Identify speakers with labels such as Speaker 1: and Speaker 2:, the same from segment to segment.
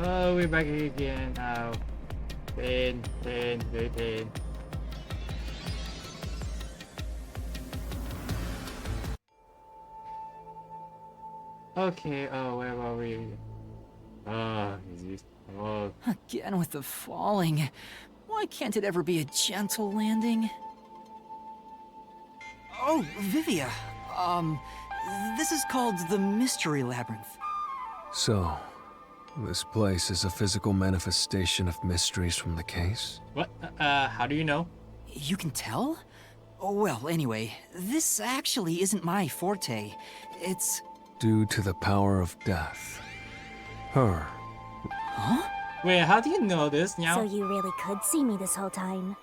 Speaker 1: Oh, we're back again. Pain, very pain. Okay, where were we? Is this... Oh.
Speaker 2: Again with the falling. Why can't it ever be a gentle landing? Oh, Vivia. This is called the Mystery Labyrinth.
Speaker 3: So, this place is a physical manifestation of mysteries from the case?
Speaker 1: What? How do you know?
Speaker 2: You can tell? Oh, well, anyway, this actually isn't my forte. It's...
Speaker 3: Due to the power of death. Her.
Speaker 2: Huh?
Speaker 1: Wait, how do you know this now?
Speaker 4: So you really could see me this whole time.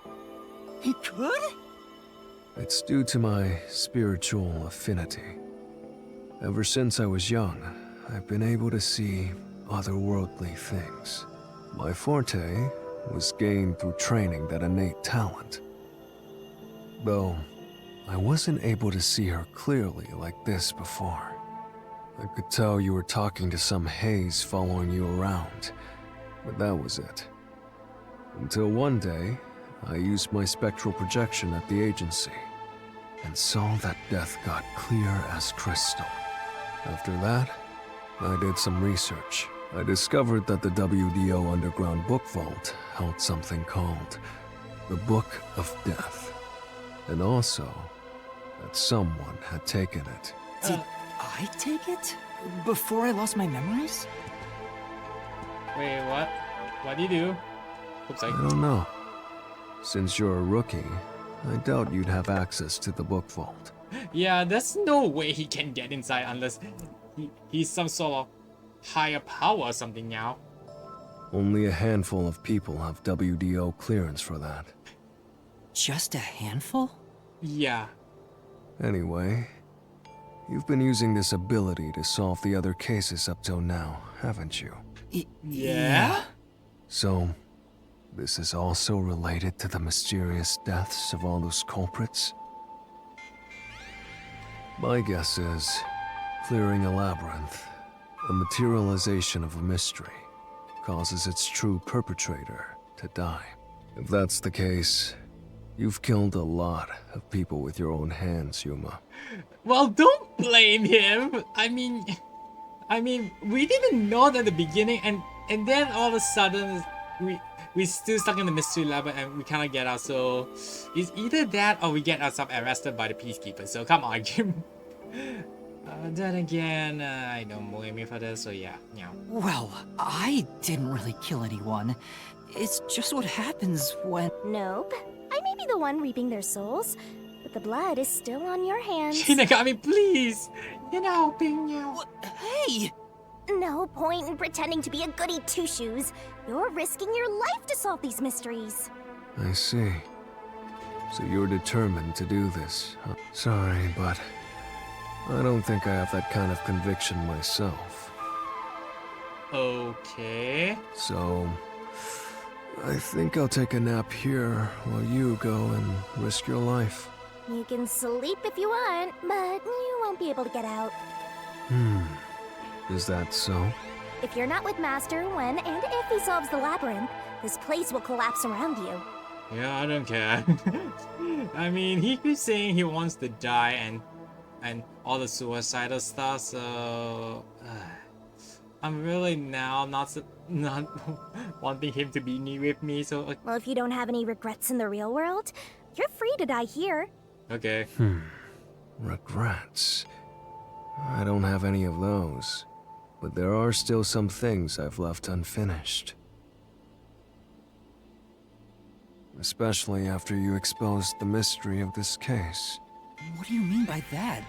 Speaker 2: He could?
Speaker 3: It's due to my spiritual affinity. Ever since I was young, I've been able to see otherworldly things. My forte was gained through training that innate talent. Though, I wasn't able to see her clearly like this before. I could tell you were talking to some haze following you around, but that was it. Until one day, I used my spectral projection at the agency, and saw that death got clear as crystal. After that, I did some research. I discovered that the WDO Underground Book Vault held something called the Book of Death, and also that someone had taken it.
Speaker 2: Did I take it? Before I lost my memories?
Speaker 1: Wait, what? What do you do? Oops,
Speaker 3: I don't know. Since you're a rookie, I doubt you'd have access to the book vault.
Speaker 1: Yeah, there's no way he can get inside unless he's some sort of higher power or something now.
Speaker 3: Only a handful of people have WDO clearance for that.
Speaker 2: Just a handful?
Speaker 1: Yeah.
Speaker 3: Anyway, you've been using this ability to solve the other cases up till now, haven't you?
Speaker 1: Yeah?
Speaker 3: So, this is also related to the mysterious deaths of all those culprits? My guess is, clearing a labyrinth, a materialization of a mystery, causes its true perpetrator to die. If that's the case, you've killed a lot of people with your own hands, Yuma.
Speaker 1: Well, don't blame him. I mean, we didn't know that at the beginning, and then all of a sudden, we still stuck in the mystery lab and we cannot get out. So it's either that or we get ourselves arrested by the peacekeepers. So come on, Jim. Then again, I don't blame you for this. So yeah.
Speaker 2: Well, I didn't really kill anyone. It's just what happens when...
Speaker 4: Nope. I may be the one reaping their souls, but the blood is still on your hands.
Speaker 1: Shinigami, please! You're not helping now.
Speaker 2: What? Hey!
Speaker 4: No point in pretending to be a goody two-shoes. You're risking your life to solve these mysteries.
Speaker 3: I see. So you're determined to do this, huh? Sorry, but I don't think I have that kind of conviction myself.
Speaker 1: Okay.
Speaker 3: So, I think I'll take a nap here while you go and risk your life.
Speaker 4: You can sleep if you want, but you won't be able to get out.
Speaker 3: Is that so?
Speaker 4: If you're not with Master when and if he solves the labyrinth, this place will collapse around you.
Speaker 1: Yeah, I don't care. I mean, he keeps saying he wants to die and all the suicidal stuff, so... I'm really now not wanting him to be with me, so...
Speaker 4: Well, if you don't have any regrets in the real world, you're free to die here.
Speaker 1: Okay.
Speaker 3: Regrets? I don't have any of those. But there are still some things I've left unfinished. Especially after you exposed the mystery of this case.
Speaker 2: What do you mean by that?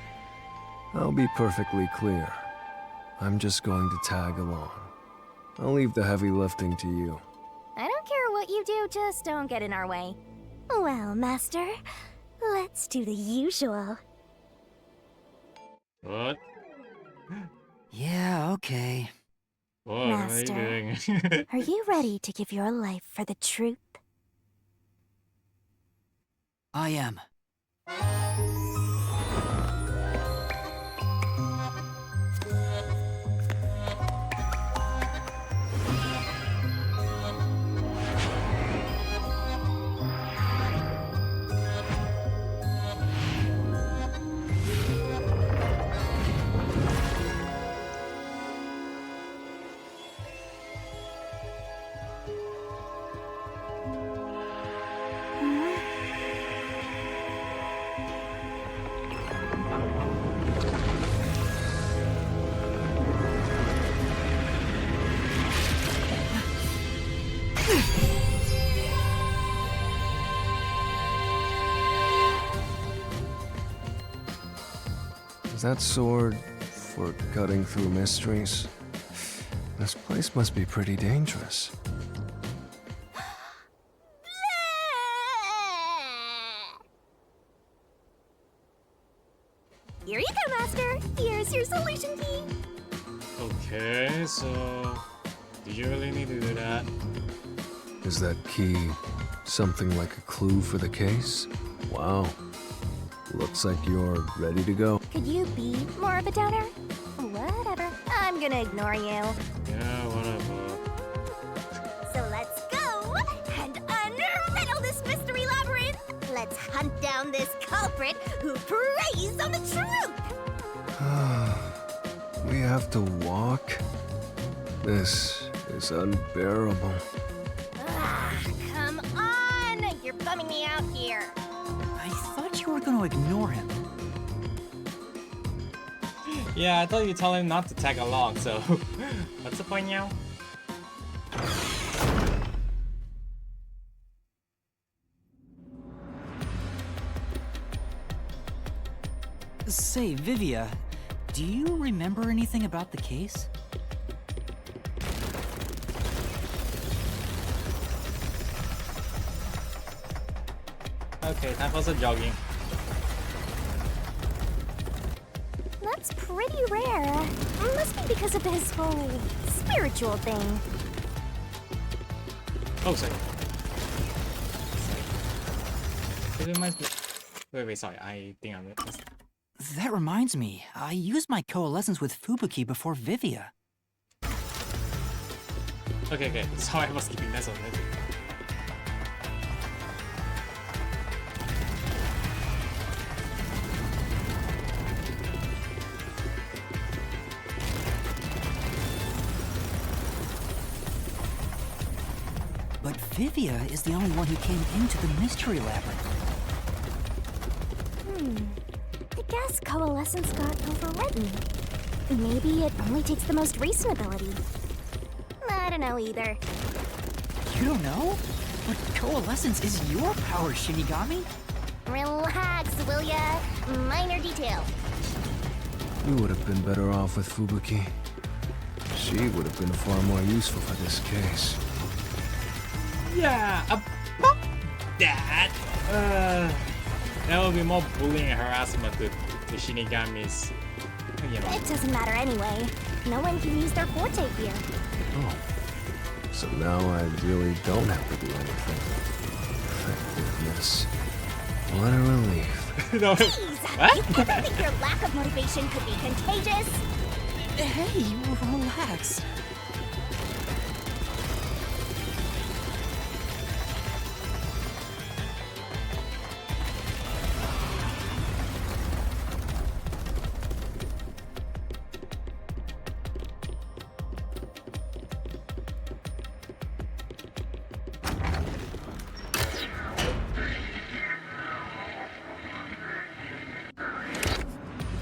Speaker 3: I'll be perfectly clear. I'm just going to tag along. I'll leave the heavy lifting to you.
Speaker 4: I don't care what you do, just don't get in our way. Well, Master, let's do the usual.
Speaker 1: What?
Speaker 2: Yeah, okay.
Speaker 1: What
Speaker 4: Master,
Speaker 1: are you doing?
Speaker 4: Are you ready to give your life for the truth?
Speaker 2: I am.
Speaker 3: Is that sword for cutting through mysteries? This place must be pretty dangerous.
Speaker 4: Here you go, Master. Here's your solution key.
Speaker 1: Okay, so do you really need to do that?
Speaker 3: Is that key something like a clue for the case? Wow. Looks like you're ready to go.
Speaker 4: Could you be more of a downer? Whatever. I'm gonna ignore you.
Speaker 1: Yeah, whatever.
Speaker 4: So let's go and unriddle this mystery labyrinth. Let's hunt down this culprit who preys on the truth.
Speaker 3: We have to walk? This is unbearable.
Speaker 4: Ah, come on! You're bumming me out here.
Speaker 2: I thought you were gonna ignore him.
Speaker 1: Yeah, I thought you told him not to tag along, so what's the point now?
Speaker 2: Say, Vivia, do you remember anything about the case?
Speaker 1: Okay, time for some jogging.
Speaker 4: That's pretty rare. Must be because of his whole spiritual thing.
Speaker 1: Oh, sorry. It reminds me. Wait, sorry. I think I missed.
Speaker 2: That reminds me, I used my coalescence with Fubuki before Vivia.
Speaker 1: Okay. Sorry, I was keeping that on it.
Speaker 2: But Vivia is the only one who came into the mystery labyrinth.
Speaker 4: I guess coalescence got overwritten. Maybe it only takes the most recent ability. I don't know either.
Speaker 2: You don't know? But coalescence is your power, Shinigami.
Speaker 4: Relax, will ya? Minor detail.
Speaker 3: You would have been better off with Fubuki. She would have been far more useful for this case.
Speaker 1: Yeah, about that. That would be more bullying and harassment to the Shinigamis. You know.
Speaker 4: It doesn't matter anyway. No one can use their forte here.
Speaker 3: Oh. So now I really don't have to do anything. Thank goodness. What a relief.
Speaker 1: No.
Speaker 4: Jeez!
Speaker 1: What?
Speaker 4: You ever think your lack of motivation could be contagious?
Speaker 2: Hey, relax.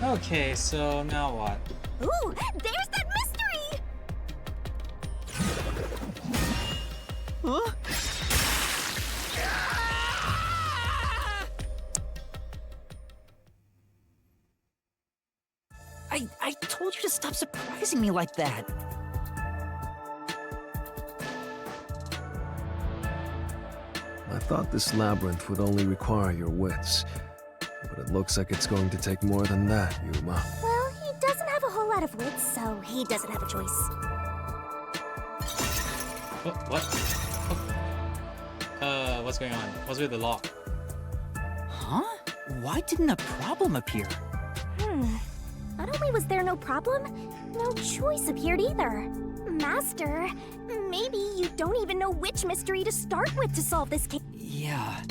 Speaker 1: Okay, so now what?
Speaker 4: Ooh, there's that mystery!
Speaker 2: Huh? I told you to stop surprising me like that.
Speaker 3: I thought this labyrinth would only require your wits. But it looks like it's going to take more than that, Yuma.
Speaker 4: Well, he doesn't have a whole lot of wits, so he doesn't have a choice.
Speaker 1: What? What's going on? What's with the lock?
Speaker 2: Huh? Why didn't a problem appear?
Speaker 4: Not only was there no problem, no choice appeared either. Master, maybe you don't even know which mystery to start with to solve this case.
Speaker 2: Yeah,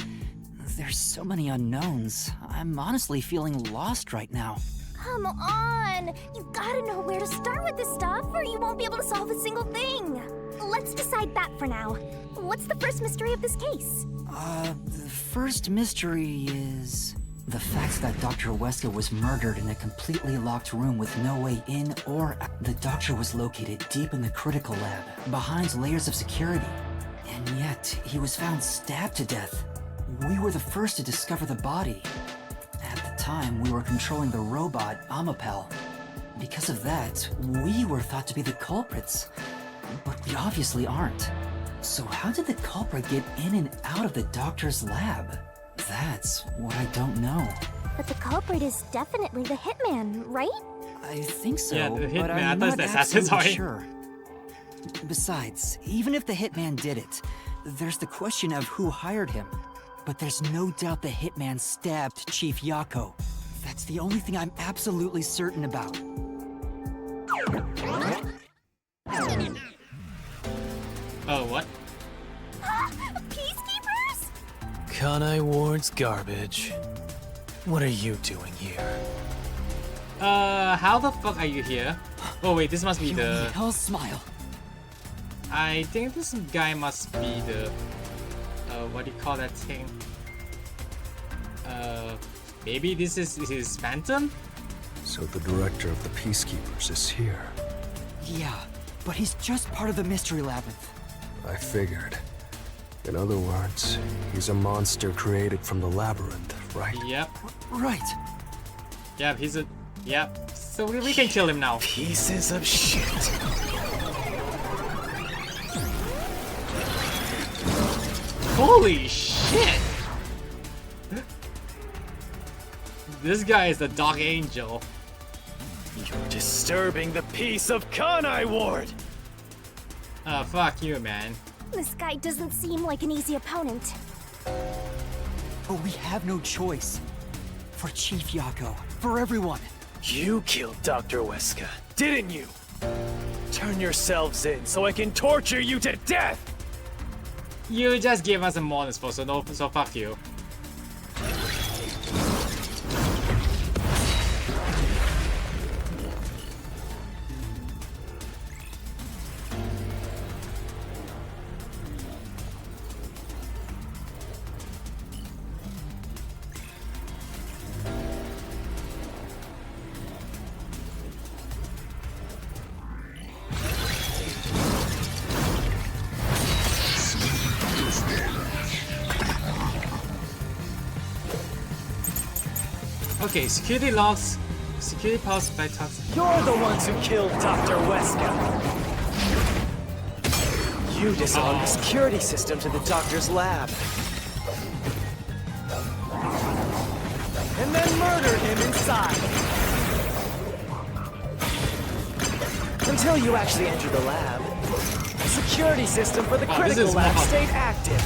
Speaker 2: there's so many unknowns. I'm honestly feeling lost right now.
Speaker 4: Come on! You gotta know where to start with this stuff, or you won't be able to solve a single thing. Let's decide that for now. What's the first mystery of this case?
Speaker 2: The first mystery is the fact that Dr.Huesca was murdered in a completely locked room with no way in or out. The doctor was located deep in the critical lab, behind layers of security. And yet, he was found stabbed to death. We were the first to discover the body. At the time, we were controlling the robot, Amapel. Because of that, we were thought to be the culprits. But we obviously aren't. So how did the culprit get in and out of the doctor's lab? That's what I don't know.
Speaker 4: But the culprit is definitely the hitman, right?
Speaker 2: I think so,
Speaker 1: Yeah, the
Speaker 2: but
Speaker 1: hitman. I
Speaker 2: I'm
Speaker 1: thought
Speaker 2: not
Speaker 1: the assassin,
Speaker 2: absolutely
Speaker 1: sorry.
Speaker 2: sure. Besides, even if the hitman did it, there's the question of who hired him. But there's no doubt the hitman stabbed Chief Yakou. That's the only thing I'm absolutely certain about.
Speaker 1: Oh, what?
Speaker 4: Peacekeepers?
Speaker 5: Kanai Ward's garbage. What are you doing here?
Speaker 1: How the fuck are you here? Oh wait, this must be
Speaker 2: Give me
Speaker 1: the...
Speaker 2: hell's smile.
Speaker 1: I think this guy must be the... what do you call that thing? Maybe this is his phantom?
Speaker 3: So the director of the Peacekeepers is here.
Speaker 2: Yeah, but he's just part of the mystery labyrinth.
Speaker 3: I figured. In other words, he's a monster created from the labyrinth, right?
Speaker 1: Yep.
Speaker 2: Right.
Speaker 1: Yep, he's a... Yep. So we can kill him now.
Speaker 5: Pieces of shit.
Speaker 1: Holy shit! This guy is the Dark Angel.
Speaker 5: You're disturbing the peace of Kanai Ward!
Speaker 1: Fuck you, man.
Speaker 4: This guy doesn't seem like an easy opponent.
Speaker 2: But we have no choice. For Chief Yakou, for everyone.
Speaker 5: You killed Dr.Huesca, didn't you? Turn yourselves in so I can torture you to death!
Speaker 1: You just gave us a bonus for, so fuck you. Okay, security logs, security pulse by toxic.
Speaker 5: You're the ones who killed Dr.Huesca! You disarmed the security system to the doctor's lab. And then murdered him inside. Until you actually entered the lab, the security system for the critical lab stayed active.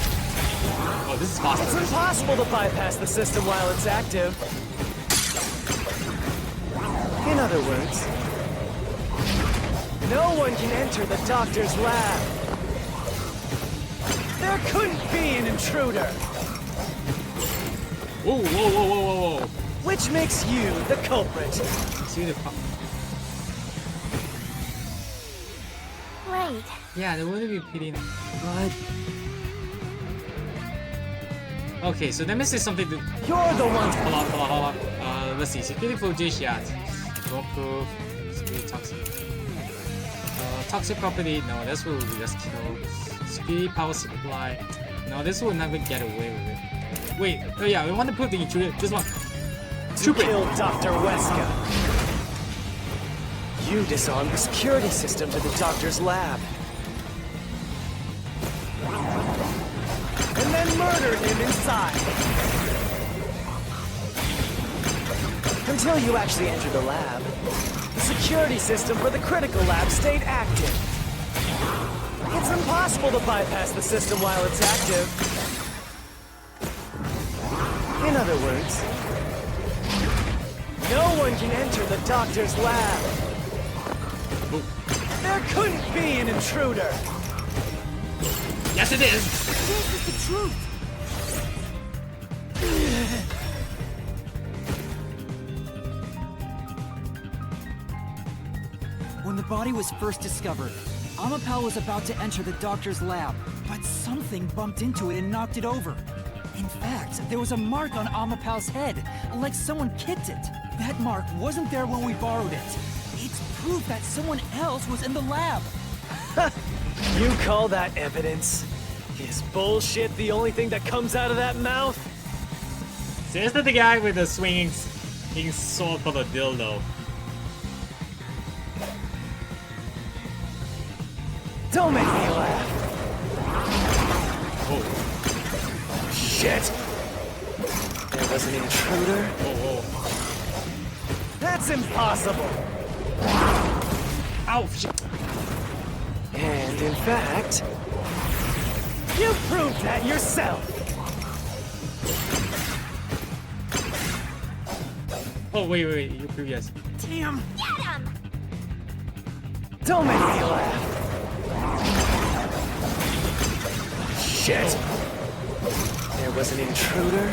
Speaker 1: Oh, this is
Speaker 5: It's
Speaker 1: faster.
Speaker 5: impossible to bypass the system while it's active. In other words, no one can enter the doctor's lab. There couldn't be an intruder.
Speaker 1: Whoa, whoa, whoa, whoa, whoa, whoa.
Speaker 5: Which makes you the culprit.
Speaker 1: See the...
Speaker 4: Right.
Speaker 1: Yeah, there wouldn't be pity.
Speaker 2: But
Speaker 1: Okay, so let me say something to...
Speaker 5: You're the one.
Speaker 1: Hold on. Let's see. Security footage, yeah. Don't prove. Security toxic. Toxic property, no, that's what we just kill. Security power supply. No, this will never get away with it. Wait, oh yeah, we want to put the intruder. This one.
Speaker 5: You
Speaker 1: Stupid.
Speaker 5: killed Dr.Huesca. You disarmed the security system to the doctor's lab. And then murdered him inside. Until you actually entered the lab, the security system for the critical lab stayed active. It's impossible to bypass the system while it's active. In other words, no one can enter the doctor's lab. There couldn't be an intruder.
Speaker 1: Yes, it is.
Speaker 4: This is the truth.
Speaker 2: when the body was first discovered, Amapel was about to enter the doctor's lab, but something bumped into it and knocked it over. In fact, there was a mark on Amapel's head, like someone kicked it. That mark wasn't there when we borrowed it. It's proof that someone else was in the lab.
Speaker 5: You call that evidence? Is bullshit the only thing that comes out of that mouth?
Speaker 1: So is that the guy with the swinging sword for the dildo?
Speaker 5: Don't make me laugh.
Speaker 1: Oh,
Speaker 5: Shit! There was an intruder?
Speaker 1: oh.
Speaker 5: That's impossible!
Speaker 1: Ow, shit.
Speaker 5: And in fact, you proved that yourself!
Speaker 1: Oh, wait, you previous.
Speaker 5: Damn!
Speaker 4: Get him!
Speaker 5: Don't make me laugh! Shit! There was an intruder?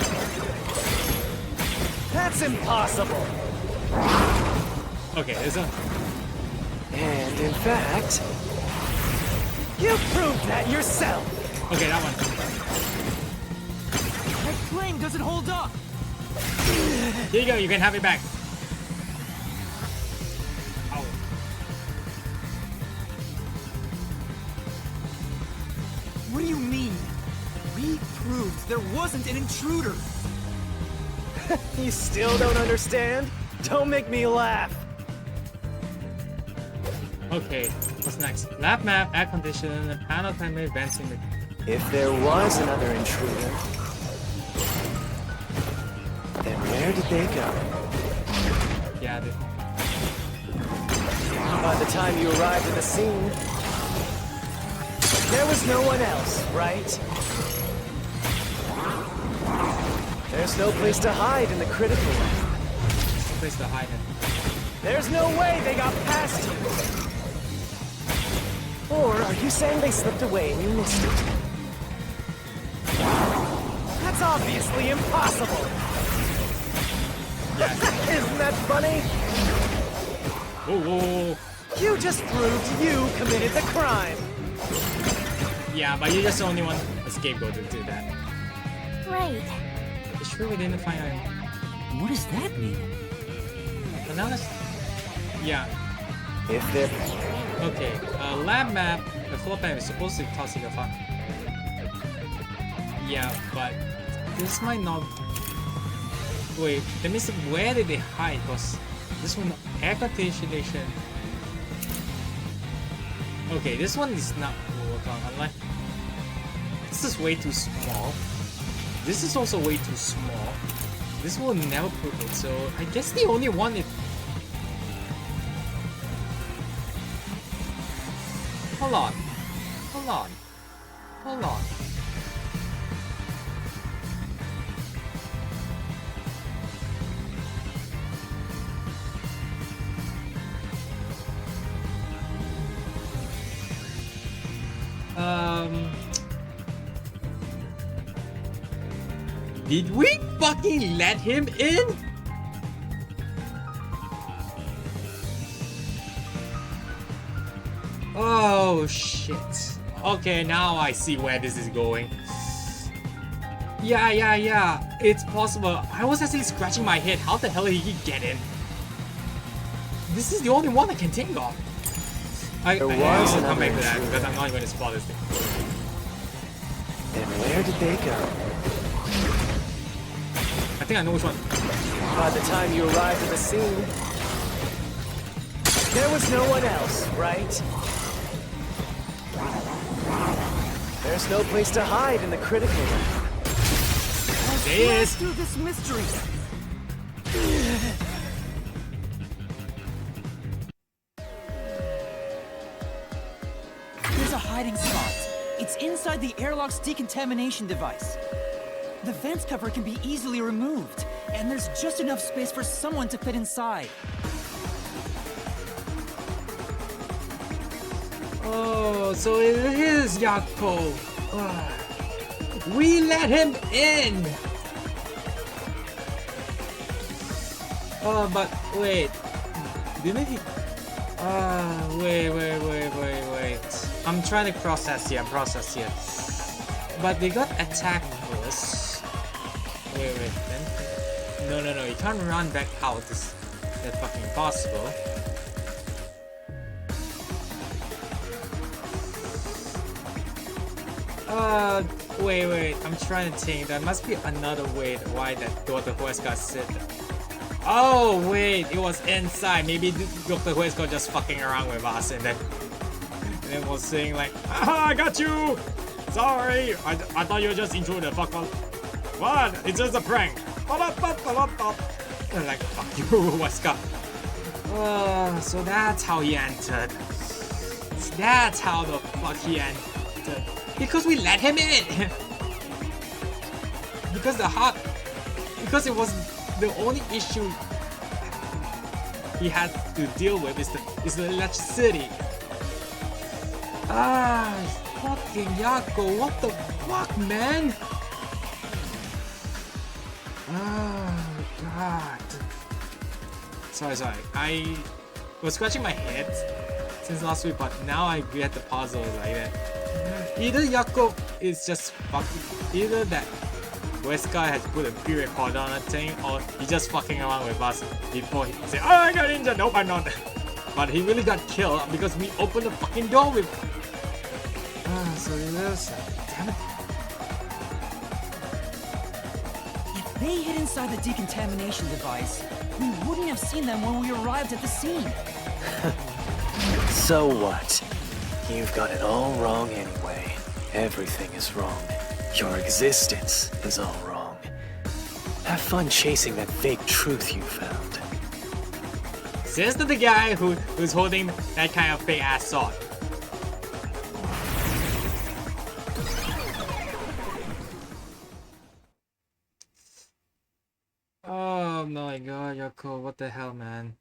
Speaker 5: That's impossible!
Speaker 1: Okay, there's a...
Speaker 5: And in fact, you proved that yourself!
Speaker 1: Okay, that one.
Speaker 2: That flame doesn't hold up!
Speaker 1: Here you go, you can have it back. Ow.
Speaker 2: What do you mean? We proved there wasn't an intruder!
Speaker 5: You still don't understand? Don't make me laugh!
Speaker 1: Okay, what's next? Lab map, air conditioner, panel timer, vents in the...
Speaker 5: If there was another intruder, then where did they go?
Speaker 1: Yeah,
Speaker 5: By the time you arrived at the scene, there was no one else, right? There's no place to hide in the critical lab.
Speaker 1: there's no place to hide it.
Speaker 5: There's no way they got past you. Or are you saying they slipped away and you missed it? That's obviously impossible. Isn't that funny?
Speaker 1: Whoa.
Speaker 5: You just proved you committed the crime.
Speaker 1: Yeah, but you're just the only one a scapegoat to do that.
Speaker 4: Right.
Speaker 1: It's true we didn't find any.
Speaker 2: What does that mean?
Speaker 1: But now let's... Yeah.
Speaker 5: If they're...
Speaker 1: Okay, lab map, the floor plan is supposed to be toxic of fun. Yeah, but this might not... Wait, that means where did they hide? Because this one, air conditioning. Okay, this one is not work on unlike... This is way too small. This is also way too small. This will never prove it, so I guess the only one is... Hold on. Did we fucking let him in? Oh shit. Okay, now I see where this is going. Yeah. It's possible. I was actually scratching my head. How the hell did he get in? This is the only one I can think of. I'll come back to that because I'm not going to spoil this thing.
Speaker 5: Then where did they go?
Speaker 1: I think I know which one.
Speaker 5: By the time you arrived at the scene, there was no one else, right? There's no place to hide in the critical room.
Speaker 1: There is.
Speaker 2: Through this mystery. There's a hiding spot. It's inside the airlock's decontamination device. The vents cover can be easily removed, and there's just enough space for someone to fit inside.
Speaker 1: Oh, so it is Yakou. We let him in. Oh, but wait. Didn't he? Wait. I'm trying to process here. But they got attacked first. Wait. Then? No. You can't run back out. That's fucking impossible. Wait. I'm trying to think. There must be another way why that Dr.Huesca said that. Oh, wait. It was inside. Maybe Dr.Huesca just fucking around with us and then was saying like, "Aha, I got you! Sorry! I thought you were just intruder. Fuck off. What? It's just a prank. And like, fuck you, Huesca. So that's how he entered. That's how the fuck he entered. Because we let him in. Because it was the only issue he had to deal with is the electricity. Fucking Yakou, what the fuck, man? Oh god. Sorry. I was scratching my head since last week, but now I get the puzzle like that. Either Yakou is just fucking, either that Huesca has put a pre-record on a thing, or he's just fucking around with us before he say, "Oh, I got injured." Nope, I'm not. But he really got killed because we opened the fucking door with. So this. Damn it.
Speaker 2: If they hid inside the decontamination device, we wouldn't have seen them when we arrived at the scene.
Speaker 5: So what? You've got it all wrong anyway. Everything is wrong. Your existence is all wrong. Have fun chasing that fake truth you found.
Speaker 1: Says to the guy who's holding that kind of fake ass sword. Oh my god, Yakou, what the hell, man?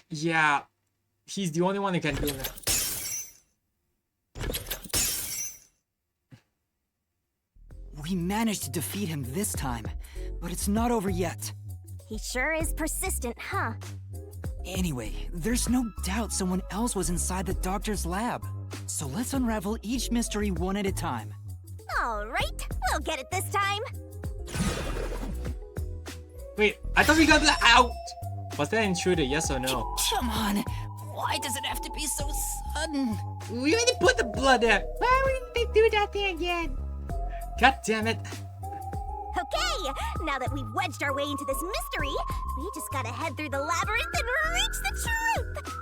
Speaker 1: Yeah, he's the only one who can do that.
Speaker 2: We managed to defeat him this time, but it's not over yet.
Speaker 4: He sure is persistent, huh?
Speaker 2: Anyway, there's no doubt someone else was inside the doctor's lab. So let's unravel each mystery one at a time.
Speaker 4: Alright, we'll get it this time.
Speaker 1: Wait, I thought we got that out! Was that intruder, yes or no?
Speaker 2: Come on, why does it have to be so sudden?
Speaker 1: We already put the blood there! Why would they do that thing again? God damn it.
Speaker 4: Okay, now that we've wedged our way into this mystery, we just gotta head through the labyrinth and reach the truth!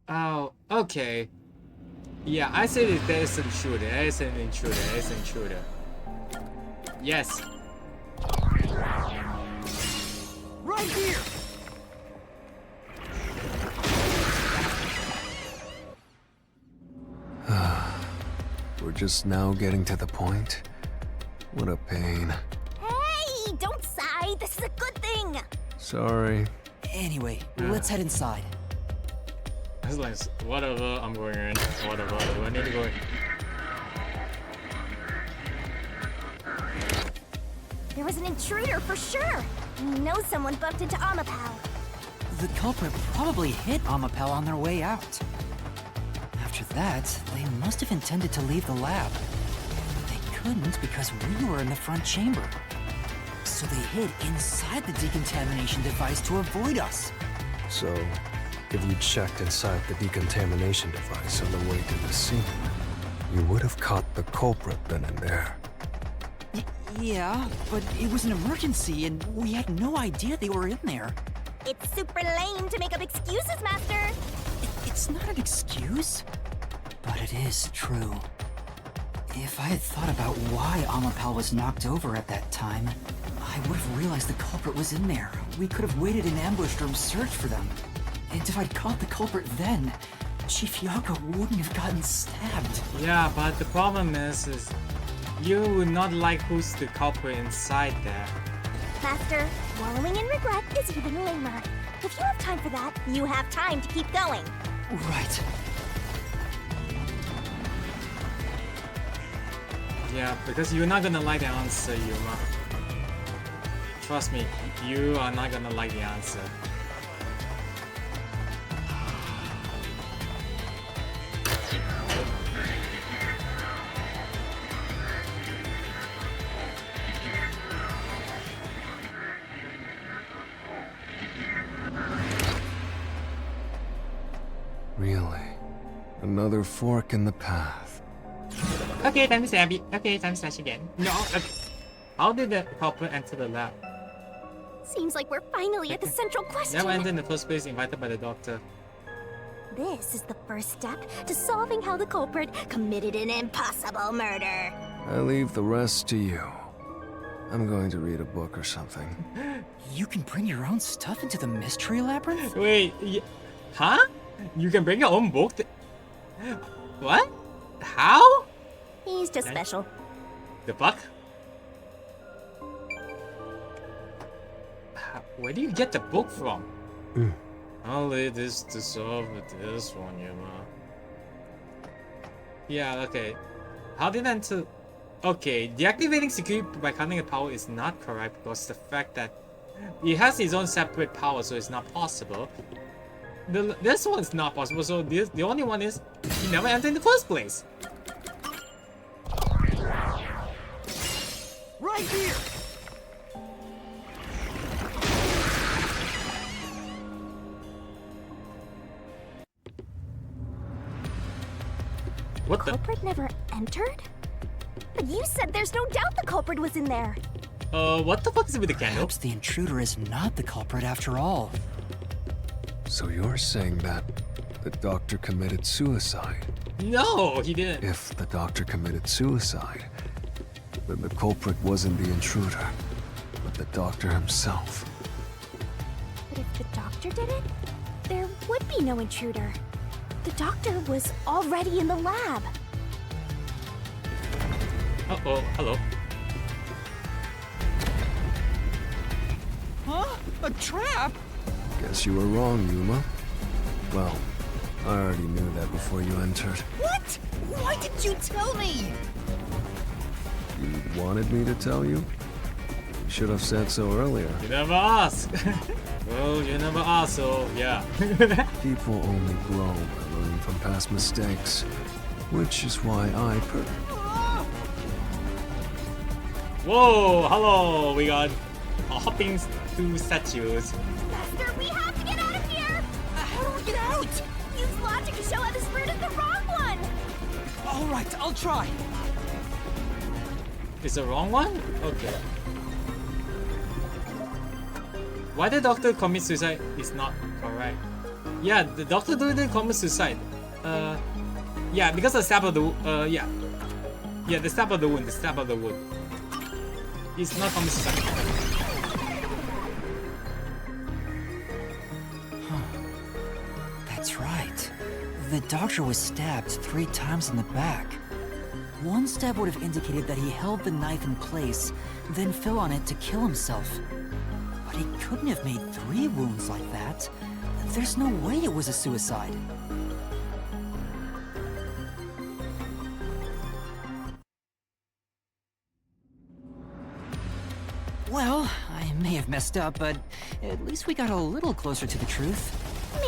Speaker 1: Oh, okay. Yeah, I said it, there's an intruder, there's an intruder. Yes.
Speaker 2: Right here!
Speaker 3: We're just now getting to the point. What a pain.
Speaker 4: Hey, don't sigh, this is a good thing!
Speaker 3: Sorry.
Speaker 2: Anyway, let's head inside.
Speaker 1: I was like, whatever, I'm going in. Whatever, do I need to go in?
Speaker 4: There was an intruder for sure. We know someone bumped into Amapal.
Speaker 2: The culprit probably hit Amapel on their way out. After that, they must have intended to leave the lab. They couldn't because we were in the front chamber. So they hid inside the decontamination device to avoid us.
Speaker 3: So, if you checked inside the decontamination device on the way to the scene, you would have caught the culprit then and there.
Speaker 2: Yeah, but it was an emergency and we had no idea they were in there.
Speaker 4: It's super lame to make up excuses, Master.
Speaker 2: It's not an excuse, but it is true. If I had thought about why Amapal was knocked over at that time, I would have realized the culprit was in there. We could have waited in ambush or searched for them. And if I'd caught the culprit then, Chief Yakou wouldn't have gotten stabbed.
Speaker 1: Yeah, but the problem is you would not like who's the culprit inside there.
Speaker 4: Master, wallowing in regret is even lamer. If you have time for that, you have time to keep going.
Speaker 2: Right.
Speaker 1: Yeah, because you're not gonna like the answer, Yuma. Trust me, you are not gonna like the answer.
Speaker 3: Really? Another fork in the path.
Speaker 1: Okay, time to stab it. Okay, time to slash again. No, okay. How did the culprit enter the lab?
Speaker 4: Seems like we're finally at the central question.
Speaker 1: Never entered in the first place, invited by the doctor.
Speaker 4: This is the first step to solving how the culprit committed an impossible murder.
Speaker 3: I leave the rest to you. I'm going to read a book or something.
Speaker 2: You can bring your own stuff into the mystery labyrinth?
Speaker 1: Wait, huh? You can bring your own book? What? How?
Speaker 4: He's just special.
Speaker 1: The fuck? Where do you get the book from? I'll leave this to solve with this one, Yuma. Yeah, okay. How did I enter? Okay, deactivating security by cutting the power is not correct because the fact that it has its own separate power, so it's not possible. This one is not possible, so the only one is he never entered in the first place.
Speaker 5: Right here!
Speaker 1: What the?
Speaker 4: Culprit never entered? But you said there's no doubt the culprit was in there.
Speaker 1: What the fuck is with the candle?
Speaker 2: Perhaps the intruder is not the culprit after all.
Speaker 3: So you're saying that the doctor committed suicide?
Speaker 1: No, he didn't.
Speaker 3: If the doctor committed suicide, then the culprit wasn't the intruder, but the doctor himself.
Speaker 4: But if the doctor did it, there would be no intruder. The doctor was already in the lab.
Speaker 1: Uh-oh, hello.
Speaker 5: Huh? A trap?
Speaker 3: Guess you were wrong, Yuma. Well, I already knew that before you entered.
Speaker 5: What? Why didn't you tell me?
Speaker 3: You wanted me to tell you? You should have said so earlier.
Speaker 1: You never ask. Well, you never ask, so yeah.
Speaker 3: People only grow by learning from past mistakes, which is why
Speaker 1: Whoa, hello, we got a hopping two statues.
Speaker 4: Master, we have to get out of here!
Speaker 5: How do we get out?
Speaker 4: Use logic to show how this route is the wrong one!
Speaker 5: All right, I'll try.
Speaker 1: Is the wrong one? Okay. Why the doctor commit suicide is not correct. Yeah, the doctor didn't commit suicide. Yeah, because the stab of the yeah. Yeah, the stab of the wound, It's not commit suicide.
Speaker 2: That's right. The doctor was stabbed 3 times in the back. One stab would have indicated that he held the knife in place, then fell on it to kill himself. But he couldn't have made 3 wounds like that. There's no way it was a suicide. Well, I may have messed up, but at least we got a little closer to the truth.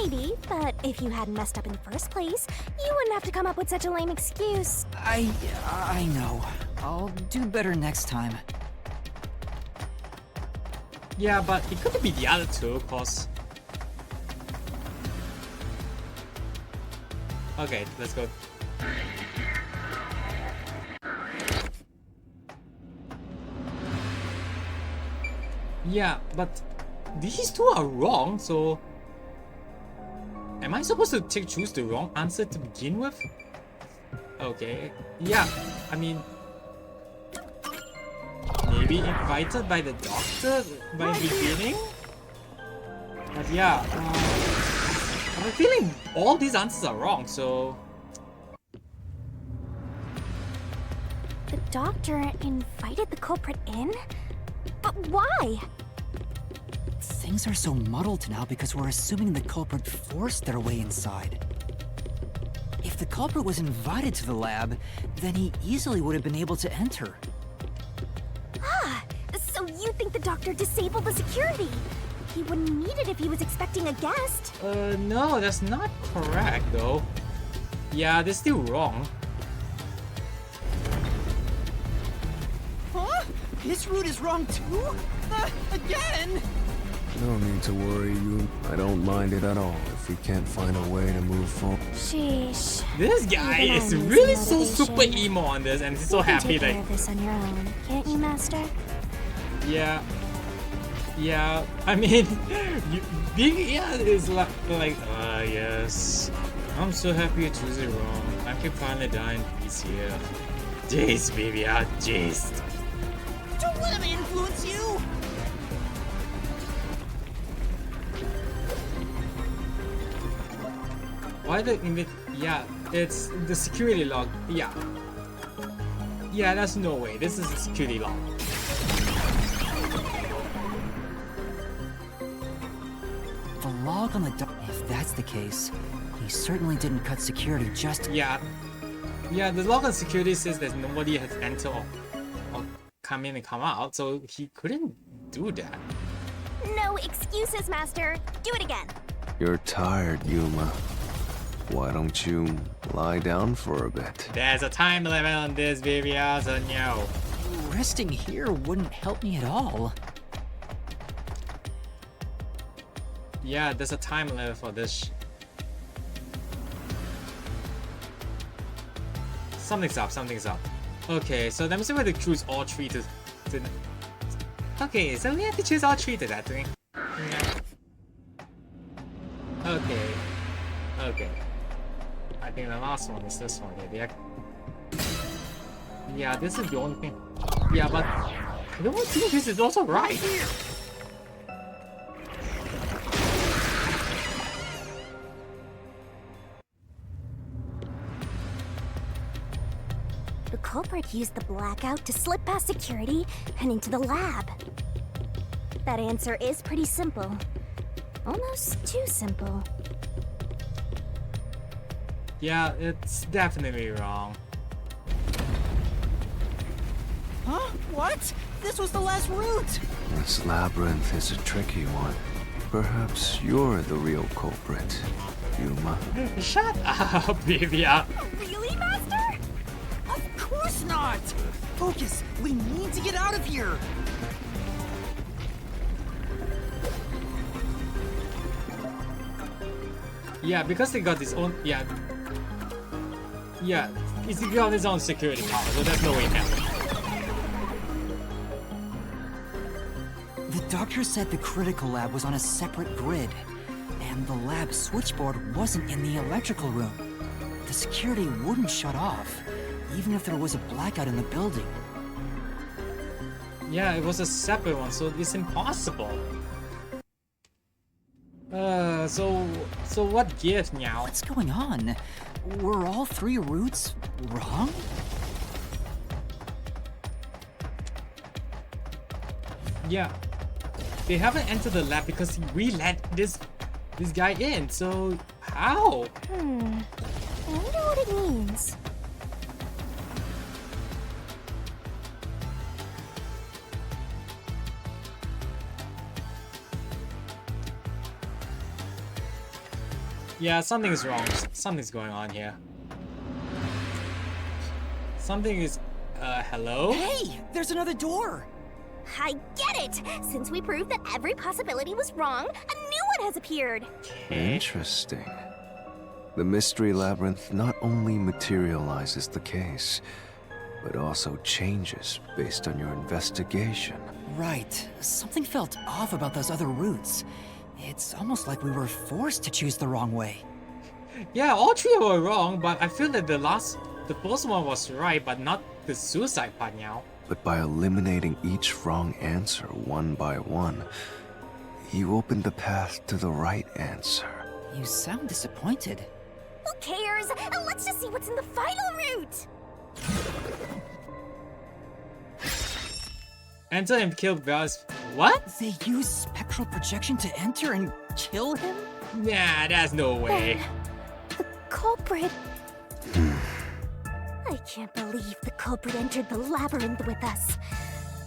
Speaker 4: Maybe, but if you hadn't messed up in the first place, you wouldn't have to come up with such a lame excuse.
Speaker 2: I know. I'll do better next time.
Speaker 1: Yeah, but it could be the other two, cause. Okay, let's go. Yeah, but these two are wrong, so am I supposed to choose the wrong answer to begin with? Okay, yeah, I mean, maybe invited by the doctor by the beginning? But yeah, I'm feeling all these answers are wrong, so.
Speaker 4: The doctor invited the culprit in? But why?
Speaker 2: Things are so muddled now because we're assuming the culprit forced their way inside. If the culprit was invited to the lab, then he easily would have been able to enter.
Speaker 4: Ah, so you think the doctor disabled the security? He wouldn't need it if he was expecting a guest.
Speaker 1: No, that's not correct though. Yeah, they're still wrong.
Speaker 5: Huh? This route is wrong too? Again?
Speaker 3: No need to worry, you. I don't mind it at all if if we can't find a way to move forward.
Speaker 4: Sheesh.
Speaker 1: This guy
Speaker 4: Even
Speaker 1: is
Speaker 4: I need
Speaker 1: really
Speaker 4: some
Speaker 1: so super
Speaker 4: motivation.
Speaker 1: emo on this, and he's so
Speaker 4: You can
Speaker 1: happy
Speaker 4: take care
Speaker 1: like,
Speaker 4: of this on your own, can't you, Master?
Speaker 1: yeah. Yeah, I mean, Vivia is like, yes. I'm so happy you choose it wrong. I can finally die in peace here. Jeez, Vivia, jeez.
Speaker 6: Don't let him influence you!
Speaker 1: Why the yeah, it's the security log. Yeah. Yeah, that's no way. This is a security log.
Speaker 2: The log on the if that's the case, he certainly didn't cut security just...
Speaker 1: Yeah. Yeah, the log on security says that nobody has entered or come in and come out, so he couldn't do that.
Speaker 4: No excuses, Master. Do it again.
Speaker 3: You're tired, Yuma. Why don't you lie down for a bit?
Speaker 1: There's a time limit on this, Vivia, so no.
Speaker 2: Resting here wouldn't help me at all.
Speaker 1: Yeah, there's a time limit for this. Something's up, something's up. Okay, so let me see where to choose all three to... Okay, so we have to choose all three to that thing. Yeah. Okay. Okay. I think the last one is this one here. Yeah, this is the only thing. Yeah, but I don't think this is also right.
Speaker 4: The culprit used the blackout to slip past security and into the lab. That answer is pretty simple. Almost too simple.
Speaker 1: Yeah, it's definitely wrong.
Speaker 6: Huh? What? This was the last route!
Speaker 3: This labyrinth is a tricky one. Perhaps you're the real culprit, Yuma.
Speaker 1: Shut up, Vivia.
Speaker 4: Really, Master?
Speaker 6: Of course not! Focus! We need to get out of here!
Speaker 1: Yeah, because they got his own. Yeah. Yeah, he's got his own security power, so there's no way now.
Speaker 2: The doctor said the critical lab was on a separate grid, and the lab switchboard wasn't in the electrical room. The security wouldn't shut off, even if there was a blackout in the building.
Speaker 1: Yeah, it was a separate one, so it's impossible. So what gives now?
Speaker 2: What's going on? Were all three routes wrong?
Speaker 1: Yeah, they haven't entered the lab because we let this guy in. So how?
Speaker 4: I wonder what it means.
Speaker 1: Yeah, something's wrong. Something's going on here. Something is. Hello?
Speaker 6: Hey! There's another door!
Speaker 4: I get it! Since we proved that every possibility was wrong, a new one has appeared!
Speaker 3: Interesting. The mystery labyrinth not only materializes the case, but also changes based on your investigation.
Speaker 2: Right. Something felt off about those other routes. It's almost like we were forced to choose the wrong way.
Speaker 1: Yeah, all three were wrong, but I feel that the first one was right, but not the suicide part now.
Speaker 3: But by eliminating each wrong answer one by one, you opened the path to the right answer.
Speaker 2: You sound disappointed.
Speaker 4: Who cares? Let's just see what's in the final route!
Speaker 1: Enter and kill Bells. What?
Speaker 2: They used spectral projection to enter and kill him?
Speaker 1: Nah, that's no way.
Speaker 4: The culprit... I can't believe the culprit entered the labyrinth with us.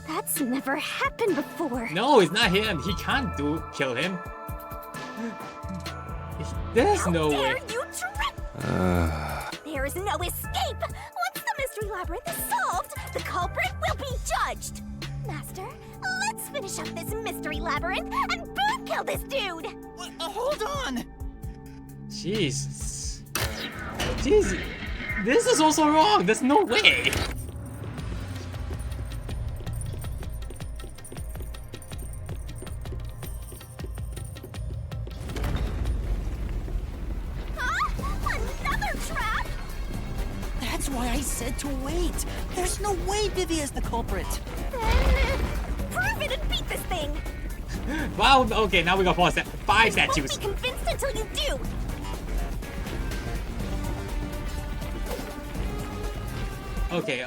Speaker 4: That's never happened before.
Speaker 1: No, it's not him. He can't kill him. There's no
Speaker 4: How
Speaker 1: way.
Speaker 4: dare you There is no escape! Once the mystery labyrinth is solved, the culprit will be judged! Master, let's finish up this mystery labyrinth and boom kill this dude!
Speaker 6: Hold on!
Speaker 1: Jesus. Jeez. This is also wrong. There's no way.
Speaker 4: Another trap?
Speaker 6: That's why I said to wait. There's no way Vivia is the culprit.
Speaker 4: Then prove it and beat this thing.
Speaker 1: Well, okay, now we got five
Speaker 4: I won't
Speaker 1: statues.
Speaker 4: be convinced until you do.
Speaker 1: Okay.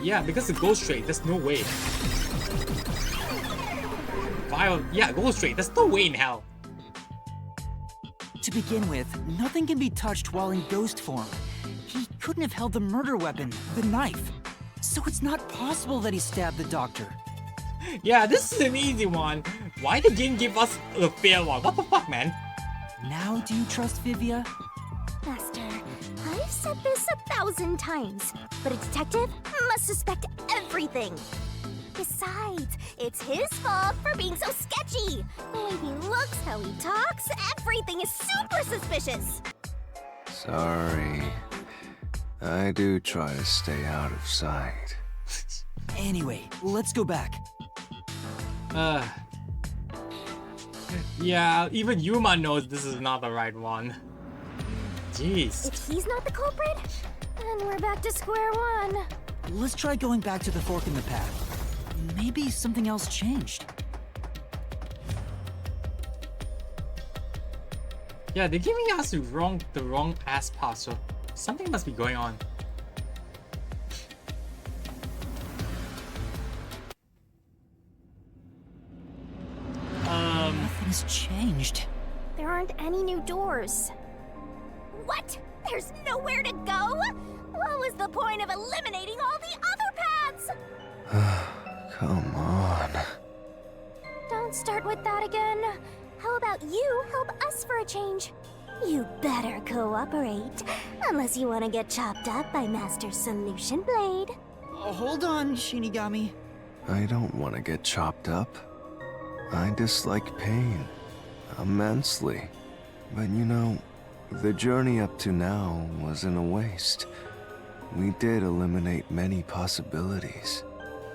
Speaker 1: Yeah, because it goes straight. There's no way. Yeah, go straight. There's no way in hell.
Speaker 6: To begin with, nothing can be touched while in ghost form. He couldn't have held the murder weapon, the knife. So it's not possible that he stabbed the doctor.
Speaker 1: Yeah, this is an easy one. Why the game give us the fair one? What the fuck, man?
Speaker 6: Now do you trust Vivia?
Speaker 4: Master, I've said this 1,000 times, but a detective must suspect everything. Besides, it's his fault for being so sketchy. The way he looks, how he talks, everything is super suspicious.
Speaker 3: Sorry. I do try to stay out of sight.
Speaker 6: Anyway, let's go back.
Speaker 1: Yeah, even Yuma knows this is not the right one. Jeez.
Speaker 4: If he's not the culprit, then we're back to square one.
Speaker 6: Let's try going back to the fork in the path. Maybe something else changed.
Speaker 1: Yeah, they're giving us the wrong ass path, so something must be going on.
Speaker 6: Nothing's changed.
Speaker 4: There aren't any new doors. What? There's nowhere to go? What was the point of eliminating all the other paths?
Speaker 3: Come on.
Speaker 4: Don't start with that again. How about you help us for a change? You better cooperate, unless you want to get chopped up by Master Solution Blade.
Speaker 6: Hold on, Shinigami.
Speaker 3: I don't want to get chopped up. I dislike pain immensely. But you know, the journey up to now wasn't a waste. We did eliminate many possibilities.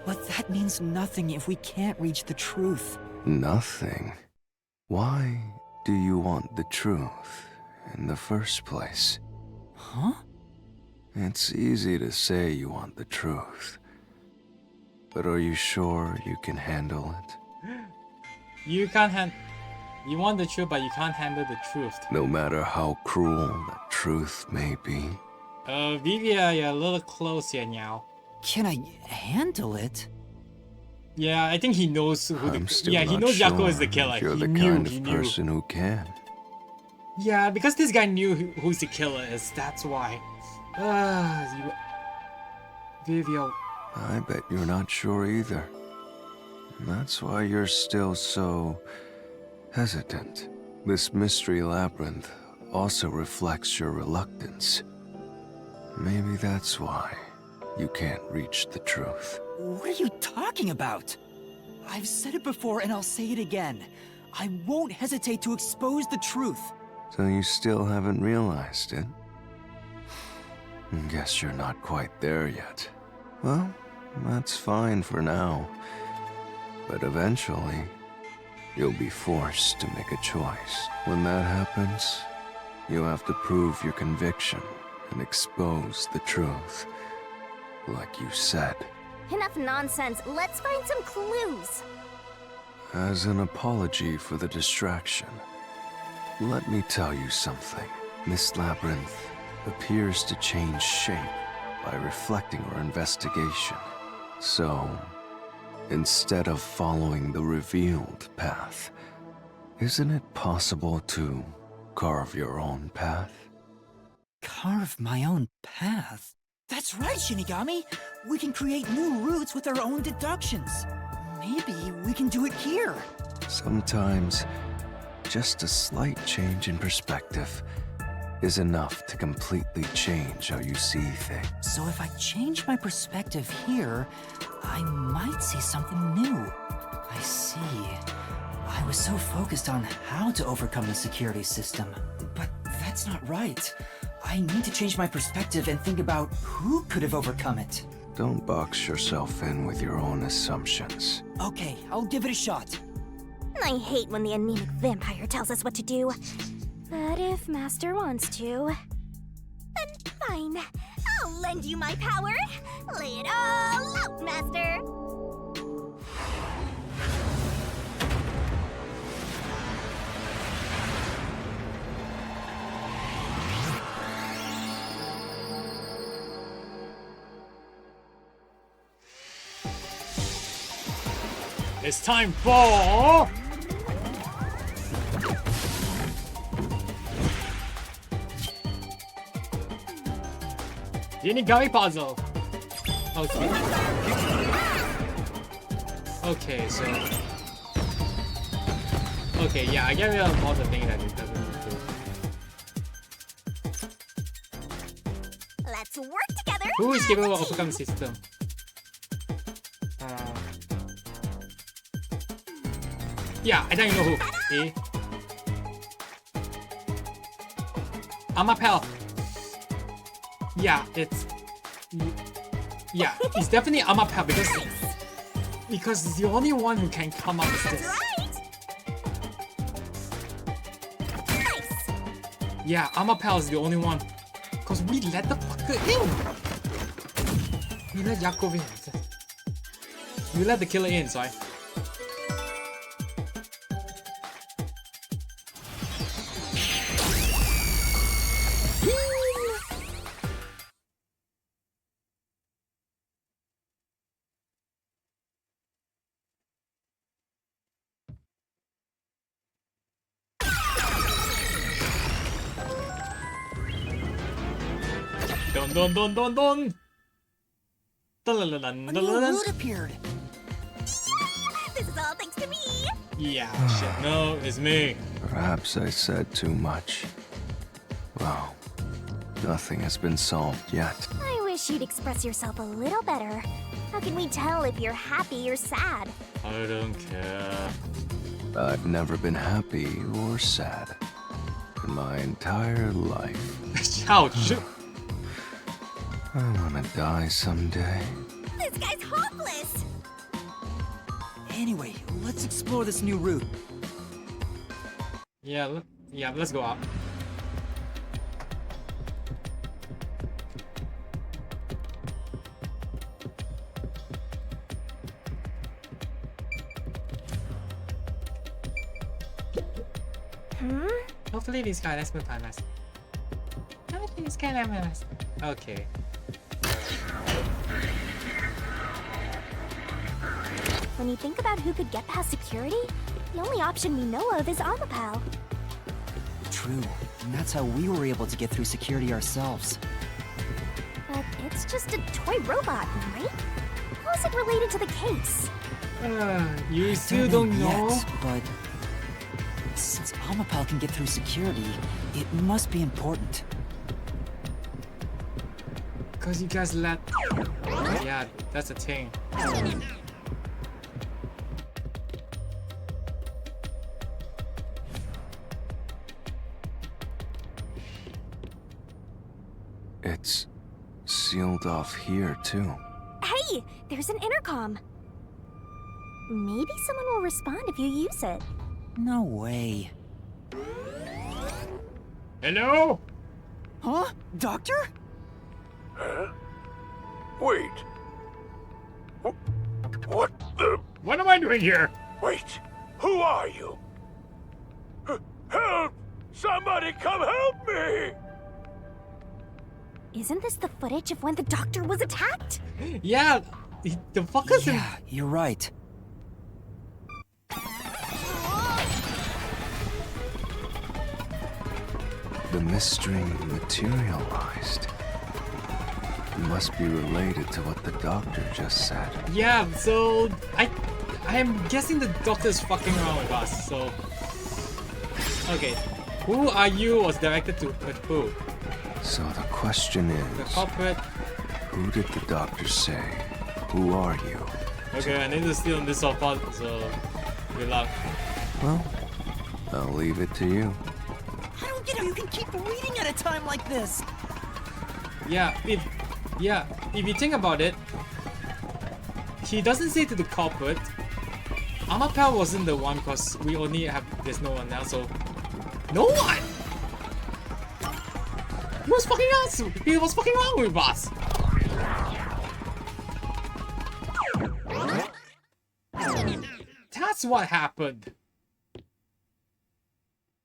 Speaker 6: But that means nothing if we can't reach the truth.
Speaker 3: Nothing? Why do you want the truth in the first place?
Speaker 6: Huh?
Speaker 3: It's easy to say you want the truth. But are you sure you can handle it?
Speaker 1: You want the truth, but you can't handle the truth.
Speaker 3: No matter how cruel the truth may be.
Speaker 1: Vivia, you're a little close here now.
Speaker 6: Can I handle it?
Speaker 1: Yeah, I think he knows who
Speaker 3: I'm still
Speaker 1: he
Speaker 3: not
Speaker 1: knows
Speaker 3: sure
Speaker 1: Yakou is the killer.
Speaker 3: if you're
Speaker 1: He
Speaker 3: the
Speaker 1: knew,
Speaker 3: kind
Speaker 1: he
Speaker 3: of
Speaker 1: knew.
Speaker 3: person who can.
Speaker 1: Yeah, because this guy knew who's the killer is. That's why. Vivia.
Speaker 3: I bet you're not sure either. That's why you're still so hesitant. This mystery labyrinth also reflects your reluctance. Maybe that's why you can't reach the truth.
Speaker 6: What are you talking about? I've said it before and I'll say it again. I won't hesitate to expose the truth.
Speaker 3: So you still haven't realized it? Guess you're not quite there yet. Well, that's fine for now. But eventually, you'll be forced to make a choice. When that happens, you'll have to prove your conviction and expose the truth. Like you said.
Speaker 4: Enough nonsense. Let's find some clues.
Speaker 3: As an apology for the distraction, let me tell you something. This labyrinth appears to change shape by reflecting our investigation. So, instead of following the revealed path, isn't it possible to carve your own path?
Speaker 6: Carve my own path? That's right, Shinigami! We can create new routes with our own deductions. Maybe we can do it here.
Speaker 3: Sometimes, just a slight change in perspective is enough to completely change how you see things.
Speaker 6: So if I change my perspective here, I might see something new. I see. I was so focused on how to overcome the security system, but That's not right. I need to change my perspective and think about who could have overcome it.
Speaker 3: Don't box yourself in with your own assumptions.
Speaker 6: Okay, I'll give it a shot.
Speaker 4: I hate when the anemic vampire tells us what to do. But if Master wants to, then fine. I'll lend you my power. Lay it all out, Master.
Speaker 1: It's time for Shinigami puzzle. Okay. Okay, so okay, yeah, I get rid of all the things that it doesn't do.
Speaker 4: Let's work together.
Speaker 1: Who is capable of overcome system? Yeah, I don't even know who. Eh? Amapel. Yeah, it's yeah, it's definitely Amapel because it's the only one who can come up with this.
Speaker 4: Nice.
Speaker 1: Yeah, Amapel is the only one. Cause we let the fucker in. We let Yakou in. We let the killer in, sorry. Dun dun dun dun. Dun.
Speaker 6: A new route appeared.
Speaker 4: This is all thanks to me.
Speaker 1: Yeah, shit. No, it's me.
Speaker 3: Perhaps I said too much. Well, nothing has been solved yet.
Speaker 4: I wish you'd express yourself a little better. How can we tell if you're happy or sad?
Speaker 1: I don't care.
Speaker 3: I've never been happy or sad in my entire life.
Speaker 1: Ouch.
Speaker 3: I wanna die someday.
Speaker 4: This guy's hopeless.
Speaker 6: Anyway, let's explore this new route.
Speaker 1: Yeah, let's go up. Hopefully this guy let's move on us. Hopefully this guy let us. Okay.
Speaker 4: When you think about who could get past security, the only option we know of is Amapel.
Speaker 6: True, and that's how we were able to get through security ourselves.
Speaker 4: But it's just a toy robot, right? How's it related to the case?
Speaker 1: You still don't know?
Speaker 6: Yet, but since Amapel can get through security, it must be important.
Speaker 1: Cause you guys let. Yeah, that's a thing.
Speaker 3: It's sealed off here, too.
Speaker 4: Hey, there's an intercom. Maybe someone will respond if you use it.
Speaker 6: No way.
Speaker 1: Hello?
Speaker 6: Huh? Doctor?
Speaker 7: Huh? Wait. What the?
Speaker 1: What am I doing here?
Speaker 7: Wait. Who are you? Help! Somebody come help me!
Speaker 4: Isn't this the footage of when the doctor was attacked?
Speaker 1: Yeah, the fuckers in.
Speaker 6: Yeah, you're right.
Speaker 3: The mystery materialized. It must be related to what the doctor just said.
Speaker 1: Yeah, so I'm guessing the doctor's fucking around with us. So okay, who are you was directed to who?
Speaker 3: So the question
Speaker 1: The
Speaker 3: is,
Speaker 1: culprit.
Speaker 3: who did the doctor say? Who are you?
Speaker 1: Okay, I need to steal this off, so good luck.
Speaker 3: Well, I'll leave it to you.
Speaker 6: I don't get how you can keep bleeding at a time like this?
Speaker 1: Yeah, if you think about it, he doesn't say to the culprit. Amapel wasn't the one because there's no one else, so no one. He was fucking us. He was fucking wrong with us. That's what happened.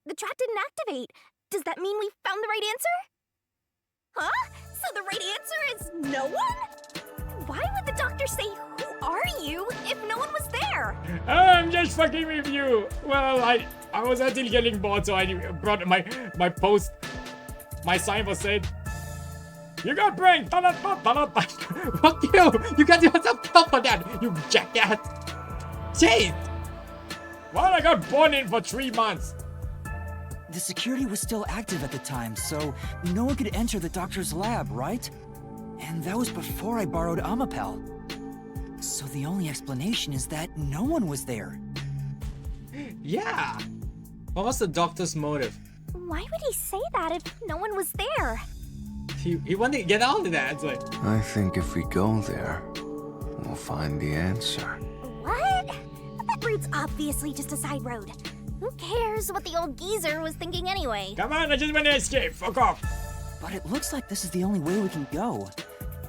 Speaker 4: The trap didn't activate. Does that mean we found the right answer? Huh? So the right answer is no one? Why would the doctor say, "Who are you?" if no one was there?
Speaker 1: I'm just fucking with you. Well, I was actually getting bored, so I brought my post. My sign was saying, "You got pranked." Fuck you! You got yourself killed for that, you jackass. Shit! Well, I got born in for 3 months.
Speaker 6: The security was still active at the time, so no one could enter the doctor's lab, right? And that was before I borrowed Amapel. So the only explanation is that no one was there.
Speaker 1: Yeah. What was the doctor's motive?
Speaker 4: Why would he say that if no one was there?
Speaker 1: He wanted to get out of that. It's like,
Speaker 3: I think if we go there, we'll find the answer.
Speaker 4: What? That route's obviously just a side road. Who cares what the old geezer was thinking anyway?
Speaker 1: come on, I just want to escape. Fuck off.
Speaker 6: But it looks like this is the only way we can go.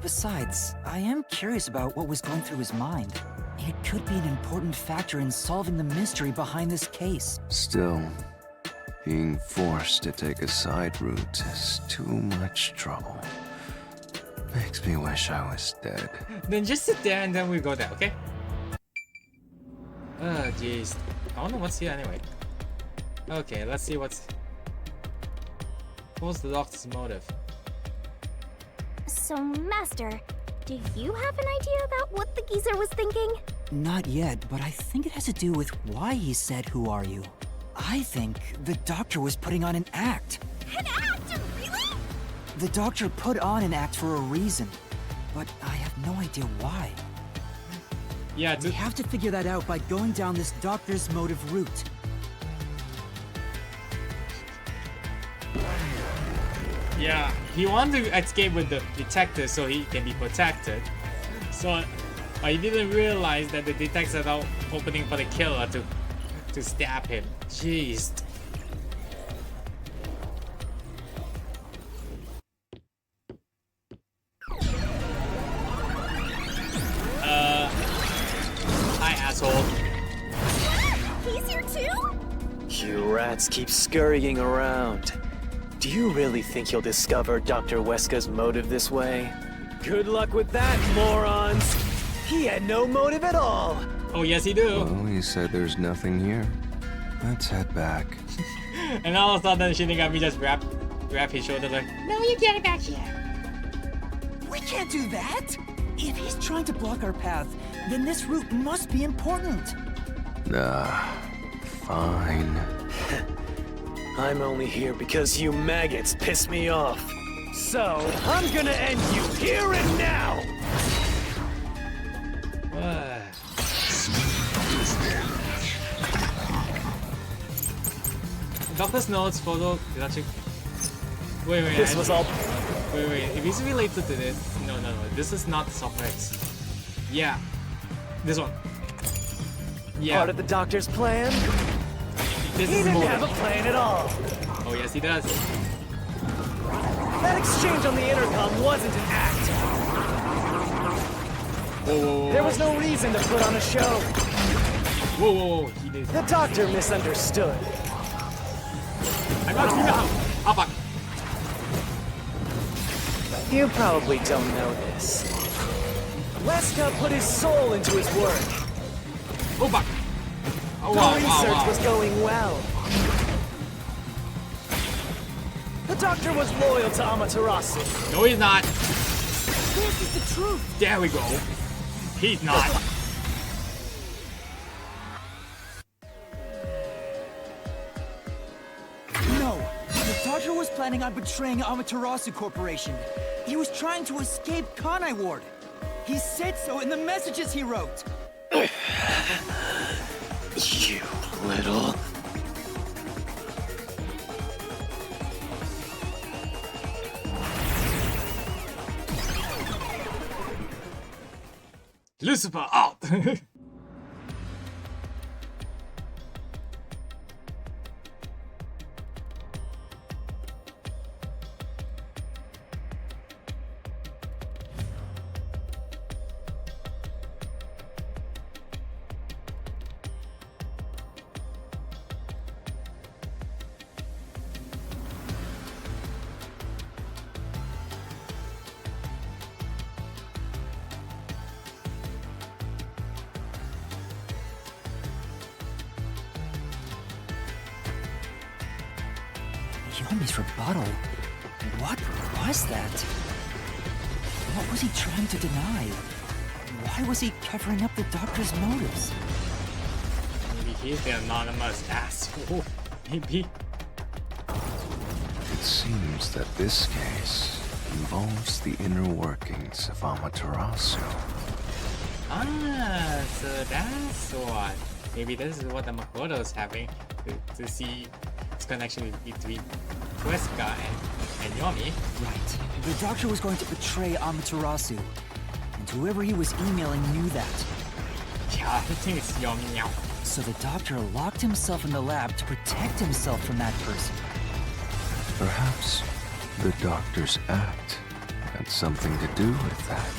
Speaker 6: Besides, I am curious about what was going through his mind. It could be an important factor in solving the mystery behind this case.
Speaker 3: Still, being forced to take a side route is too much trouble. Makes me wish I was dead.
Speaker 1: Then just sit there and then we go there, okay? Oh, jeez. I don't know what's here anyway. Okay, let's see what's the doctor's motive.
Speaker 4: So, Master, do you have an idea about what the geezer was thinking?
Speaker 6: Not yet, but I think it has to do with why he said, "Who are you?" I think the doctor was putting on an act.
Speaker 4: An act? Really?
Speaker 6: The doctor put on an act for a reason, but I have no idea why.
Speaker 1: Yeah,
Speaker 6: We have to figure that out by going down this doctor's motive route.
Speaker 1: yeah. He wanted to escape with the detector so he can be protected. So, I didn't realize that the detectives are now opening for the killer to stab him. Jeez. Hi, asshole.
Speaker 4: He's here too?
Speaker 5: You rats keep scurrying around. Do you really think you'll discover Dr.Huesca's motive this way? Good luck with that, morons! He had no motive at all!
Speaker 1: Oh, yes, he do.
Speaker 3: Well, he said there's nothing here. Let's head back.
Speaker 1: And all of a sudden, Shinigami just grab his shoulder like, no, you get it back here.
Speaker 6: We can't do that! If he's trying to block our path, then this route must be important.
Speaker 3: Fine.
Speaker 5: I'm only here because you maggots piss me off. So, I'm gonna end you here and now!
Speaker 1: Doctor's notes, photo, deduction. Wait.
Speaker 5: This was all...
Speaker 1: Wait. If it's related to this, no. This is not software. Yeah, this one. Yeah.
Speaker 5: Part of the doctor's plan?
Speaker 1: This
Speaker 5: He
Speaker 1: is
Speaker 5: didn't
Speaker 1: more.
Speaker 5: have a plan at all.
Speaker 1: Oh yes, he does.
Speaker 5: That exchange on the intercom wasn't an act.
Speaker 1: Whoa.
Speaker 5: There was no reason to put on a show.
Speaker 1: Whoa. He did.
Speaker 5: The doctor misunderstood.
Speaker 1: I'm not doing that. Oh fuck.
Speaker 5: You probably don't know this. Huesca put his soul into his work.
Speaker 1: Oh fuck. Oh
Speaker 5: The
Speaker 1: wow.
Speaker 5: research was going well. The doctor was loyal to Amaterasu.
Speaker 1: No, he's not.
Speaker 6: This is the truth!
Speaker 1: There we go. He's not.
Speaker 6: No, the doctor was planning on betraying Amaterasu Corporation. He was trying to escape Kanai Ward. He said so in the messages he wrote.
Speaker 5: You little...
Speaker 1: Lucifer out!
Speaker 6: Yumi's rebuttal? What was that? What was he trying to deny? Why was he covering up the doctor's motives?
Speaker 1: Maybe he's the anonymous asshole. Maybe.
Speaker 3: It seems that this case involves the inner workings of Amaterasu.
Speaker 1: Ah, so that's what. Maybe this is what the Makoto's having to see its connection between Huesca and Yomi.
Speaker 6: Right. The doctor was going to betray Amaterasu. And whoever he was emailing knew that.
Speaker 1: Yeah, I think it's Yomi now.
Speaker 6: So the doctor locked himself in the lab to protect himself from that person.
Speaker 3: Perhaps the doctor's act had something to do with that.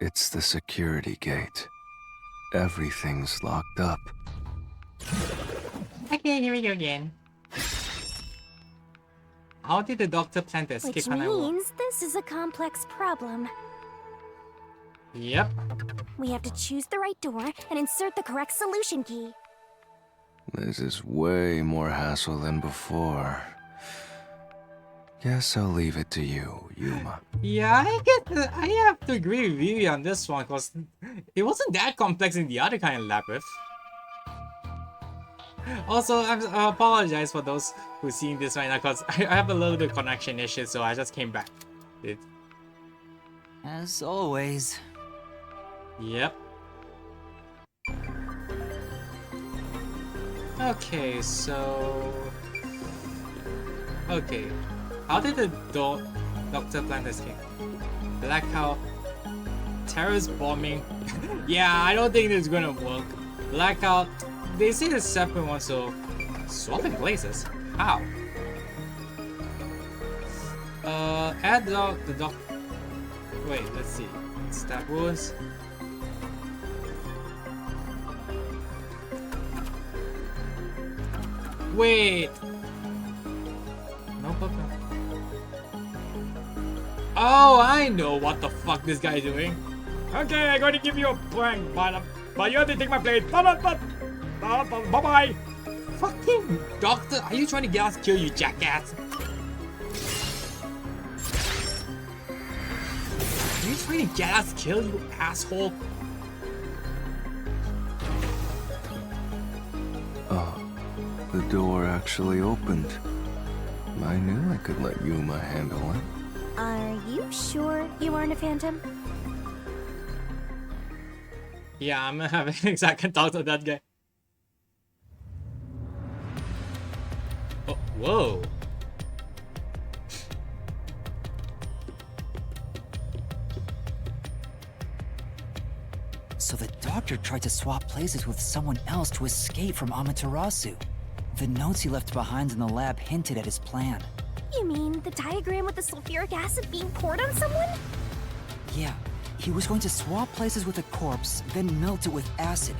Speaker 3: It's the security gate. Everything's locked up.
Speaker 1: Okay, here we go again. How did the doctor plan to escape
Speaker 4: Which means this is a complex problem.
Speaker 1: Yep.
Speaker 4: We have to choose the right door and insert the correct solution key.
Speaker 3: This is way more hassle than before. Guess I'll leave it to you, Yuma.
Speaker 1: Yeah, I have to agree with Vivia on this one because it wasn't that complex in the other kind of labyrinth. Also, I apologize for those who seen this right now because I have a little bit of connection issues, so I just came back.
Speaker 6: As always.
Speaker 1: Yep. Okay, so... Okay. How did the doctor plan to escape? Blackout. Terrorist bombing. Yeah, I don't think this is gonna work. Blackout. They say the separate one, so... Swapping places? How? Add the doc... Wait, let's see. Stab wounds. Wait! No problem. Oh, I know what the fuck this guy is doing. Okay, I'm going to give you a prank, but you have to take my plate. Bye-bye. Fucking doctor, are you trying to get us to kill you, jackass? Are you trying to get us killed, you asshole?
Speaker 3: Oh, the door actually opened. I knew I could let Yuma handle it.
Speaker 4: Are you sure you aren't a phantom?
Speaker 1: Yeah, I'm gonna have an exact talk to that guy. Oh, whoa.
Speaker 6: So the doctor tried to swap places with someone else to escape from Amaterasu. The notes he left behind in the lab hinted at his plan.
Speaker 4: You mean the diagram with the sulfuric acid being poured on someone?
Speaker 6: Yeah, he was going to swap places with a corpse, then melt it with acid.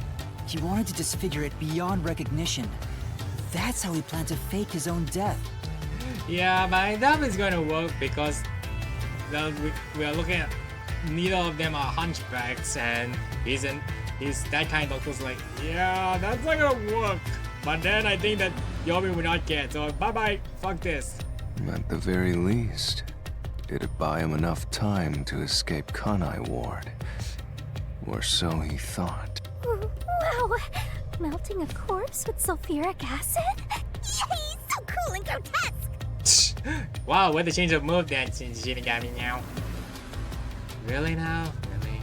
Speaker 6: He wanted to disfigure it beyond recognition. That's how he planned to fake his own death.
Speaker 1: Yeah, but I doubt it's gonna work because we are looking at neither of them are hunchbacks, and he's that kind of doctor's like, yeah, that's not gonna work. But then I think that Yomi will not get, so bye-bye, fuck this.
Speaker 3: At the very least, it'd buy him enough time to escape Kanai Ward. Or so he thought.
Speaker 4: Wow! Melting a corpse with sulfuric acid? Yay! So cool and grotesque!
Speaker 1: Wow, what a change of move then, since Shinigami now. Really now? Really?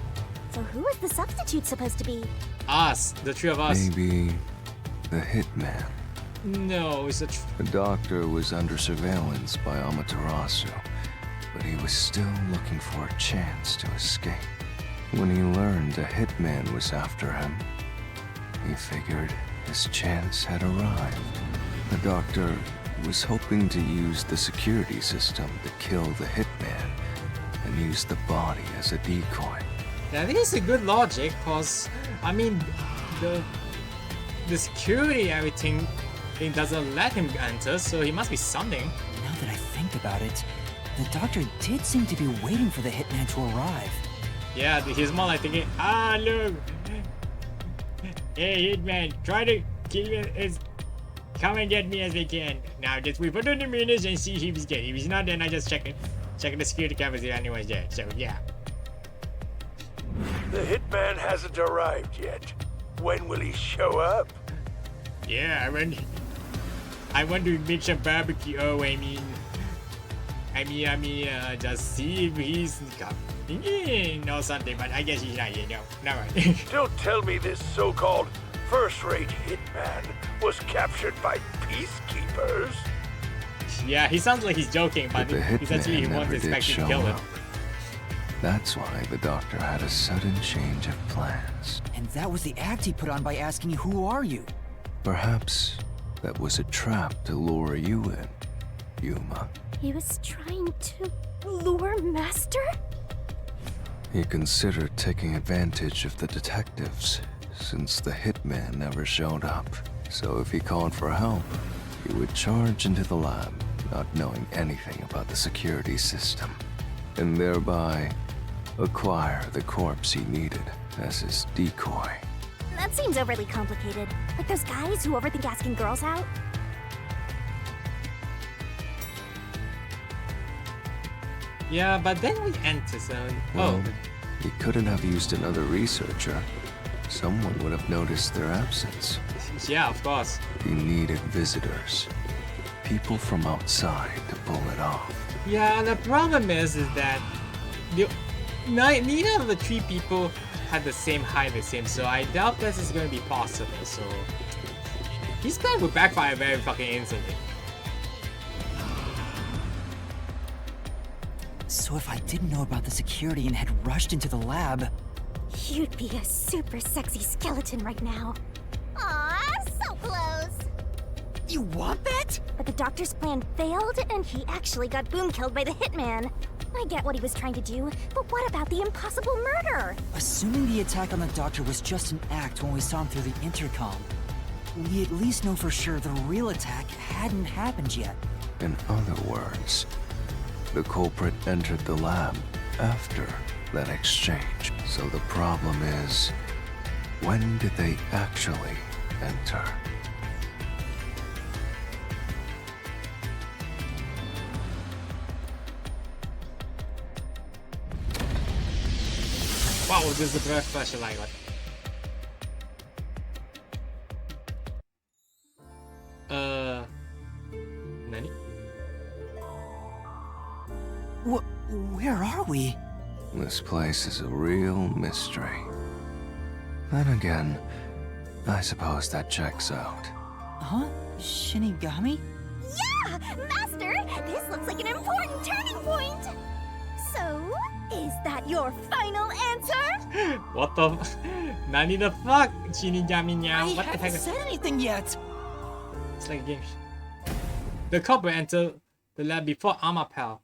Speaker 4: So who is the substitute supposed to be?
Speaker 1: Us, the three of us.
Speaker 3: Maybe the hitman.
Speaker 1: No, it's a.
Speaker 3: The doctor was under surveillance by Amaterasu, but he was still looking for a chance to escape. When he learned a hitman was after him, he figured his chance had arrived. The doctor was hoping to use the security system to kill the hitman and use the body as a decoy.
Speaker 1: Yeah, I think it's a good logic, cause I mean, the security everything doesn't let him enter, so he must be something.
Speaker 6: Now that I think about it, the doctor did seem to be waiting for the hitman to arrive.
Speaker 1: Yeah, he's more like thinking, look, hey hitman, try to kill me as come and get me as they can. Now just we put on the meters and see if he's dead. If he's not, then I just check the security cameras if anyone's dead. So yeah.
Speaker 7: The hitman hasn't arrived yet. When will he show up?
Speaker 1: Yeah, I want to make some barbecue. Oh, I mean, just see if he's coming or something. But I guess he's not yet. No, never mind.
Speaker 7: Don't tell me this so-called first-rate hitman was captured by peacekeepers.
Speaker 1: Yeah, he sounds like he's joking, but
Speaker 3: the
Speaker 1: he's actually he
Speaker 3: hitman
Speaker 1: wants to
Speaker 3: never did
Speaker 1: expect you to
Speaker 3: show
Speaker 1: kill him.
Speaker 3: up. That's why the doctor had a sudden change of plans.
Speaker 6: And that was the act he put on by asking you, who are you?
Speaker 3: Perhaps that was a trap to lure you in, Yuma.
Speaker 4: He was trying to lure Master?
Speaker 3: He considered taking advantage of the detectives, since the hitman never showed up. So if he called for help, he would charge into the lab, not knowing anything about the security system, and thereby acquire the corpse he needed as his decoy.
Speaker 4: That seems overly complicated. Like those guys who overthink asking girls out?
Speaker 1: Yeah, but then we enter, so
Speaker 3: Well, he couldn't have used another researcher. Someone would have noticed their absence.
Speaker 1: yeah, of course.
Speaker 3: He needed visitors, people from outside to pull it off.
Speaker 1: Yeah, the problem is that neither of the three people had the same height as him, so I doubt this is going to be possible. So his plan would backfire very fucking instantly.
Speaker 6: So if I didn't know about the security and had rushed into the lab...
Speaker 4: You'd be a super sexy skeleton right now. Aw, so close!
Speaker 6: You want that?
Speaker 4: But the doctor's plan failed, and he actually got boom killed by the hitman. I get what he was trying to do, but what about the impossible murder?
Speaker 6: Assuming the attack on the doctor was just an act when we saw him through the intercom, we at least know for sure the real attack hadn't happened yet.
Speaker 3: In other words, the culprit entered the lab after that exchange. So the problem is, when did they actually enter?
Speaker 1: Wow, this is the best flashlight. Nani?
Speaker 6: Where are we?
Speaker 3: This place is a real mystery. Then again, I suppose that checks out.
Speaker 6: Huh? Shinigami?
Speaker 4: Yeah! Master, this looks like an important turning point! So, is that your final answer?
Speaker 1: What the? Nani the fuck? Shinigami now?
Speaker 6: I
Speaker 1: What the
Speaker 6: haven't
Speaker 1: heck?
Speaker 6: said anything yet!
Speaker 1: It's like a game. The culprit entered the lab before Amapel.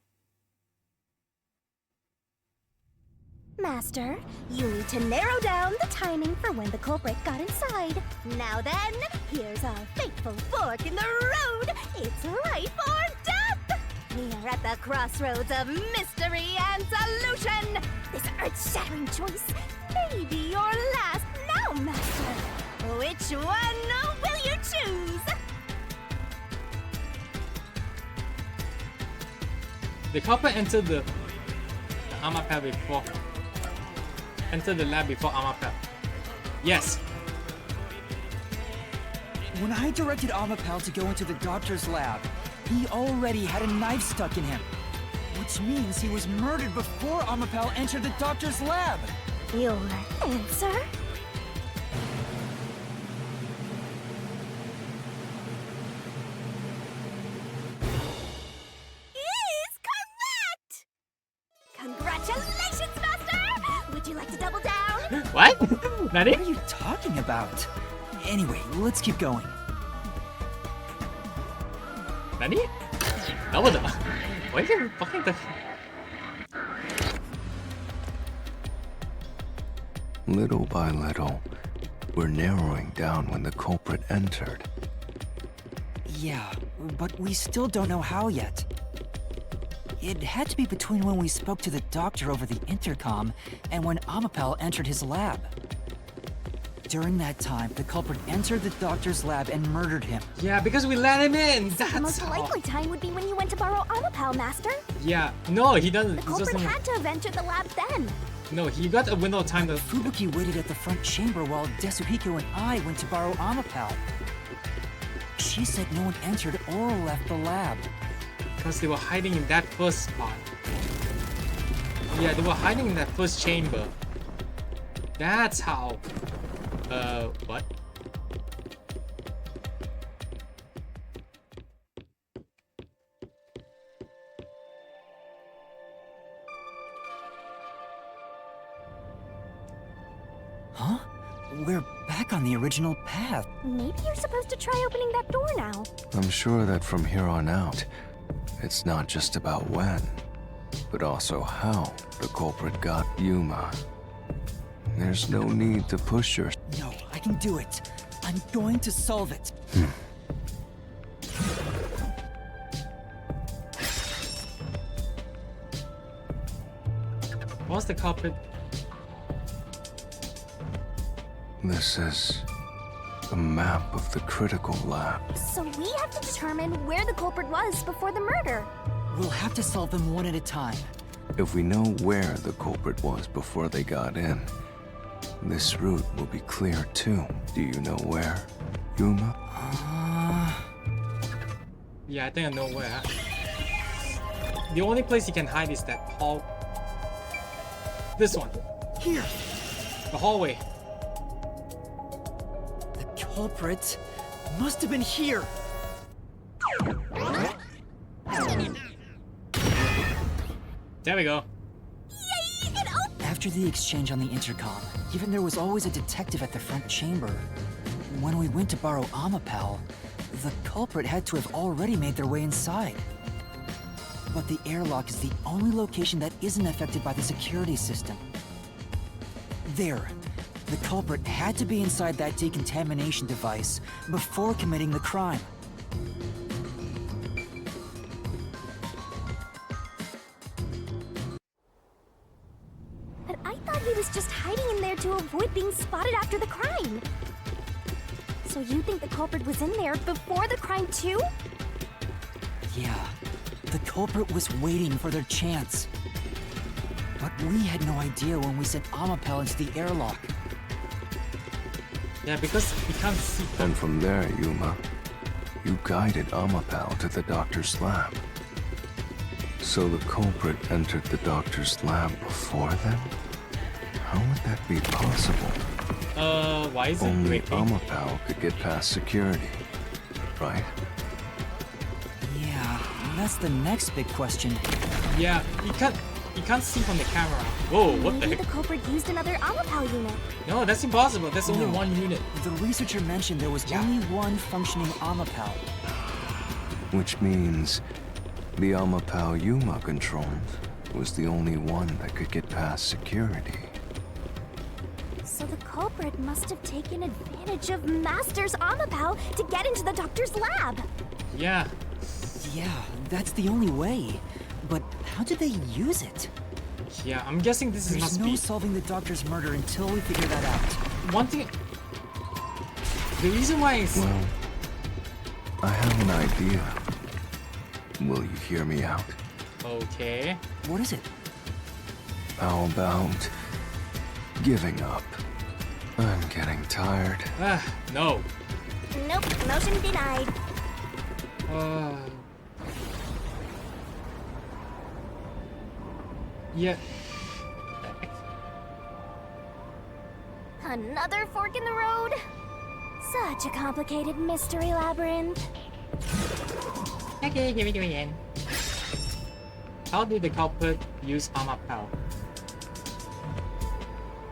Speaker 4: Master, you need to narrow down the timing for when the culprit got inside. Now then, here's our fateful fork in the road. It's life or death! We are at the crossroads of mystery and solution. This earth-shattering choice may be your last now, Master. Which one will you choose?
Speaker 1: The culprit entered the Amapel before. Entered the lab before Amapel. Yes.
Speaker 6: When I directed Amapel to go into the doctor's lab, he already had a knife stuck in him. Which means he was murdered before Amapel entered the doctor's lab.
Speaker 4: Your answer? Is correct! Congratulations, Master! Would you like to double down?
Speaker 1: What? Nani?
Speaker 6: What are you talking about? Anyway, let's keep going.
Speaker 1: Nani? Double down. Why are you fucking the...
Speaker 3: Little by little, we're narrowing down when the culprit entered.
Speaker 6: Yeah, but we still don't know how yet. It had to be between when we spoke to the doctor over the intercom and when Amapel entered his lab. During that time, the culprit entered the doctor's lab and murdered him.
Speaker 1: Yeah, because we let him in.
Speaker 4: The
Speaker 1: That's
Speaker 4: most
Speaker 1: how...
Speaker 4: likely time would be when you went to borrow Amapel, Master.
Speaker 1: Yeah, no, he doesn't.
Speaker 4: The
Speaker 1: He
Speaker 4: culprit
Speaker 1: doesn't.
Speaker 4: had to have entered the lab then.
Speaker 1: No, he got a window of time to.
Speaker 6: Fubuki waited at the front chamber while Desuhiko and I went to borrow Amapel. She said no one entered or left the lab.
Speaker 1: Because they were hiding in that first spot. Yeah, they were hiding in that first chamber. That's how. What?
Speaker 6: Huh? We're back on the original path.
Speaker 4: Maybe you're supposed to try opening that door now.
Speaker 3: I'm sure that from here on out, it's not just about when, but also how the culprit got Yuma. There's no need to push your...
Speaker 6: No, I can do it. I'm going to solve it.
Speaker 1: What's the culprit?
Speaker 3: This is a map of the critical lab.
Speaker 4: So we have to determine where the culprit was before the murder.
Speaker 6: We'll have to solve them one at a time.
Speaker 3: If we know where the culprit was before they got in, this route will be clear too. Do you know where, Yuma?
Speaker 1: Yeah, I think I know where. The only place he can hide is that hall. This one.
Speaker 6: Here.
Speaker 1: The hallway.
Speaker 6: The culprit must have been here.
Speaker 1: There we go.
Speaker 4: Yay! It opened!
Speaker 6: After the exchange on the intercom, given there was always a detective at the front chamber, when we went to borrow Amapel, the culprit had to have already made their way inside. But the airlock is the only location that isn't affected by the security system. There. The culprit had to be inside that decontamination device before committing the crime.
Speaker 4: But I thought he was just hiding in there to avoid being spotted after the crime. So you think the culprit was in there before the crime too?
Speaker 6: Yeah, the culprit was waiting for their chance. But we had no idea when we sent Amapel into the airlock.
Speaker 1: Yeah, because he can't see.
Speaker 3: And from there, Yuma, you guided Amapel to the doctor's lab. So the culprit entered the doctor's lab before then? How would that be possible?
Speaker 1: Why is it
Speaker 3: Only
Speaker 1: breaking?
Speaker 3: Amapel could get past security, right?
Speaker 6: Yeah, that's the next big question.
Speaker 1: Yeah, you can't see from the camera. Whoa, what the
Speaker 4: Maybe
Speaker 1: heck?
Speaker 4: the culprit used another Amapel unit.
Speaker 1: No, that's impossible. That's only
Speaker 6: No.
Speaker 1: one unit.
Speaker 6: The researcher mentioned there was only one functioning Amapel.
Speaker 3: Which means the Amapel Yuma controlled was the only one that could get past security.
Speaker 4: So the culprit must have taken advantage of Master's Amapel to get into the doctor's lab.
Speaker 1: Yeah.
Speaker 6: Yeah, that's the only way. But how did they use it?
Speaker 1: Yeah, I'm guessing this
Speaker 6: There's
Speaker 1: must
Speaker 6: no
Speaker 1: be
Speaker 6: solving the doctor's murder until we figure that out.
Speaker 1: one thing. The reason why it's
Speaker 3: Well, I have an idea. Will you hear me out?
Speaker 1: okay.
Speaker 6: What is it?
Speaker 3: How about giving up? I'm getting tired.
Speaker 1: No.
Speaker 4: Nope, motion denied.
Speaker 1: Yeah.
Speaker 4: Another fork in the road? Such a complicated mystery labyrinth.
Speaker 1: Okay, here we go again. How did the culprit use armor power?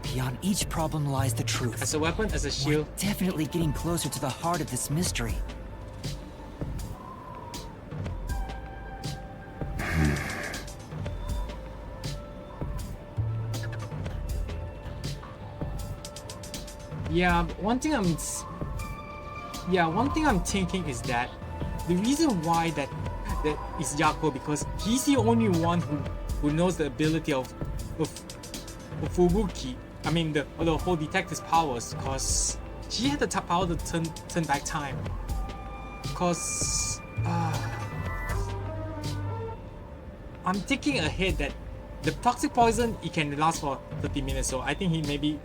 Speaker 6: Beyond each problem lies the truth.
Speaker 1: As a weapon, as a
Speaker 6: We're
Speaker 1: shield?
Speaker 6: definitely getting closer to the heart of this mystery.
Speaker 1: Yeah, one thing I'm thinking is that the reason why that is Yakou, because he's the only one who knows the ability of Fubuki. I mean the whole detective's powers, because she had the power to turn back time. Because I'm thinking ahead that the toxic poison, it can last for 30 minutes, so I think he maybe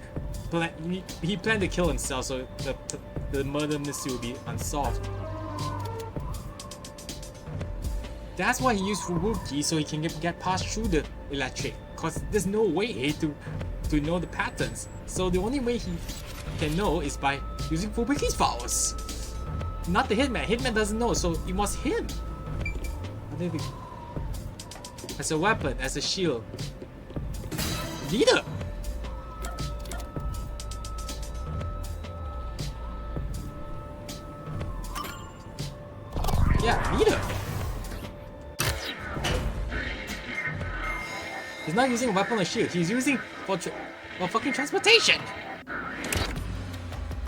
Speaker 1: he planned to kill himself, so the murder mystery will be unsolved. That's why he used Fubuki, so he can get past through the electric, cause there's no way to know the patterns. So the only way he can know is by using Fubuki's powers. Not the Hitman. Hitman doesn't know, so it was him. As a weapon, as a shield. Leader! Yeah, leader! He's not using a weapon or shield, he's using for fucking transportation!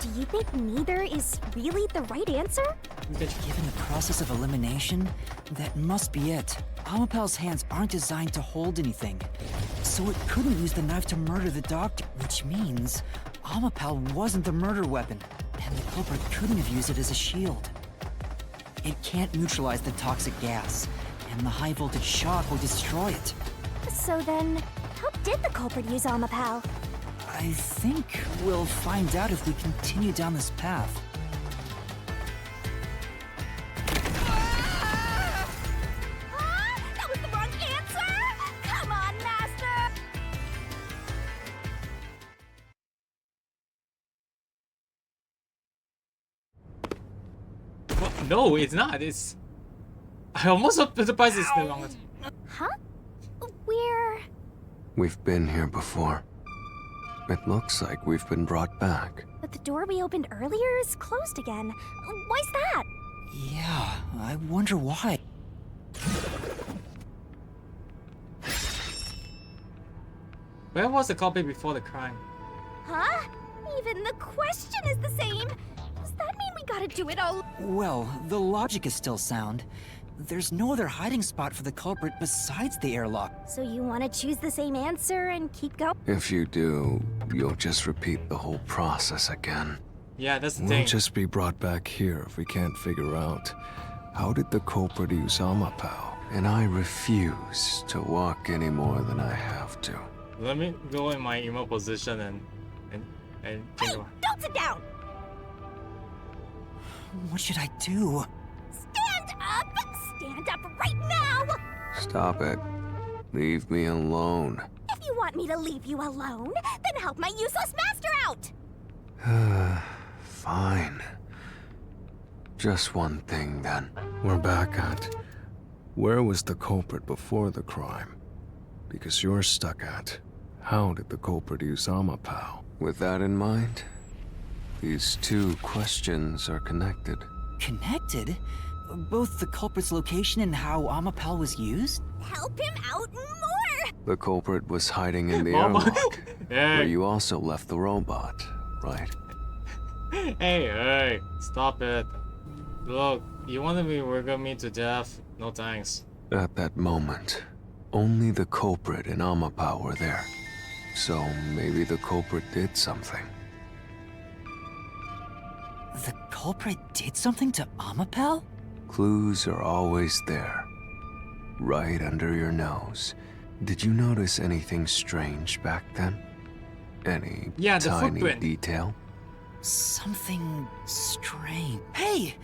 Speaker 4: Do you think neither is really the right answer?
Speaker 6: Given the process of elimination, that must be it. Amapel's hands aren't designed to hold anything, so it couldn't use the knife to murder the doctor, which means Amapel wasn't the murder weapon, and the culprit couldn't have used it as a shield. It can't neutralize the toxic gas, and the high voltage shock will destroy it.
Speaker 4: So then, how did the culprit use Amapel?
Speaker 6: I think we'll find out if we continue down this path.
Speaker 4: That was the wrong answer! Come on, Master!
Speaker 1: Well, no, it's not. It's... I almost surprised it's the wrong answer.
Speaker 4: Huh?
Speaker 3: We've been here before. It looks like we've been brought back.
Speaker 4: But the door we opened earlier is closed again. Why's that?
Speaker 6: Yeah, I wonder why.
Speaker 1: Where was the culprit before the crime?
Speaker 4: Huh? Even the question is the same. Does that mean we gotta do it all?
Speaker 6: Well, the logic is still sound. There's no other hiding spot for the culprit besides the airlock.
Speaker 4: So you want to choose the same answer and keep going?
Speaker 3: If you do, you'll just repeat the whole process again.
Speaker 1: Yeah, that's the
Speaker 3: We'll
Speaker 1: thing.
Speaker 3: just be brought back here if we can't figure out how did the culprit use Amapel. And I refuse to walk any more than I have to.
Speaker 1: Let me go in my emo position and
Speaker 4: Hey,
Speaker 1: think about...
Speaker 4: don't sit down!
Speaker 6: What should I do?
Speaker 4: Stand up! Stand up right now!
Speaker 3: Stop it. Leave me alone.
Speaker 4: If you want me to leave you alone, then help my useless master out!
Speaker 3: Fine. Just one thing then. We're back at... Where was the culprit before the crime? Because you're stuck at... How did the culprit use Amapel? With that in mind, these two questions are connected.
Speaker 6: Connected? Both the culprit's location and how Amapel was used?
Speaker 4: Help him out more!
Speaker 3: The culprit was hiding in the
Speaker 1: Mama.
Speaker 3: airlock, where
Speaker 1: Hey,
Speaker 3: you also left the robot, right?
Speaker 1: hey, stop it. Look, you wanted me to wiggle me to death? No thanks.
Speaker 3: At that moment, only the culprit and Amapel were there. So maybe the culprit did something.
Speaker 6: The culprit did something to Amapel?
Speaker 3: Clues are always there, right under your nose. Did you notice anything strange back then? Any
Speaker 1: Yeah, the
Speaker 3: tiny
Speaker 1: footprint.
Speaker 3: detail?
Speaker 6: Something strange. Hey!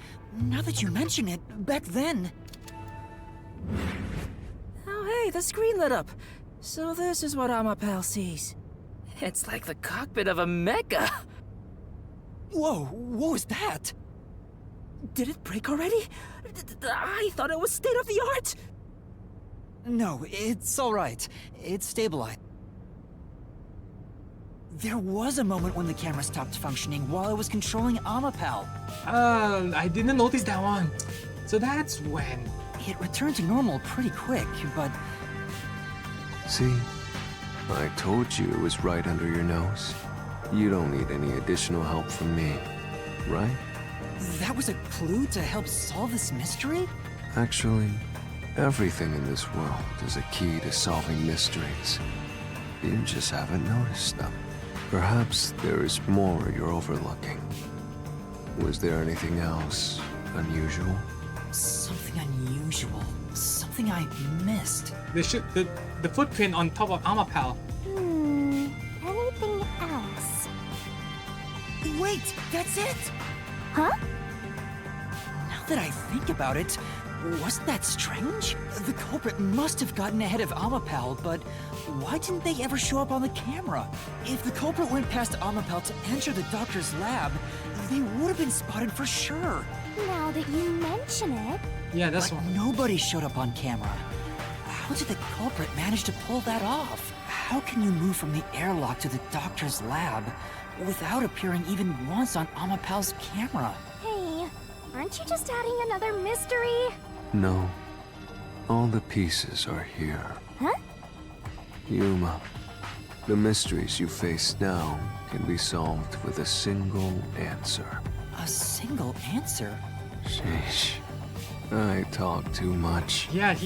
Speaker 6: Now that you mention it, back then...
Speaker 8: Oh hey, the screen lit up. So this is what Amapel sees.
Speaker 5: It's like the cockpit of a mecha.
Speaker 6: Whoa, what was that? Did it break already? I thought it was state of the art. No, it's all right. It's stabilized. There was a moment when the camera stopped functioning while I was controlling Amapal.
Speaker 1: I didn't notice that one. So that's when.
Speaker 6: It returned to normal pretty quick, but
Speaker 3: See? I told you it was right under your nose. You don't need any additional help from me, right?
Speaker 6: that was a clue to help solve this mystery?
Speaker 3: Actually, everything in this world is a key to solving mysteries. You just haven't noticed them. Perhaps there is more you're overlooking. Was there anything else unusual?
Speaker 6: Something unusual. Something I missed.
Speaker 1: The footprint on top of Amapal.
Speaker 4: Anything else?
Speaker 6: Wait, that's it!
Speaker 4: Huh?
Speaker 6: Now that I think about it, wasn't that strange? The culprit must have gotten ahead of Amapal, but why didn't they ever show up on the camera? If the culprit went past Amapal to enter the doctor's lab, they would have been spotted for sure.
Speaker 4: Now that you mention it,
Speaker 1: Yeah, that's
Speaker 6: But
Speaker 1: one.
Speaker 6: nobody showed up on camera. How did the culprit manage to pull that off? How can you move from the airlock to the doctor's lab without appearing even once on Amapal's camera?
Speaker 4: hey, aren't you just adding another mystery?
Speaker 3: No. All the pieces are here.
Speaker 4: Huh?
Speaker 3: Yuma, the mysteries you face now can be solved with a single answer.
Speaker 6: A single answer?
Speaker 3: Sheesh. I talk too much.
Speaker 1: Yeah,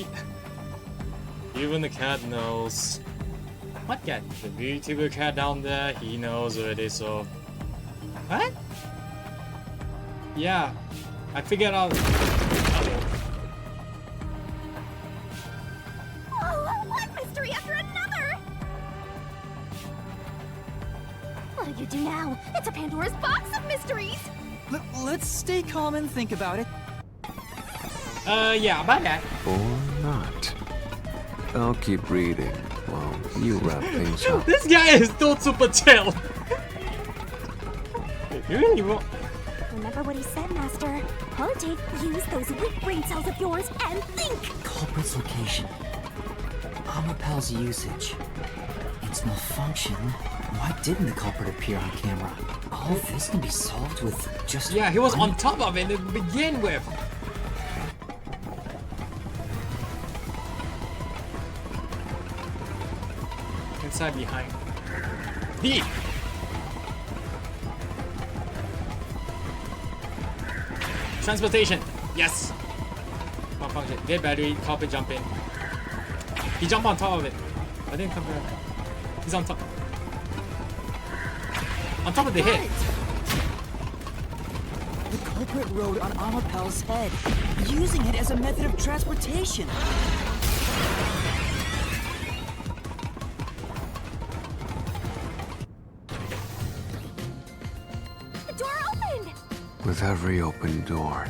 Speaker 1: even the cat knows. What cat? The VTuber cat down there, he knows already, so... What? Yeah, I figured out...
Speaker 4: Oh, one mystery after another! What do you do now? It's a Pandora's box of mysteries!
Speaker 6: Let's stay calm and think about it.
Speaker 1: Yeah, about that.
Speaker 3: Or not. I'll keep reading while you wrap things up.
Speaker 1: This guy is not super chill. You really won't...
Speaker 4: Remember what he said, Master. Meditate, use those weak brain cells of yours, and think!
Speaker 6: Culprit's location. Amapal's usage. Its malfunction. Why didn't the culprit appear on camera? All this can be solved with just
Speaker 1: Yeah, he was
Speaker 6: one-
Speaker 1: on top of it to begin with. Inside behind. V! Transportation! Yes! Malfunction. Dead battery, culprit jump in. He jumped on top of it. I didn't come back. He's on top. On top of the hit.
Speaker 6: The culprit rode on Amapal's head, using it as a method of transportation.
Speaker 4: The door opened!
Speaker 3: With every open door,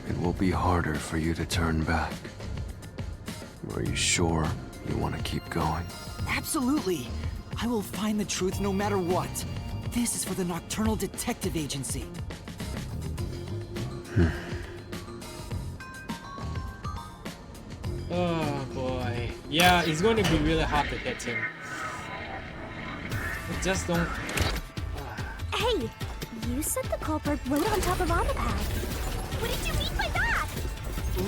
Speaker 3: it will be harder for you to turn back. Are you sure you want to keep going?
Speaker 6: Absolutely. I will find the truth no matter what. This is for the Nocturnal Detective Agency.
Speaker 1: Oh boy. Yeah, it's going to be really hard to hit him. I just don't...
Speaker 4: Hey, you said the culprit rode on top of Amapal. What did you mean by that?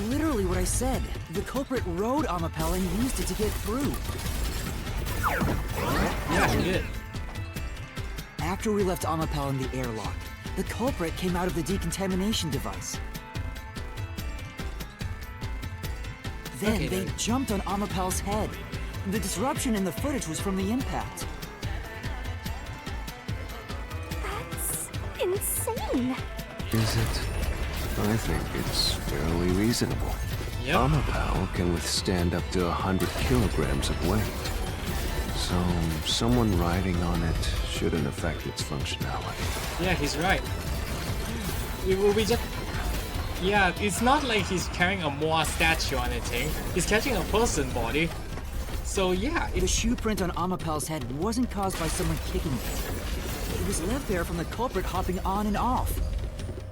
Speaker 6: Literally what I said. The culprit rode Amapal and used it to get through.
Speaker 1: Yeah, he did.
Speaker 6: After we left Amapal in the airlock, the culprit came out of the decontamination device. Then
Speaker 1: Okay,
Speaker 6: they
Speaker 1: then.
Speaker 6: jumped on Amapal's head. The disruption in the footage was from the impact.
Speaker 4: That's insane.
Speaker 3: Is it? I think it's fairly reasonable.
Speaker 1: Yep.
Speaker 3: Amapal can withstand up to 100 kilograms of weight. So, someone riding on it shouldn't affect its functionality.
Speaker 1: Yeah, he's right. It will be just... Yeah, it's not like he's carrying a Moa statue or anything. He's catching a person body. So yeah,
Speaker 6: The shoe print on Amapel's head wasn't caused by someone kicking it. It was left there from the culprit hopping on and off.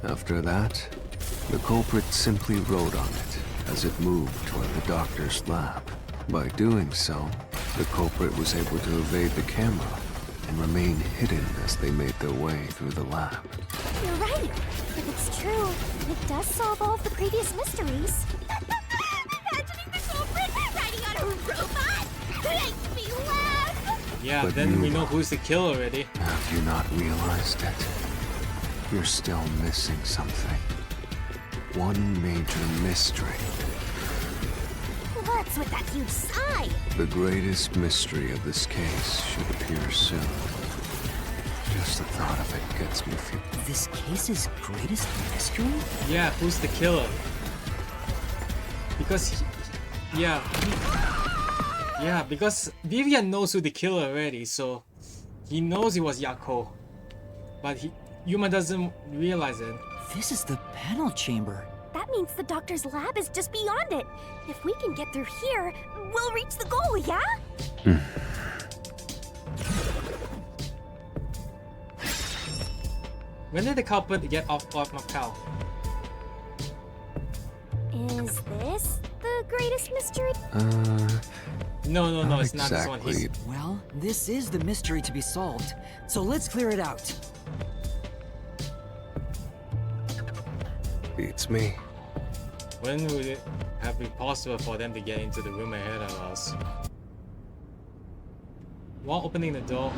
Speaker 3: After that, the culprit simply rode on it as it moved toward the doctor's lab. By doing so, the culprit was able to evade the camera and remain hidden as they made their way through the lab.
Speaker 4: You're right. If it's true, it does solve all of the previous mysteries. Imagining the culprit riding on a robot makes me laugh.
Speaker 1: yeah,
Speaker 3: But
Speaker 1: then we
Speaker 3: Yuma-
Speaker 1: know who's the killer already.
Speaker 3: Have you not realized it? You're still missing something. One major mystery.
Speaker 4: What's with that huge sigh?
Speaker 3: The greatest mystery of this case should appear soon. Just the thought of it gets me feeling.
Speaker 6: This case's greatest mystery?
Speaker 1: Yeah, who's the killer? Because because Vivia knows who the killer already, so he knows it was Yakou, but Yuma doesn't realize it.
Speaker 6: This is the panel chamber.
Speaker 4: That means the doctor's lab is just beyond it. If we can get through here, we'll reach the goal, yeah?
Speaker 1: When did the culprit get off Mapel?
Speaker 4: Is this the greatest mystery?
Speaker 1: No,
Speaker 3: Not
Speaker 1: it's not this one.
Speaker 3: exactly.
Speaker 6: Well, this is the mystery to be solved. So let's clear it out.
Speaker 3: Beats me.
Speaker 1: When would it have been possible for them to get into the room ahead of us? While opening the door.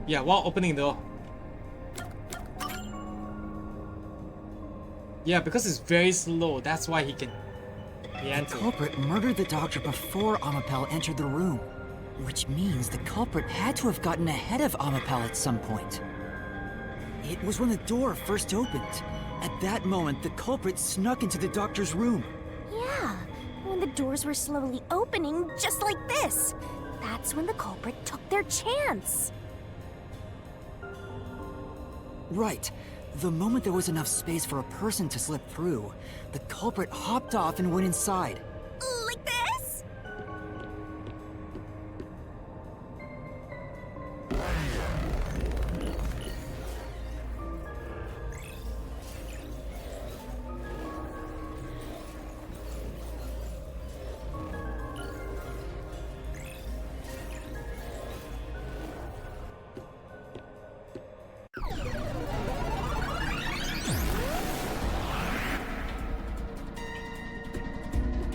Speaker 1: Yeah, while opening the door. Yeah, because it's very slow, that's why he can
Speaker 6: The
Speaker 1: enter.
Speaker 6: culprit murdered the doctor before Amapel entered the room, which means the culprit had to have gotten ahead of Amapel at some point. It was when the door first opened. At that moment, the culprit snuck into the doctor's room.
Speaker 4: Yeah, when the doors were slowly opening, just like this. That's when the culprit took their chance.
Speaker 6: Right. The moment there was enough space for a person to slip through, the culprit hopped off and went inside.
Speaker 4: Like this?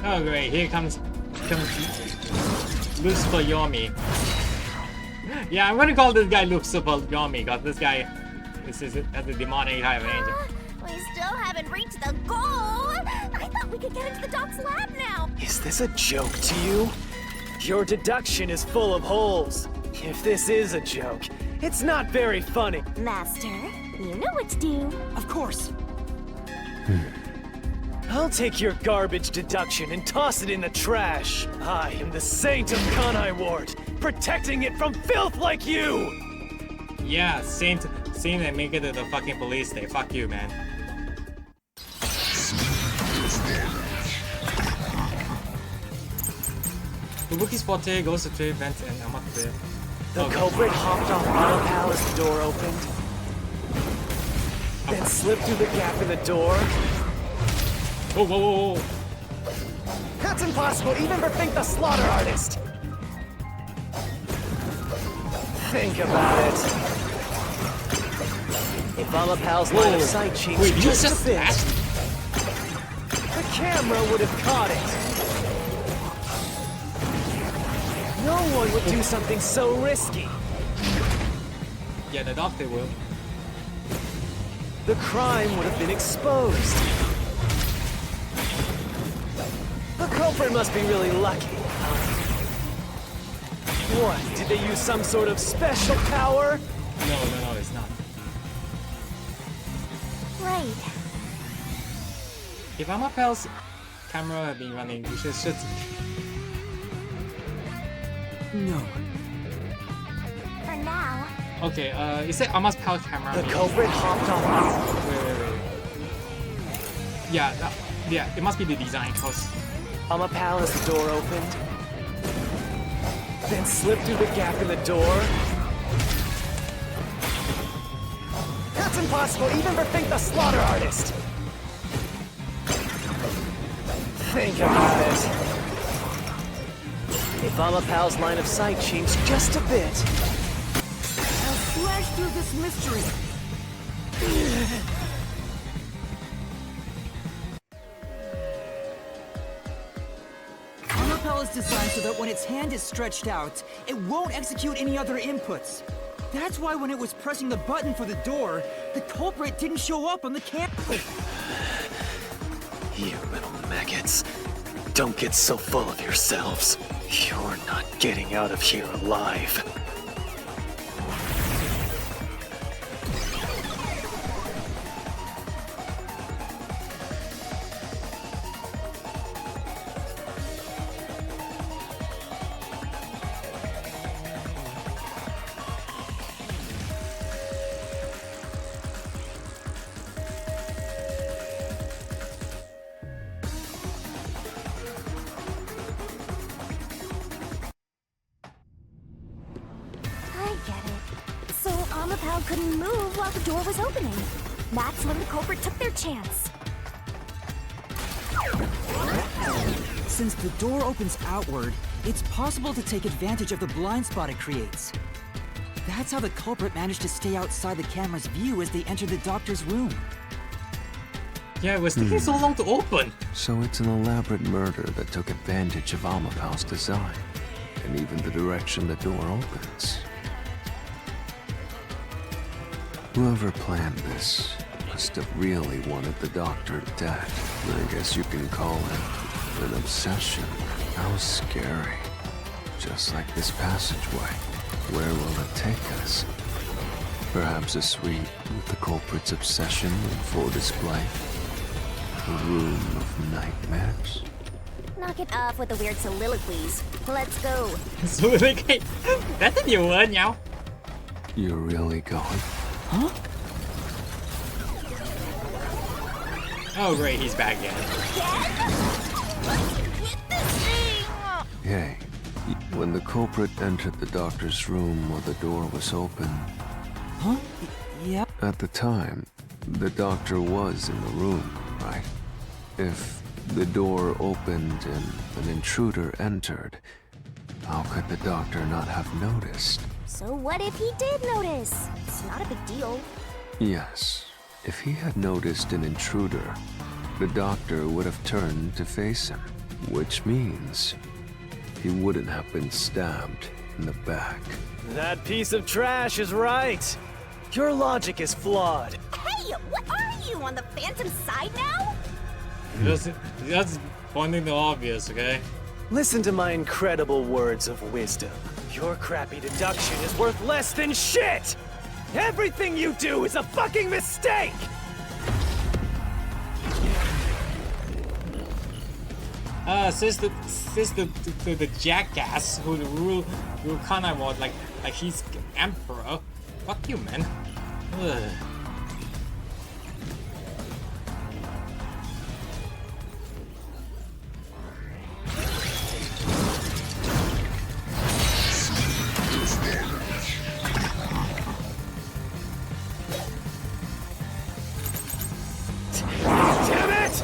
Speaker 1: Oh great, here comes Lucifer Yomi. Yeah, I'm gonna call this guy Lucifer Yomi, because this guy has a demonic type of angel.
Speaker 4: We still haven't reached the goal. I thought we could get into the doc's lab now.
Speaker 5: Is this a joke to you? Your deduction is full of holes. If this is a joke, it's not very funny.
Speaker 4: Master, you know what to do.
Speaker 6: Of course.
Speaker 5: I'll take your garbage deduction and toss it in the trash. I am the saint of Kanai Ward, protecting it from filth like you!
Speaker 1: Yeah, same and make it to the fucking police station. Fuck you, man. The Wookiee's forte goes to trade vents and I'm up there.
Speaker 5: The culprit hopped off Amapel as the door opened, then slipped through the gap in the door.
Speaker 1: Whoa, whoa, whoa, whoa.
Speaker 5: That's impossible, even for Think the Slaughter Artist! Think about it. If Amapel's line of sight changed
Speaker 1: Wait, you
Speaker 5: just
Speaker 1: just
Speaker 5: a bit,
Speaker 1: asked?
Speaker 5: the camera would have caught it. No one would do something so risky.
Speaker 1: Yeah, the doctor will.
Speaker 5: The crime would have been exposed. The culprit must be really lucky. What, did they use some sort of special power?
Speaker 1: No, it's not.
Speaker 4: Right.
Speaker 1: If Amapel's camera had been running, we should
Speaker 6: No.
Speaker 4: For now.
Speaker 1: Okay, is it Amapel's camera?
Speaker 5: The culprit hopped off.
Speaker 1: Wait. Yeah, it must be the design, cause
Speaker 5: Amapal as the door opened, then slipped through the gap in the door. That's impossible even for Think the Slaughter Artist. Think about it. If Amapal's line of sight changed just a bit,
Speaker 6: I'll slash through this mystery. Amapel is designed so that when its hand is stretched out, it won't execute any other inputs. That's why when it was pressing the button for the door, the culprit didn't show up on the camera.
Speaker 5: you little maggots, don't get so full of yourselves. You're not getting out of here alive.
Speaker 4: I get it. So Amapal couldn't move while the door was opening. That's when the culprit took their chance.
Speaker 6: Since the door opens outward, it's possible to take advantage of the blind spot it creates. That's how the culprit managed to stay outside the camera's view as they entered the doctor's room.
Speaker 1: Yeah, it was taking so long to open.
Speaker 3: So it's an elaborate murder that took advantage of Amapal's design, and even the direction the door opens. Whoever planned this must have really wanted the doctor dead. I guess you can call it an obsession. How scary. Just like this passageway. Where will it take us? Perhaps a suite with the culprit's obsession in full display? A room of nightmares?
Speaker 4: Knock it off with the weird soliloquies. Let's go.
Speaker 1: So like, that's a new one, yeah.
Speaker 3: You're really going?
Speaker 6: Huh?
Speaker 1: Oh great, he's back again.
Speaker 3: Hey, when the culprit entered the doctor's room while the door was open,
Speaker 6: Huh? Yeah.
Speaker 3: at the time, the doctor was in the room, right? If the door opened and an intruder entered, how could the doctor not have noticed?
Speaker 4: So what if he did notice? It's not a big deal.
Speaker 3: Yes, if he had noticed an intruder, the doctor would have turned to face him, which means he wouldn't have been stabbed in the back.
Speaker 5: That piece of trash is right. Your logic is flawed.
Speaker 4: Hey, what are you, on the Phantom side now?
Speaker 1: That's pointing the obvious, okay?
Speaker 5: Listen to my incredible words of wisdom. Your crappy deduction is worth less than shit! Everything you do is a fucking mistake!
Speaker 1: Since the jackass who rule kind of was like he's emperor. Fuck you, man. Ugh.
Speaker 5: Damn it!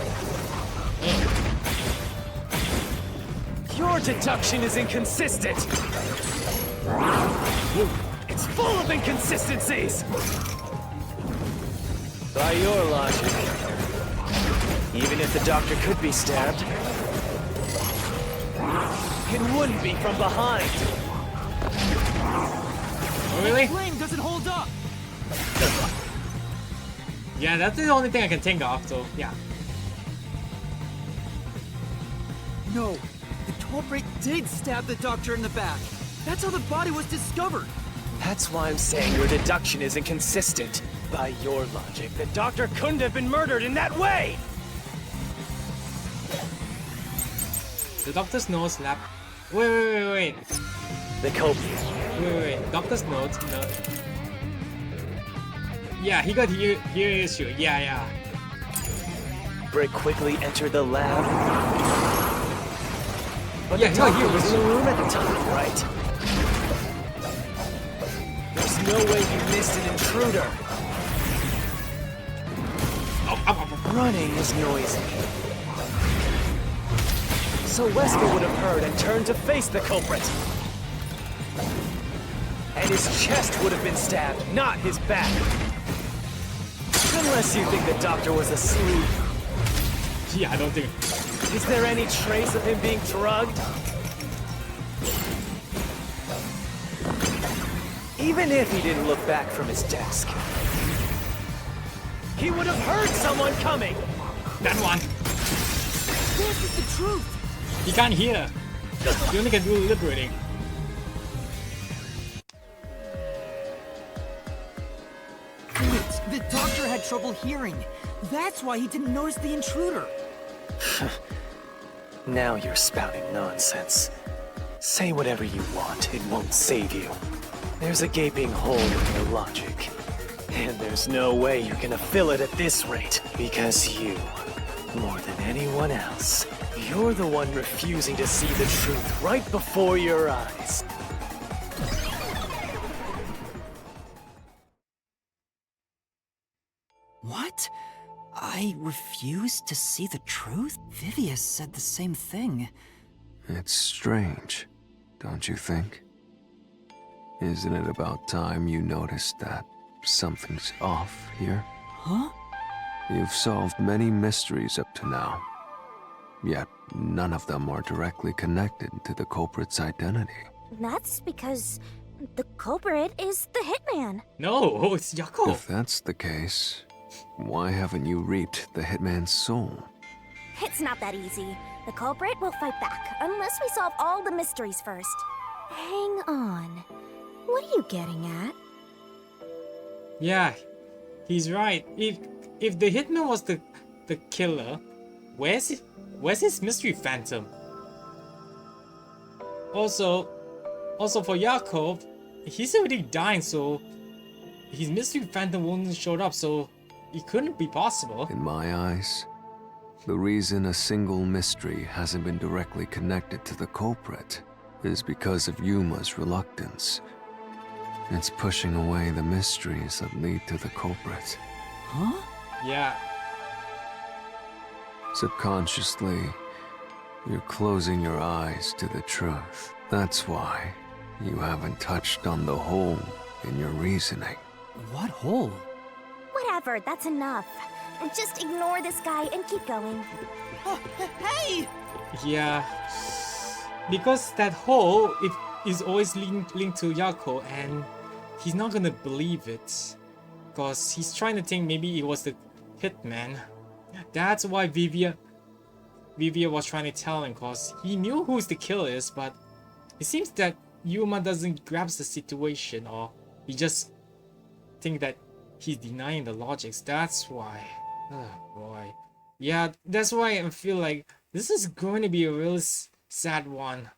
Speaker 5: Your deduction is inconsistent. It's full of inconsistencies. By your logic, even if the doctor could be stabbed, it wouldn't be from behind.
Speaker 1: Oh, really?
Speaker 6: Flame doesn't hold up.
Speaker 1: Yeah, that's the only thing I can think of, so yeah.
Speaker 6: No, the culprit did stab the doctor in the back. That's how the body was discovered.
Speaker 5: That's why I'm saying your deduction is inconsistent. By your logic, the doctor couldn't have been murdered in that way!
Speaker 1: The doctor's notes lab. Wait.
Speaker 5: The culprit.
Speaker 1: Wait. Doctor's notes. No. Yeah, he got here issue. Yeah.
Speaker 5: Brick quickly entered the lab. But
Speaker 1: Yeah,
Speaker 5: the
Speaker 1: no,
Speaker 5: doctor
Speaker 1: he
Speaker 5: was
Speaker 1: was-
Speaker 5: in the room at the time, right? There's no way you missed an intruder. Running is noisy. So Huesca would have heard and turned to face the culprit. And his chest would have been stabbed, not his back. Unless you think the doctor was asleep.
Speaker 1: Yeah, I don't think.
Speaker 5: Is there any trace of him being drugged? Even if he didn't look back from his desk, he would have heard someone coming!
Speaker 1: That one.
Speaker 6: This is the truth!
Speaker 1: He can't hear. He only can do liberating.
Speaker 6: Wait, the doctor had trouble hearing. That's why he didn't notice the intruder.
Speaker 5: Now you're spouting nonsense. Say whatever you want, it won't save you. There's a gaping hole in your logic. And there's no way you're gonna fill it at this rate, because you, more than anyone else, you're the one refusing to see the truth right before your eyes.
Speaker 2: What? I refuse to see the truth? Vivia said the same thing.
Speaker 3: It's strange, don't you think? Isn't it about time you noticed that something's off here?
Speaker 2: Huh?
Speaker 3: You've solved many mysteries up to now, yet none of them are directly connected to the culprit's identity.
Speaker 4: That's because the culprit is the hitman.
Speaker 1: No, it's Yakou.
Speaker 3: If that's the case, why haven't you reaped the hitman's soul?
Speaker 4: It's not that easy. The culprit will fight back, unless we solve all the mysteries first. Hang on. What are you getting at?
Speaker 1: Yeah, he's right. If the hitman was the killer, where's his mystery phantom? Also for Yakou, he's already dying, so his mystery phantom won't show up, so it couldn't be possible.
Speaker 3: In my eyes, the reason a single mystery hasn't been directly connected to the culprit is because of Yuma's reluctance. It's pushing away the mysteries that lead to the culprit.
Speaker 2: Huh?
Speaker 1: Yeah.
Speaker 3: Subconsciously, you're closing your eyes to the truth. That's why you haven't touched on the hole in your reasoning.
Speaker 2: What hole?
Speaker 4: Whatever, that's enough. Just ignore this guy and keep going.
Speaker 6: Oh, hey!
Speaker 1: Yeah. Because that hole is always linked to Yakou, and he's not gonna believe it. Because he's trying to think maybe it was the hitman. That's why Vivia was trying to tell him, because he knew who the killer is, but it seems that Yuma doesn't grasp the situation, or he just think that he's denying the logics. That's why. Oh boy. Yeah, that's why I feel like this is going to be a real sad one.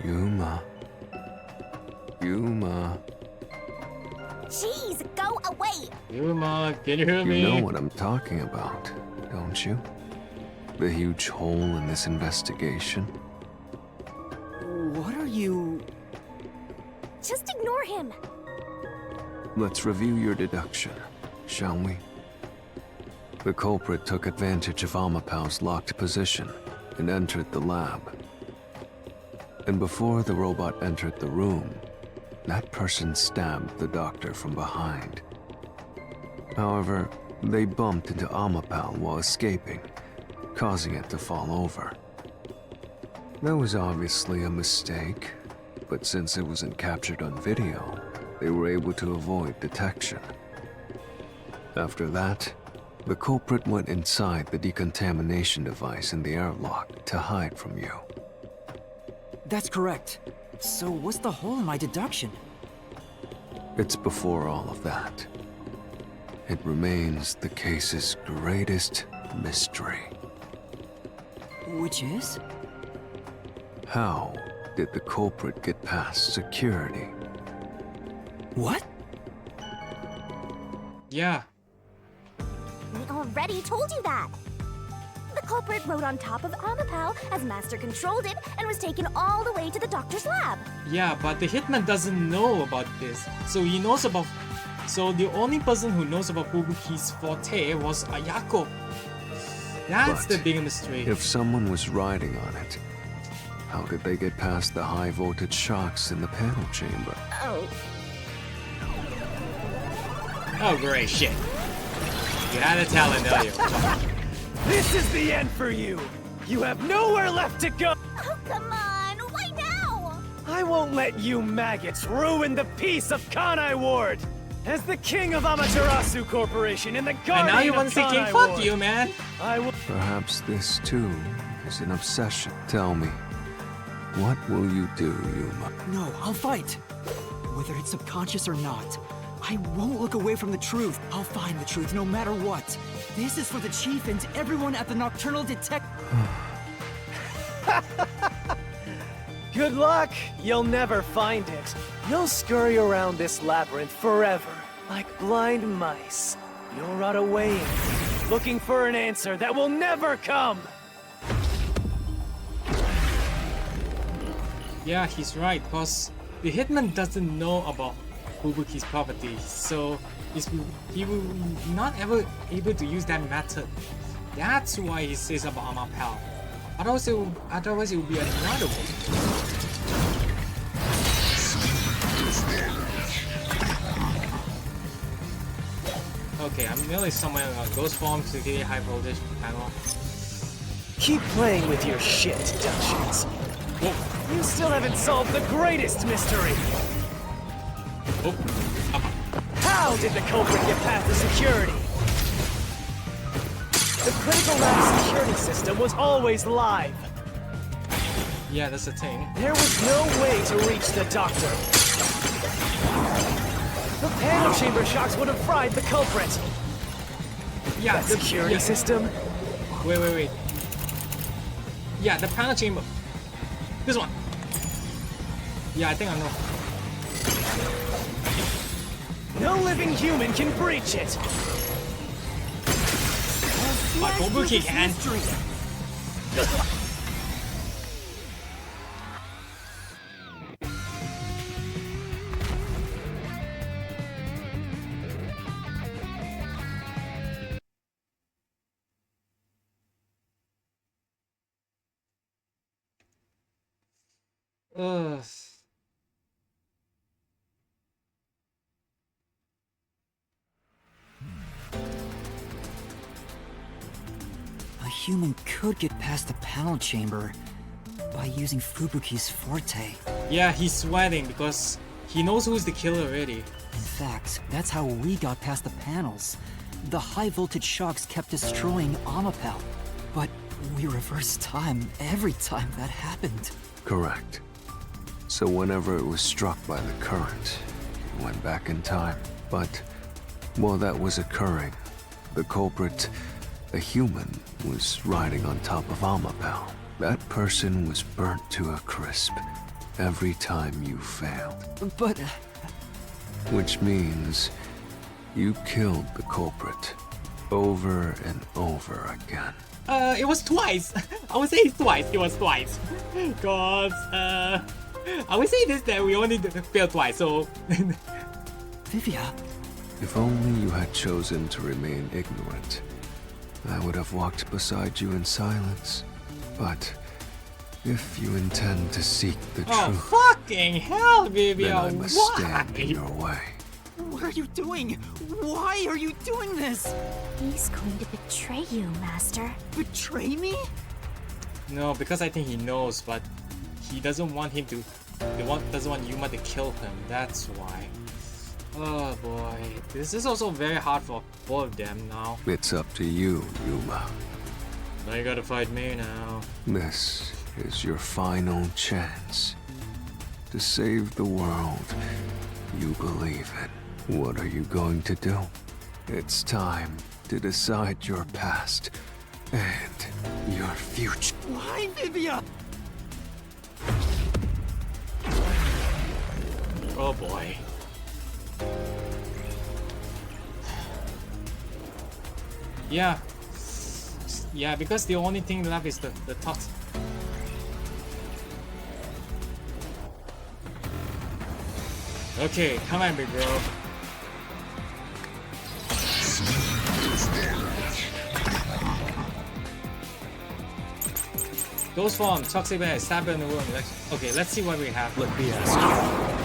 Speaker 3: Yuma. Yuma.
Speaker 4: Jeez, go away!
Speaker 1: Yuma, can you hear
Speaker 3: You
Speaker 1: me?
Speaker 3: know what I'm talking about, don't you? The huge hole in this investigation.
Speaker 6: What are you...
Speaker 4: Just ignore him.
Speaker 3: Let's review your deduction, shall we? The culprit took advantage of Amapal's locked position and entered the lab. And before the robot entered the room, that person stabbed the doctor from behind. However, they bumped into Amapal while escaping, causing it to fall over. That was obviously a mistake, but since it wasn't captured on video, they were able to avoid detection. After that, the culprit went inside the decontamination device in the airlock to hide from you.
Speaker 6: That's correct. So what's the hole in my deduction?
Speaker 3: It's before all of that. It remains the case's greatest mystery.
Speaker 6: Which is?
Speaker 3: How did the culprit get past security?
Speaker 6: What?
Speaker 1: Yeah.
Speaker 4: We already told you that. The culprit rode on top of Amapal as Master controlled it and was taken all the way to the doctor's lab.
Speaker 1: Yeah, but the hitman doesn't know about this. So he knows about... So the only person who knows about Fubuki's forte was Yakou. That's
Speaker 3: But
Speaker 1: the big mystery.
Speaker 3: If someone was riding on it, how did they get past the high voltage shocks in the panel chamber?
Speaker 4: Oh,
Speaker 1: Oh, great shit. You had a talent, don't you?
Speaker 5: This is the end for you! You have nowhere left to go!
Speaker 4: oh, come on! Why now?
Speaker 5: I won't let you maggots ruin the peace of Kanai Ward! As the king of Amaterasu Corporation and the guardian
Speaker 1: And now you
Speaker 5: of
Speaker 1: want to say king?
Speaker 5: Kanai
Speaker 1: Fuck
Speaker 5: Ward,
Speaker 1: you, man.
Speaker 5: I will...
Speaker 3: Perhaps this too is an obsession. Tell me, what will you do, Yuma?
Speaker 6: No, I'll fight. Whether it's subconscious or not, I won't look away from the truth. I'll find the truth no matter what. This is for the chief and everyone at the Nocturnal Detect.
Speaker 5: Good luck! You'll never find it. You'll scurry around this labyrinth forever, like blind mice. You'll rot away in it, looking for an answer that will never come!
Speaker 1: Yeah, he's right, because the hitman doesn't know about Fubuki's property, so he will not ever able to use that method. That's why he says about Amapal. Otherwise it will be another one. Okay, I'm merely summoning a ghost form to the high voltage panel.
Speaker 5: Keep playing with your shit, Dutchins. You still haven't solved the greatest mystery!
Speaker 1: Oh,
Speaker 5: How did the culprit get past the security? The critical lab security system was always live.
Speaker 1: yeah, that's the thing.
Speaker 5: There was no way to reach the doctor. The panel chamber shocks would have fried the culprit.
Speaker 1: Yeah,
Speaker 5: The security
Speaker 1: yeah.
Speaker 5: system?
Speaker 1: Wait. Yeah, the panel chamber. This one. Yeah, I think I know.
Speaker 5: No living human can breach it.
Speaker 1: But Fubuki can. Ugh.
Speaker 6: A human could get past the panel chamber by using Fubuki's forte.
Speaker 1: Yeah, he's sweating because he knows who's the killer already.
Speaker 6: In fact, that's how we got past the panels. The high voltage shocks kept destroying Amapel. But we reversed time every time that happened.
Speaker 3: Correct. So whenever it was struck by the current, it went back in time. But while that was occurring, the culprit, a human, was riding on top of Amapel. That person was burnt to a crisp every time you failed.
Speaker 6: But
Speaker 3: Which means you killed the culprit over and over again.
Speaker 1: It was twice. I would say it's twice. It was twice. Cause I would say this that we only failed twice. So
Speaker 6: Vivia,
Speaker 3: If only you had chosen to remain ignorant, I would have walked beside you in silence. But if you intend to seek the
Speaker 1: oh
Speaker 3: truth,
Speaker 1: fucking hell, Vivia!
Speaker 3: then I must
Speaker 1: Why?
Speaker 3: stand in your way.
Speaker 6: what are you doing? Why are you doing this?
Speaker 4: he's going to betray you, Master.
Speaker 6: Betray me?
Speaker 1: No, because I think he knows, but he doesn't want him to. Doesn't want Yuma to kill him. That's why. Oh boy, this is also very hard for both of them now.
Speaker 3: It's up to you, Yuma.
Speaker 1: Now you gotta fight me now.
Speaker 3: This is your final chance to save the world you believe in. What are you going to do? It's time to decide your past and your future.
Speaker 6: Why, Vivia?
Speaker 1: Oh boy. Yeah. Yeah, because the only thing left is the toxic. Okay, come on, big bro. Goes from toxic bear, stab in the room. Okay, let's see what we have.
Speaker 3: Let me ask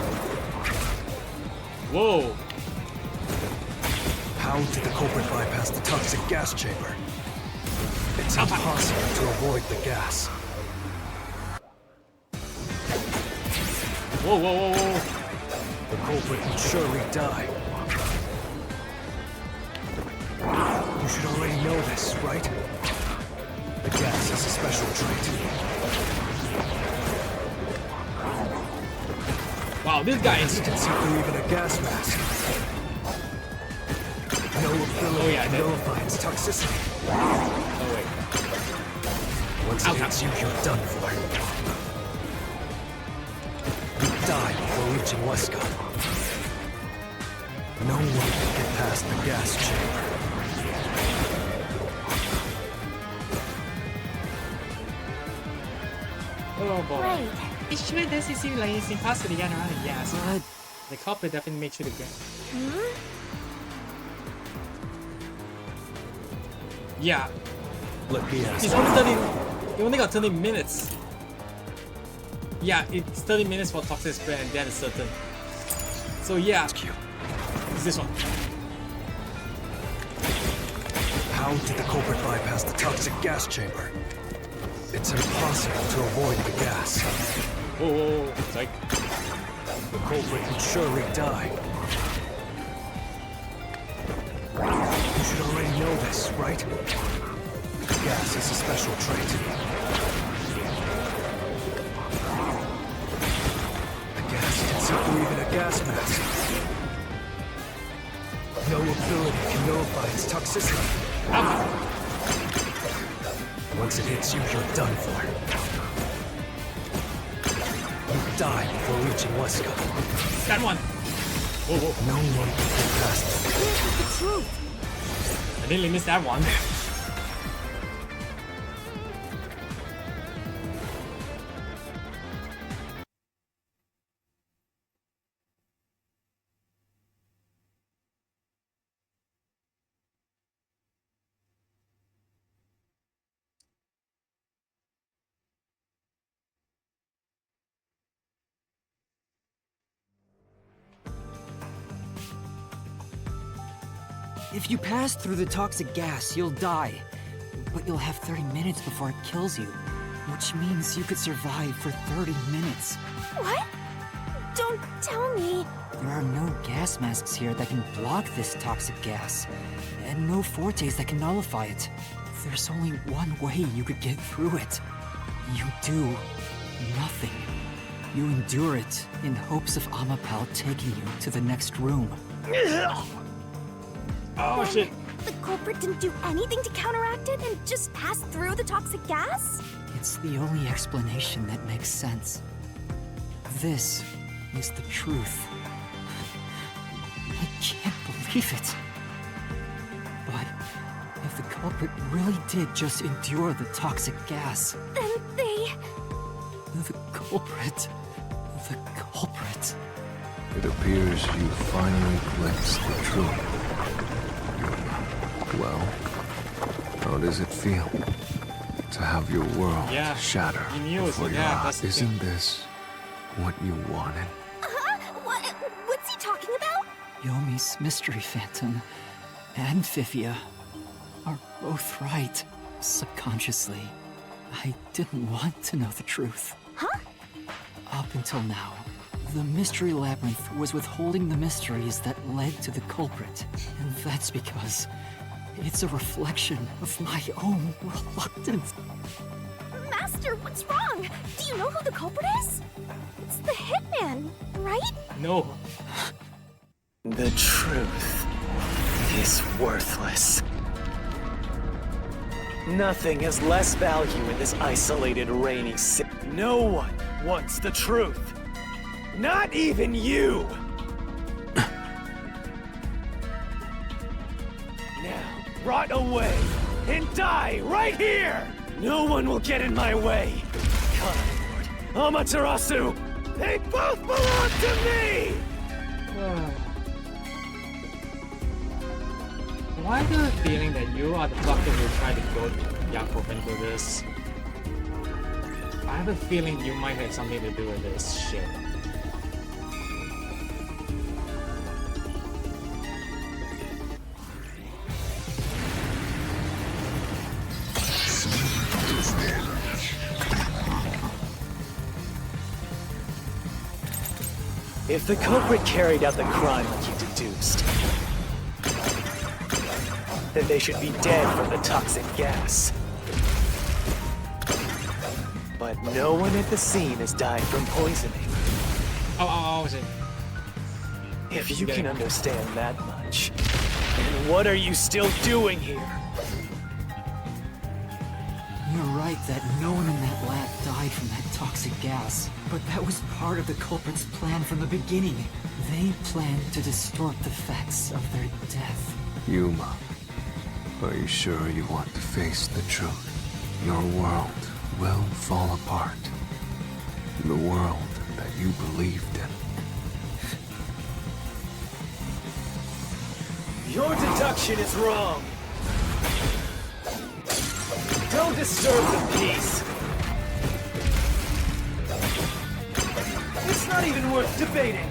Speaker 1: Whoa!
Speaker 3: how did the culprit bypass the toxic gas chamber? It's impossible to avoid the gas.
Speaker 1: Whoa, whoa, whoa, whoa!
Speaker 3: The culprit will surely die. You should already know this, right? The gas is a special trait.
Speaker 1: Wow, this guy is.
Speaker 3: You can see through even a gas mask. No ability to nullify its toxicity.
Speaker 1: Oh wait.
Speaker 3: Once it hits you, you're done for. You die before reaching Huesca. No one can get past the gas chamber.
Speaker 1: Oh boy.
Speaker 4: Right.
Speaker 1: It sure does seem like it's impossible to get around the gas.
Speaker 6: But
Speaker 1: The culprit definitely made sure to get. Yeah.
Speaker 3: Let me ask.
Speaker 1: It's only 30. You only got 30 minutes. Yeah, it's 30 minutes for toxic spray and that is certain. So yeah,
Speaker 3: Ask you.
Speaker 1: it's this one.
Speaker 3: How did the culprit bypass the toxic gas chamber? It's impossible to avoid the gas.
Speaker 1: Whoa, whoa, whoa. It's like,
Speaker 3: The culprit will surely die. You should already know this, right? The gas is a special trait. The gas can see through even a gas mask. No ability can nullify its toxicity. Once it hits you, you're done for. You die before reaching Huesca.
Speaker 1: that one. Whoa, whoa.
Speaker 3: No one can get past it.
Speaker 4: Here's the truth.
Speaker 1: I nearly missed that one.
Speaker 6: if you pass through the toxic gas, you'll die. But you'll have 30 minutes before it kills you. Which means you could survive for 30 minutes.
Speaker 4: What? Don't tell me.
Speaker 6: There are no gas masks here that can block this toxic gas. And no fortes that can nullify it. There's only one way you could get through it. You do nothing. You endure it in hopes of Amapal taking you to the next room.
Speaker 1: Oh shit.
Speaker 4: The culprit didn't do anything to counteract it and just passed through the toxic gas?
Speaker 6: It's the only explanation that makes sense. This is the truth. I can't believe it. But if the culprit really did just endure the toxic gas,
Speaker 4: Then they...
Speaker 6: the culprit...
Speaker 3: It appears you finally glimpsed the truth. Well, how does it feel to have your world
Speaker 1: Yeah,
Speaker 3: shatter
Speaker 1: you knew it was
Speaker 3: before
Speaker 1: like
Speaker 3: your
Speaker 1: that,
Speaker 3: eyes?
Speaker 1: that's the
Speaker 3: Isn't
Speaker 1: thing.
Speaker 3: this what you wanted?
Speaker 4: What's he talking about?
Speaker 6: Yomi's mystery phantom and Vivia are both right. Subconsciously, I didn't want to know the truth.
Speaker 4: Huh?
Speaker 6: Up until now, the Mystery Labyrinth was withholding the mysteries that led to the culprit. And that's because it's a reflection of my own reluctance.
Speaker 4: Master, what's wrong? Do you know who the culprit is? It's the hitman, right?
Speaker 1: No.
Speaker 5: The truth is worthless. Nothing has less value in this isolated, rainy city. No one wants the truth. Not even you! Now, rot away and die right here! No one will get in my way! Lord, Amaterasu! They both belong to me!
Speaker 1: Why do I have a feeling that you are the doctor who tried to go Yakou into this? I have a feeling you might have something to do with this shit.
Speaker 5: If the culprit carried out the crime like you deduced, then they should be dead from the toxic gas. But no one at the scene has died from poisoning.
Speaker 1: Oh, shit.
Speaker 5: If you can understand that much, then what are you still doing here?
Speaker 2: You're right that no one in that lab died from that toxic gas. But that was part of the culprit's plan from the beginning. They planned to distort the facts of their death.
Speaker 3: Yuma, are you sure you want to face the truth? Your world will fall apart. The world that you believed in.
Speaker 5: Your deduction is wrong. Don't disturb the peace. It's not even worth debating.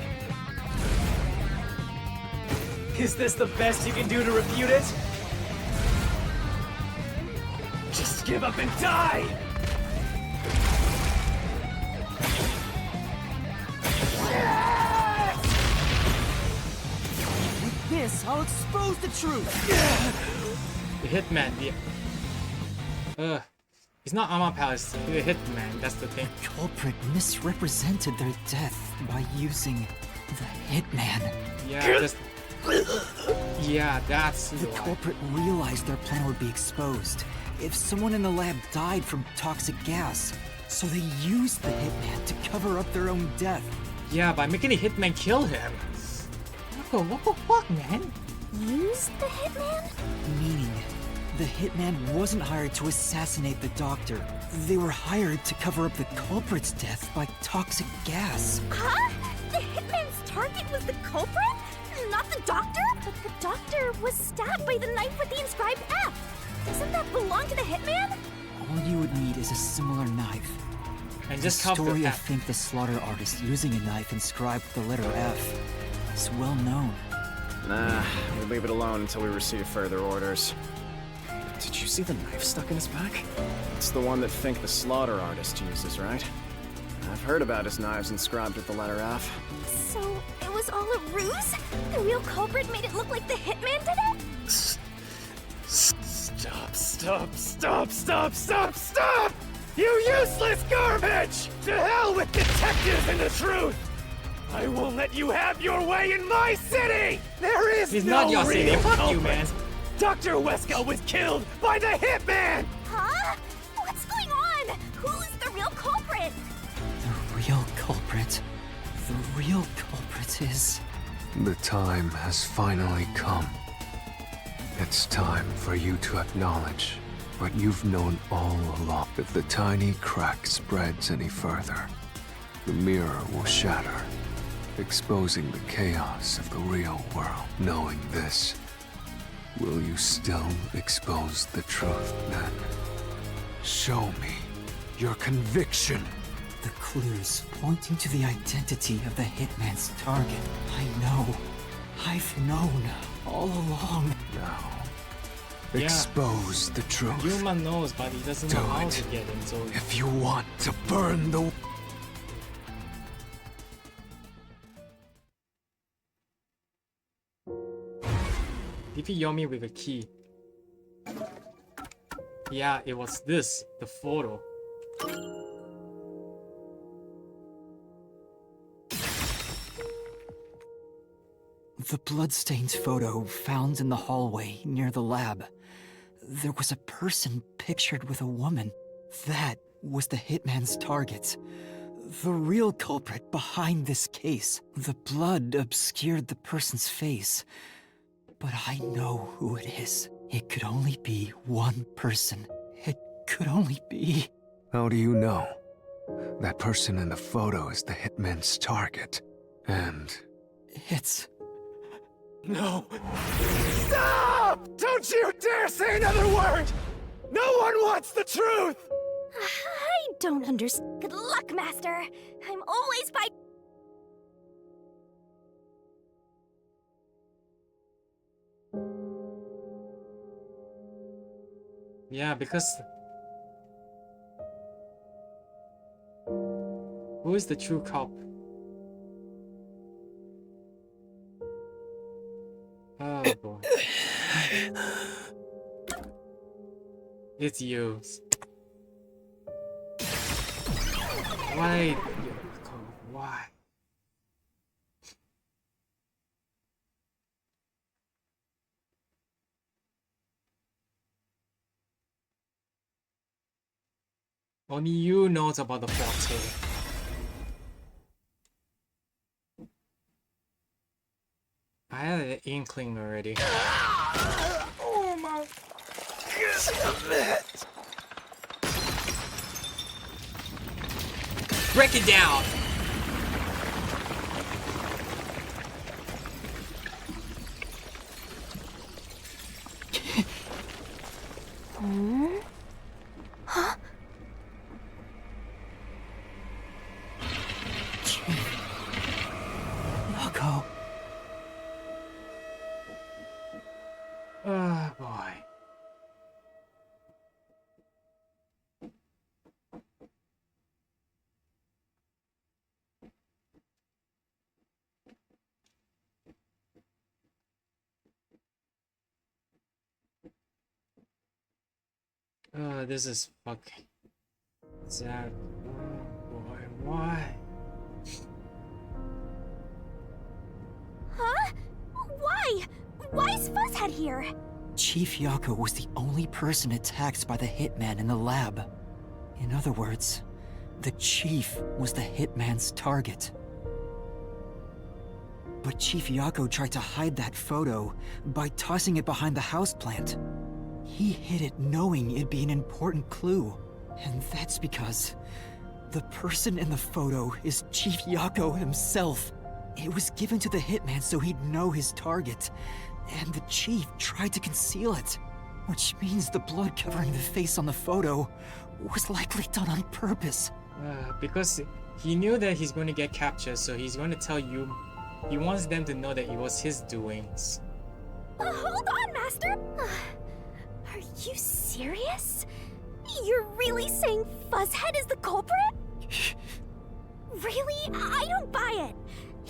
Speaker 5: Is this the best you can do to refute it? Just give up and die!
Speaker 6: With this, I'll expose the truth!
Speaker 1: The hitman, he's not Armor Palace, he's the hitman, that's the thing.
Speaker 2: The culprit misrepresented their death by using the hitman.
Speaker 1: Yeah, that's
Speaker 2: The
Speaker 1: why.
Speaker 2: culprit realized their plan would be exposed if someone in the lab died from toxic gas. So they used the hitman to cover up their own death.
Speaker 1: Yeah, by making the hitman kill him. What the fuck, man?
Speaker 4: Use the hitman?
Speaker 2: Meaning, the hitman wasn't hired to assassinate the doctor. They were hired to cover up the culprit's death by toxic gas.
Speaker 4: Huh? The hitman's target was the culprit? Not the doctor? But the doctor was stabbed by the knife with the inscribed F. Doesn't that belong to the hitman?
Speaker 2: All you would need is a similar knife.
Speaker 1: And just
Speaker 2: the
Speaker 1: cover
Speaker 2: story
Speaker 1: the
Speaker 2: of Think the Slaughter Artist using a knife inscribed with the letter F is well known.
Speaker 8: Nah, we leave it alone until we receive further orders. Did you see the knife stuck in his back? It's the one that Think the Slaughter Artist uses, right? I've heard about his knives inscribed with the letter F.
Speaker 4: So it was all a ruse? The real culprit made it look like the hitman did it?
Speaker 5: Stop! You useless garbage! To hell with detectives and the truth! I won't let you have your way in my city! There is
Speaker 1: He's
Speaker 5: no
Speaker 1: not your city,
Speaker 5: real
Speaker 1: fuck
Speaker 5: culprit.
Speaker 1: you, man.
Speaker 5: Dr.Huesca was killed by the hitman!
Speaker 4: Huh? What's going on? Who's the real culprit?
Speaker 2: The real culprit. The real culprit is...
Speaker 3: The time has finally come. It's time for you to acknowledge what you've known all along. If the tiny crack spreads any further, the mirror will shatter, exposing the chaos of the real world. Knowing this, will you still expose the truth then? Show me your conviction.
Speaker 2: The clues pointing to the identity of the hitman's target. I know. I've known all along.
Speaker 3: Now,
Speaker 1: Yeah.
Speaker 3: expose the truth.
Speaker 1: Yuma knows, but he doesn't know
Speaker 3: Do
Speaker 1: how
Speaker 3: it.
Speaker 1: to get him, so...
Speaker 3: If you want to burn the...
Speaker 1: DP Yomi with a key. Yeah, it was this, the photo.
Speaker 2: The bloodstained photo found in the hallway near the lab. There was a person pictured with a woman. That was the hitman's target.
Speaker 6: the real culprit behind this case. The blood obscured the person's face, but I know who it is. It could only be one person. It could only be...
Speaker 3: How do you know? That person in the photo is the hitman's target. And...
Speaker 6: It's...
Speaker 5: No. Stop! Don't you dare say another word! No one wants the truth!
Speaker 4: I don't understand. Good luck, Master. I'm always by...
Speaker 1: Yeah, because... Who is the true culprit? Oh boy. It's you. Why? Why? Only you knows about the forte. I had an inkling already.
Speaker 5: Oh my...
Speaker 1: Break it down!
Speaker 4: Huh?
Speaker 6: Yakou.
Speaker 1: Oh boy. This is fucking sad. Oh boy, why?
Speaker 4: Huh? Why? Why is Fuzzhead here?
Speaker 6: Chief Yakou was the only person attacked by the hitman in the lab. In other words, the Chief was the hitman's target. But Chief Yakou tried to hide that photo by tossing it behind the houseplant. He hid it knowing it'd be an important clue. And that's because the person in the photo is Chief Yakou himself. It was given to the hitman so he'd know his target, and the Chief tried to conceal it. Which means the blood covering the face on the photo was likely done on purpose.
Speaker 1: Because he knew that he's going to get captured, so he's going to tell you. He wants them to know that it was his doings.
Speaker 4: Hold on, Master! Are you serious? You're really saying Fuzzhead is the culprit? Really? I don't buy it.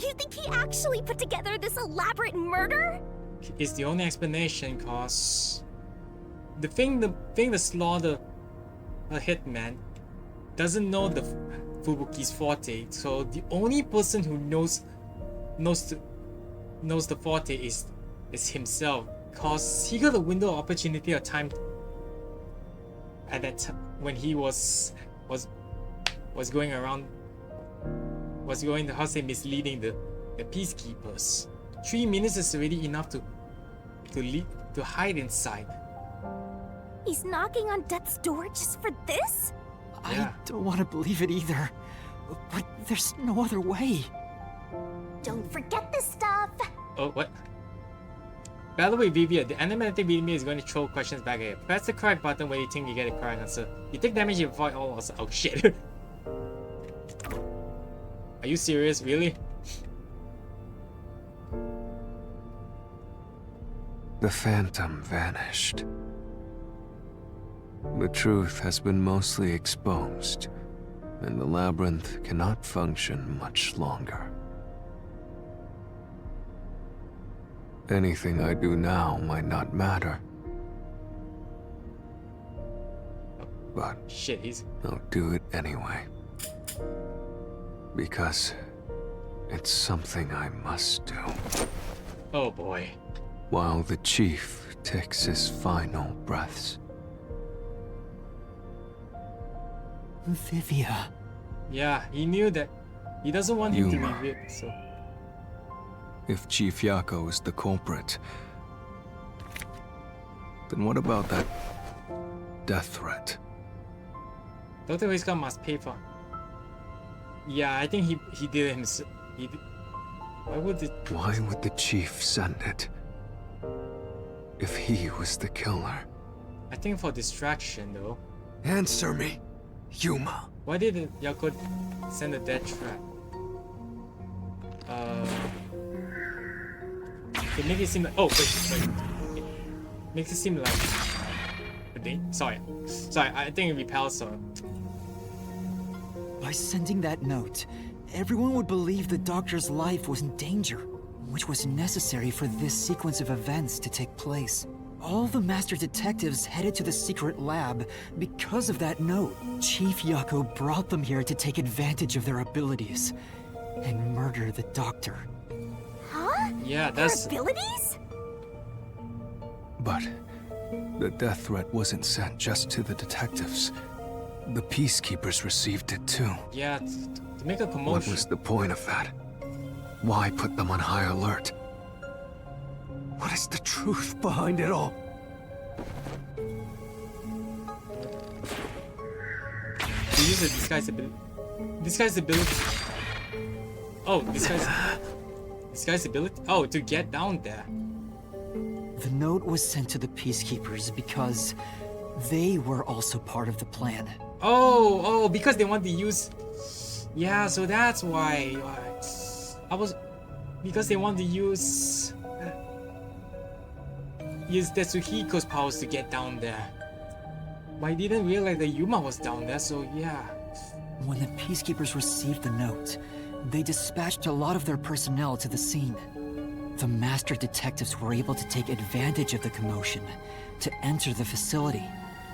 Speaker 4: You think he actually put together this elaborate murder?
Speaker 1: It's the only explanation, cause the thing that slaughter a hitman doesn't know the Fubuki's forte. So the only person who knows the forte is himself, cause he got a window of opportunity or time at that time when he was going around, how to say, misleading the peacekeepers. 3 minutes is already enough to hide inside.
Speaker 4: He's knocking on death's door just for this?
Speaker 6: I don't want to believe it either, but there's no other way.
Speaker 4: Don't forget this stuff!
Speaker 1: Oh, what? By the way, Vivia, the animatic Vivia is going to throw questions back at you. Press the correct button when you think you get a correct answer. You take damage, you avoid all also. Oh shit. Are you serious? Really?
Speaker 3: The phantom vanished. The truth has been mostly exposed, and the labyrinth cannot function much longer. Anything I do now might not matter. But
Speaker 1: shit,
Speaker 3: I'll do it anyway. Because it's something I must do.
Speaker 1: Oh boy.
Speaker 3: While the Chief takes his final breaths.
Speaker 6: Vivia.
Speaker 1: Yeah, he knew that he doesn't want him to
Speaker 3: Yuma.
Speaker 1: be ripped, so.
Speaker 3: If Chief Yakou is the culprit, then what about that death threat?
Speaker 1: Dr.Huesca must pay for. Yeah, I think he did it himself. Why would it?
Speaker 3: Why would the chief send it? If he was the killer.
Speaker 1: I think for distraction though.
Speaker 3: Answer me, Yuma.
Speaker 1: Why did Yakou send a death threat? To make it seem like, oh wait. Makes it seem like sorry, I think it repels her.
Speaker 6: By sending that note, everyone would believe the doctor's life was in danger, which was necessary for this sequence of events to take place. All the master detectives headed to the secret lab because of that note. Chief Yakou brought them here to take advantage of their abilities and murder the doctor.
Speaker 4: Huh?
Speaker 1: Yeah,
Speaker 4: Their
Speaker 1: that's
Speaker 4: abilities?
Speaker 3: But the death threat wasn't sent just to the detectives. The peacekeepers received it too.
Speaker 1: yeah to make a
Speaker 3: What
Speaker 1: commotion.
Speaker 3: was the point of that? Why put them on high alert? What is the truth behind it all?
Speaker 1: To use a disguise ability. Disguise ability. Oh, disguise ability. Oh, to get down there.
Speaker 6: The note was sent to the peacekeepers because they were also part of the plan.
Speaker 1: Oh, because they want to use. Yeah, so that's why. Because they want to use Tetsuhiko's powers to get down there. But I didn't realize that Yuma was down there, so yeah.
Speaker 6: When the peacekeepers received the note, they dispatched a lot of their personnel to the scene. The master detectives were able to take advantage of the commotion to enter the facility.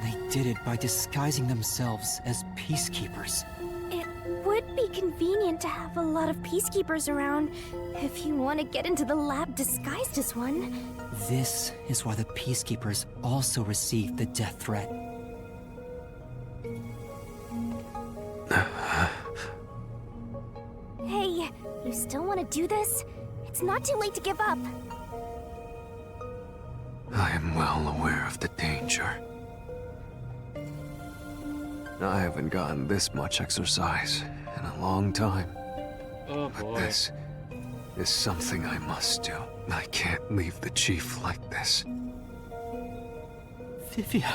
Speaker 6: They did it by disguising themselves as peacekeepers.
Speaker 4: It would be convenient to have a lot of peacekeepers around if you want to get into the lab disguised as one.
Speaker 6: This is why the peacekeepers also received the death threat.
Speaker 4: Hey, you still want to do this? It's not too late to give up.
Speaker 3: I am well aware of the danger. I haven't gotten this much exercise in a long time.
Speaker 1: Oh
Speaker 3: But
Speaker 1: boy.
Speaker 3: this is something I must do. I can't leave the chief like this.
Speaker 6: Vivia.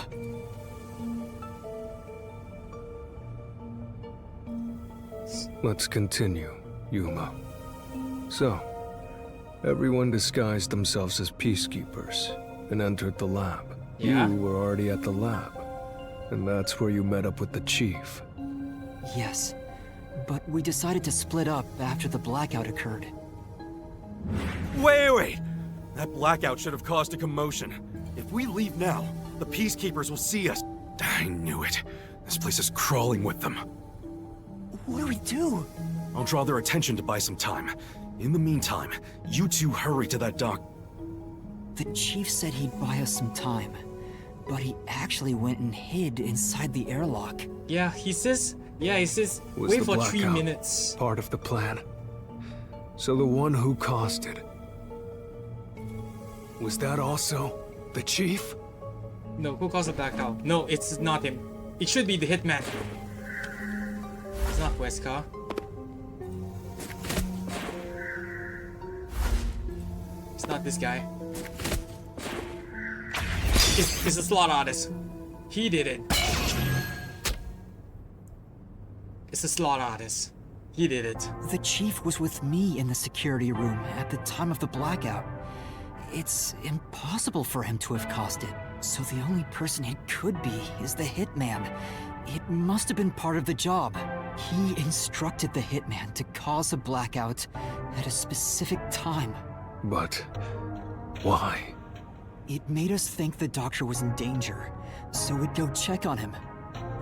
Speaker 3: Let's continue, Yuma. So, everyone disguised themselves as peacekeepers and entered the lab.
Speaker 1: Yeah.
Speaker 3: You were already at the lab, and that's where you met up with the chief.
Speaker 6: Yes, but we decided to split up after the blackout occurred.
Speaker 9: Wait! That blackout should have caused a commotion. If we leave now, the peacekeepers will see us. I knew it. This place is crawling with them.
Speaker 6: What do we do?
Speaker 9: I'll draw their attention to buy some time. In the meantime, you two hurry to that dock.
Speaker 6: The chief said he'd buy us some time, but he actually went and hid inside the airlock.
Speaker 1: Yeah, he says.
Speaker 3: Was
Speaker 1: Wait
Speaker 3: the
Speaker 1: for 3
Speaker 3: blackout
Speaker 1: minutes.
Speaker 3: part of the plan? So the one who caused it, was that also the chief?
Speaker 1: No, who caused the blackout? No, it's not him. It should be the hitman. It's not Huesca. It's not this guy. It's a slot artist. He did it. It's a slot artist. He did it.
Speaker 6: The chief was with me in the security room at the time of the blackout. It's impossible for him to have caused it. So the only person it could be is the hitman. It must have been part of the job. He instructed the hitman to cause a blackout at a specific time.
Speaker 3: But why?
Speaker 6: It made us think the doctor was in danger, so we'd go check on him.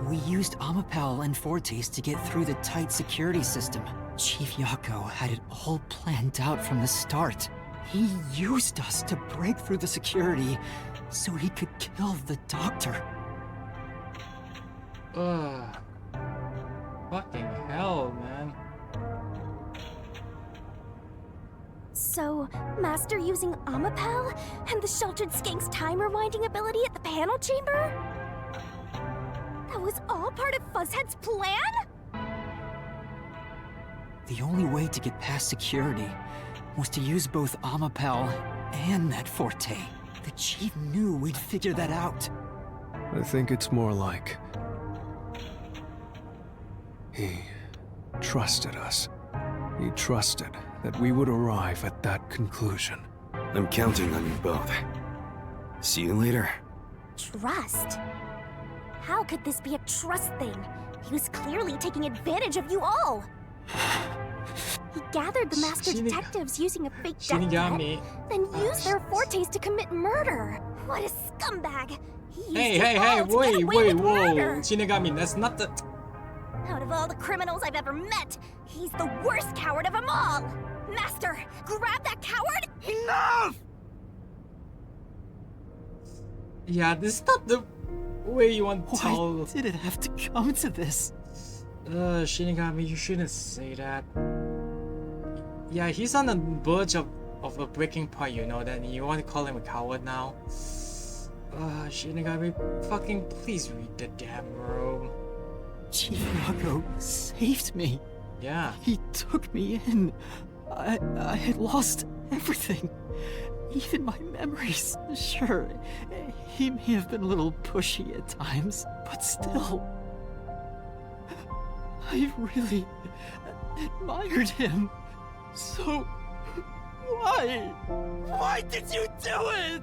Speaker 6: We used Amapel and Fortes to get through the tight security system. Chief Yakou had it all planned out from the start. He used us to break through the security so he could kill the doctor.
Speaker 1: Fucking hell, man.
Speaker 4: So, Master using Amapel and the Sheltered Skank's time rewinding ability at the panel chamber? That was all part of Fuzzhead's plan?
Speaker 6: The only way to get past security was to use both Amapel and that Forte. The Chief knew we'd figure that out.
Speaker 3: I think it's more like... he trusted us. He trusted that we would arrive at that conclusion.
Speaker 9: I'm counting on you both. See you later.
Speaker 4: Trust? How could this be a trust thing? He was clearly taking advantage of you all. He gathered the master detectives using a fake death threat,
Speaker 1: Shinigami.
Speaker 4: then used their fortes to commit murder. What a scumbag! He used
Speaker 1: Hey,
Speaker 4: it all to get
Speaker 1: wait,
Speaker 4: away with
Speaker 1: whoa.
Speaker 4: murder.
Speaker 1: Shinigami, that's not the...
Speaker 4: Out of all the criminals I've ever met, he's the worst coward of them all. Master, grab that coward!
Speaker 9: Enough!
Speaker 1: Yeah, this is not the way you want to tell...
Speaker 6: Why did it have to come to this?
Speaker 1: Shinigami, you shouldn't say that. Yeah, he's on the verge of a breaking point, you know, then you want to call him a coward now? Shinigami, fucking please read the damn room.
Speaker 6: Chief Yakou saved me.
Speaker 1: Yeah.
Speaker 6: He took me in. I had lost everything. Even my memories. Sure, he may have been a little pushy at times, but still. I really admired him. So, why? Why did you do it?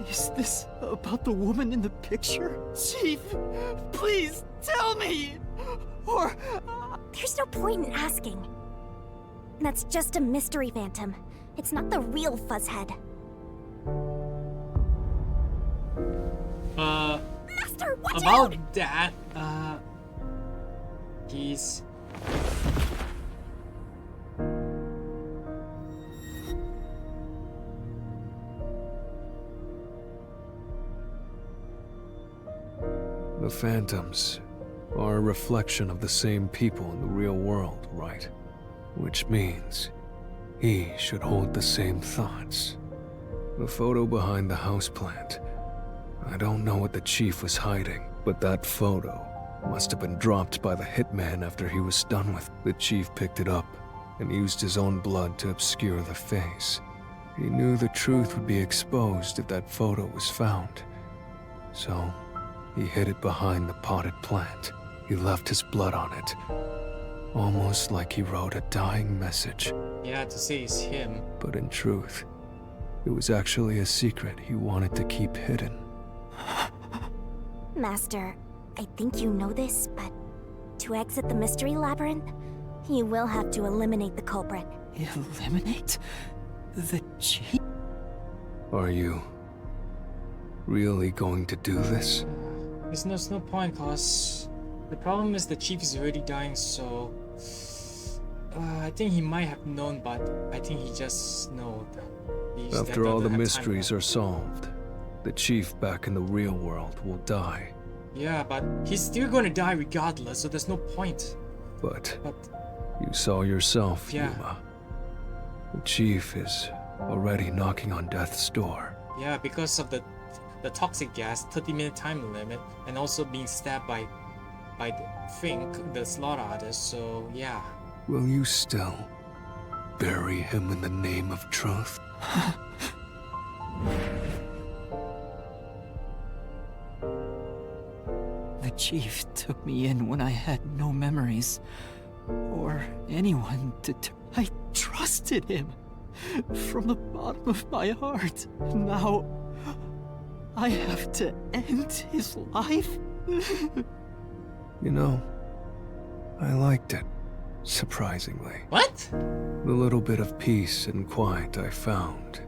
Speaker 6: Is this about the woman in the picture? Chief, please tell me! Or...
Speaker 4: There's no point in asking. That's just a mystery phantom. It's not the real Fuzzhead. Master, watch out!
Speaker 1: About that, he's...
Speaker 3: The phantoms are a reflection of the same people in the real world, right? Which means he should hold the same thoughts. The photo behind the houseplant. I don't know what the chief was hiding, but that photo must have been dropped by the hitman after he was done with. The chief picked it up and used his own blood to obscure the face. He knew the truth would be exposed if that photo was found. So, he hid it behind the potted plant. He left his blood on it. Almost like he wrote a dying message.
Speaker 1: Yeah, to say it's him.
Speaker 3: But in truth, it was actually a secret he wanted to keep hidden.
Speaker 4: Master, I think you know this, but to exit the mystery labyrinth, you will have to eliminate the culprit.
Speaker 6: Eliminate? The chief?
Speaker 3: Are you really going to do this?
Speaker 1: There's no point, cause the problem is the chief is already dying, so... I think he might have known, but I think he just knowed.
Speaker 3: After all the mysteries are solved, the chief back in the real world will die.
Speaker 1: Yeah, but he's still gonna die regardless, so there's no point.
Speaker 3: But you saw yourself,
Speaker 1: yeah.
Speaker 3: Yuma. The chief is already knocking on death's door.
Speaker 1: Yeah, because of the toxic gas, 30-minute time limit, and also being stabbed by the slaughter artist, so yeah.
Speaker 3: Will you still bury him in the name of truth?
Speaker 6: The chief took me in when I had no memories. Or anyone to I trusted him. From the bottom of my heart. Now, I have to end his life?
Speaker 3: You know, I liked it, surprisingly.
Speaker 1: What?
Speaker 3: The little bit of peace and quiet I found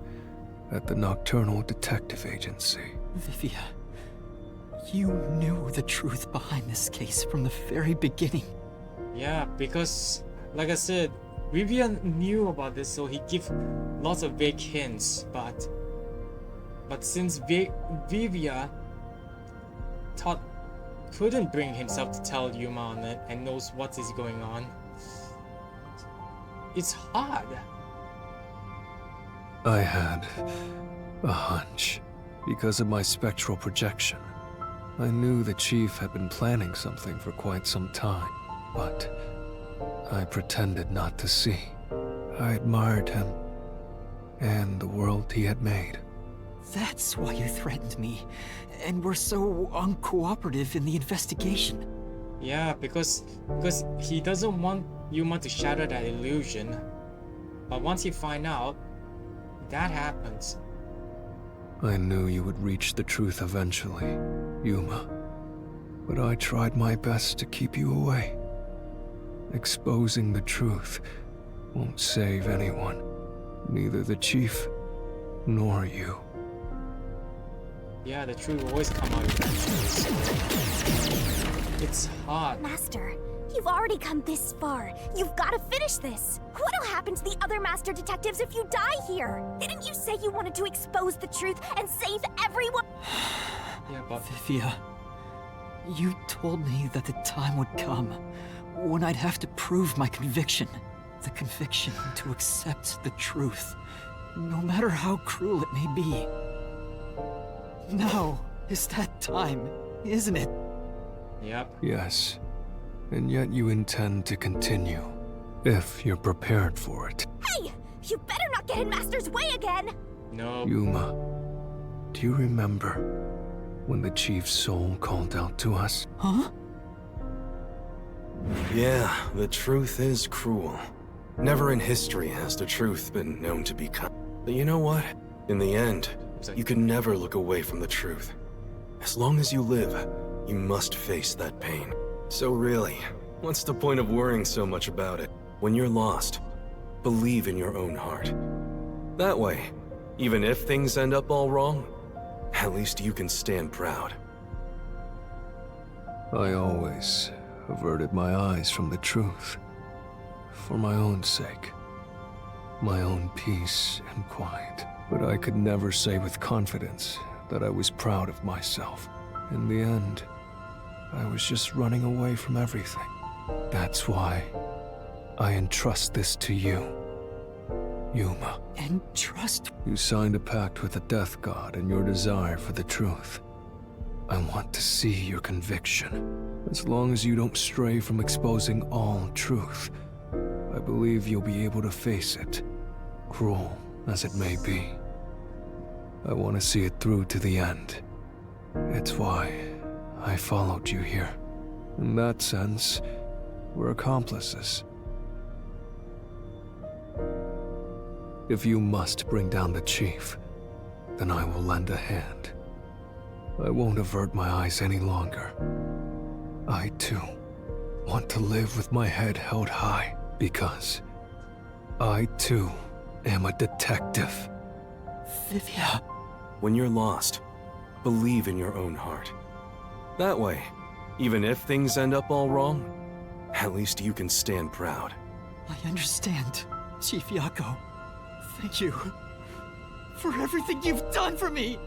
Speaker 3: at the Nocturnal Detective Agency.
Speaker 6: Vivia, you knew the truth behind this case from the very beginning.
Speaker 1: Yeah, because, like I said, Vivia knew about this, so he gave lots of vague hints, but But since Vivia couldn't bring himself to tell Yuma on it and knows what is going on, it's hard.
Speaker 3: I had a hunch. Because of my spectral projection, I knew the Chief had been planning something for quite some time, but I pretended not to see. I admired him and the world he had made.
Speaker 6: That's why you threatened me, and were so uncooperative in the investigation.
Speaker 1: Yeah, because he doesn't want Yuma to shatter that illusion. But once you find out, that happens.
Speaker 3: I knew you would reach the truth eventually, Yuma. But I tried my best to keep you away. Exposing the truth won't save anyone. Neither the Chief nor you.
Speaker 1: Yeah, the truth will always come out eventually, so it's hard.
Speaker 4: Master, you've already come this far. You've got to finish this. What'll happen to the other Master Detectives if you die here? Didn't you say you wanted to expose the truth and save everyone?
Speaker 1: Yeah, but
Speaker 6: Vivia, you told me that the time would come when I'd have to prove my conviction. The conviction to accept the truth, no matter how cruel it may be. Now is that time, isn't it?
Speaker 1: Yep.
Speaker 3: Yes. And yet you intend to continue, if you're prepared for it.
Speaker 4: Hey! You better not get in Master's way again!
Speaker 1: No.
Speaker 3: Yuma, do you remember when the Chief's soul called out to us?
Speaker 6: Huh?
Speaker 9: Yeah, the truth is cruel. Never in history has the truth been known to be kind. But you know what? In the end, you can never look away from the truth. As long as you live, you must face that pain. So really, what's the point of worrying so much about it? When you're lost, believe in your own heart. That way, even if things end up all wrong, at least you can stand proud.
Speaker 3: I always averted my eyes from the truth. For my own sake. My own peace and quiet. But I could never say with confidence that I was proud of myself. In the end, I was just running away from everything. That's why I entrust this to you, Yuma.
Speaker 6: Entrust?
Speaker 3: You signed a pact with the Death God and your desire for the truth. I want to see your conviction. As long as you don't stray from exposing all truth, I believe you'll be able to face it, cruel as it may be. I want to see it through to the end. It's why I followed you here. In that sense, we're accomplices. If you must bring down the Chief, then I will lend a hand. I won't avert my eyes any longer. I, too, want to live with my head held high, because I, too, am a detective.
Speaker 6: Vivia.
Speaker 9: When you're lost, believe in your own heart. That way, even if things end up all wrong, at least you can stand proud.
Speaker 6: I understand, Chief Yakou. Thank you for everything you've done for me.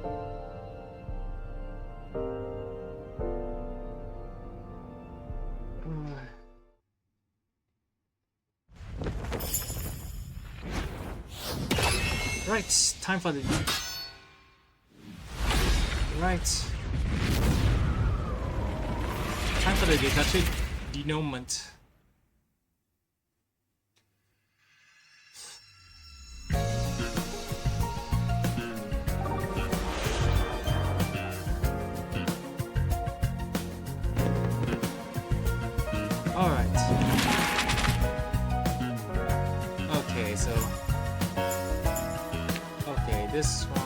Speaker 1: Right, time for the... Right. Time for the detective denouement. Alright. Okay, so... Okay, this one...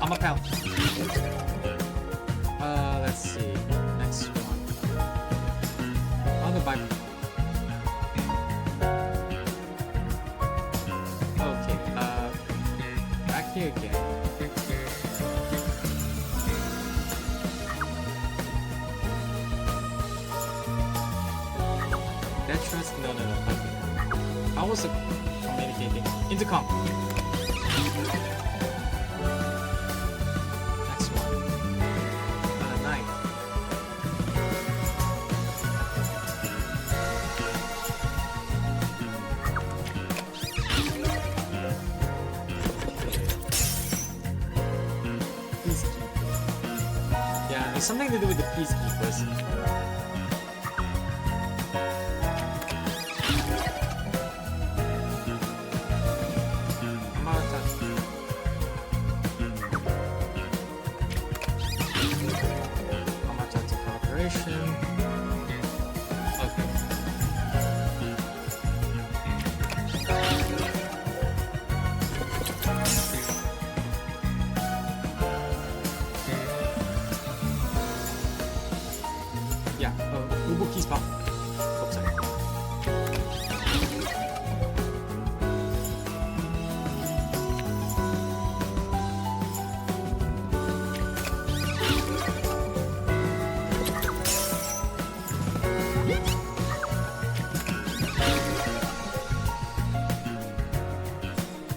Speaker 1: I'm a pal. Let's see. Next one. On the back. Okay, back here again. That trust? No. Okay. was communicating? Intercom. Next one. Got a knife. Yeah, it's something to do with the peacekeepers.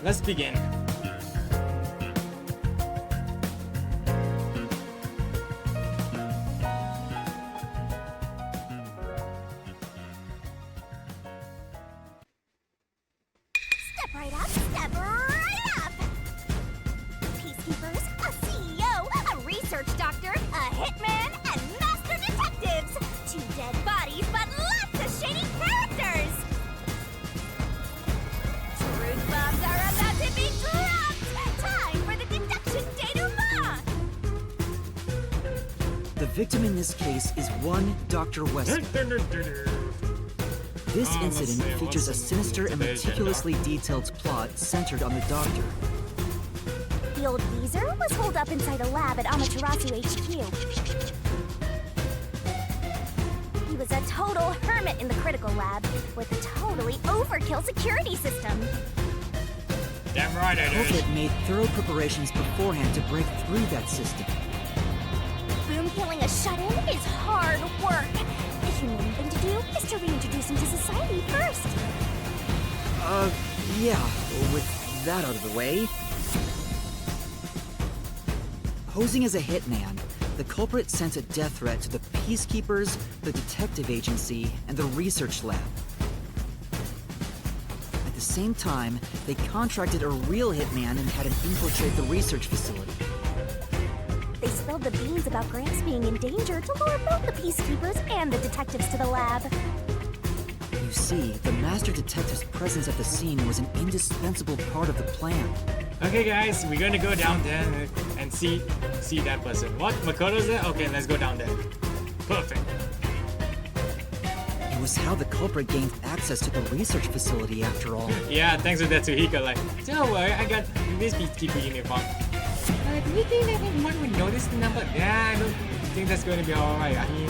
Speaker 1: Let's begin.
Speaker 4: Step right up, step right up! Peacekeepers, a CEO, a research doctor, a hitman, and master detectives! 2 dead bodies, but lots of shady characters! Truth bombs are about to be dropped! Time for the deduction denouement!
Speaker 6: The victim in this case is one Dr.Huesca. This incident features a sinister and meticulously detailed plot centered on the doctor.
Speaker 4: The old geezer was holed up inside a lab at Amaterasu HQ. He was a total hermit in the critical lab with a totally overkill security system.
Speaker 1: Damn right I did.
Speaker 6: Culprit made thorough preparations beforehand to break through that system.
Speaker 4: Boom killing a shut-in is hard work. The humane thing to do is to reintroduce him to society first.
Speaker 6: Yeah, with that out of the way. Posing as a hitman, the culprit sent a death threat to the Peacekeepers, the detective agency, and the research lab. At the same time, they contracted a real hitman and had him infiltrate the research facility.
Speaker 4: They spilled the beans about Gramps being in danger to lure both the Peacekeepers and the detectives to the lab.
Speaker 6: You see, the master detective's presence at the scene was an indispensable part of the plan.
Speaker 1: Okay guys, we're gonna go down there and see that person. What? Makoto's there? Okay, let's go down there. Perfect.
Speaker 6: It was how the culprit gained access to the research facility after all.
Speaker 1: Yeah, thanks for that, Suhiko. Like, don't worry, I got this Peacekeeper uniform. Do you think that anyone would notice the number? Yeah, I don't think that's going to be alright. I mean,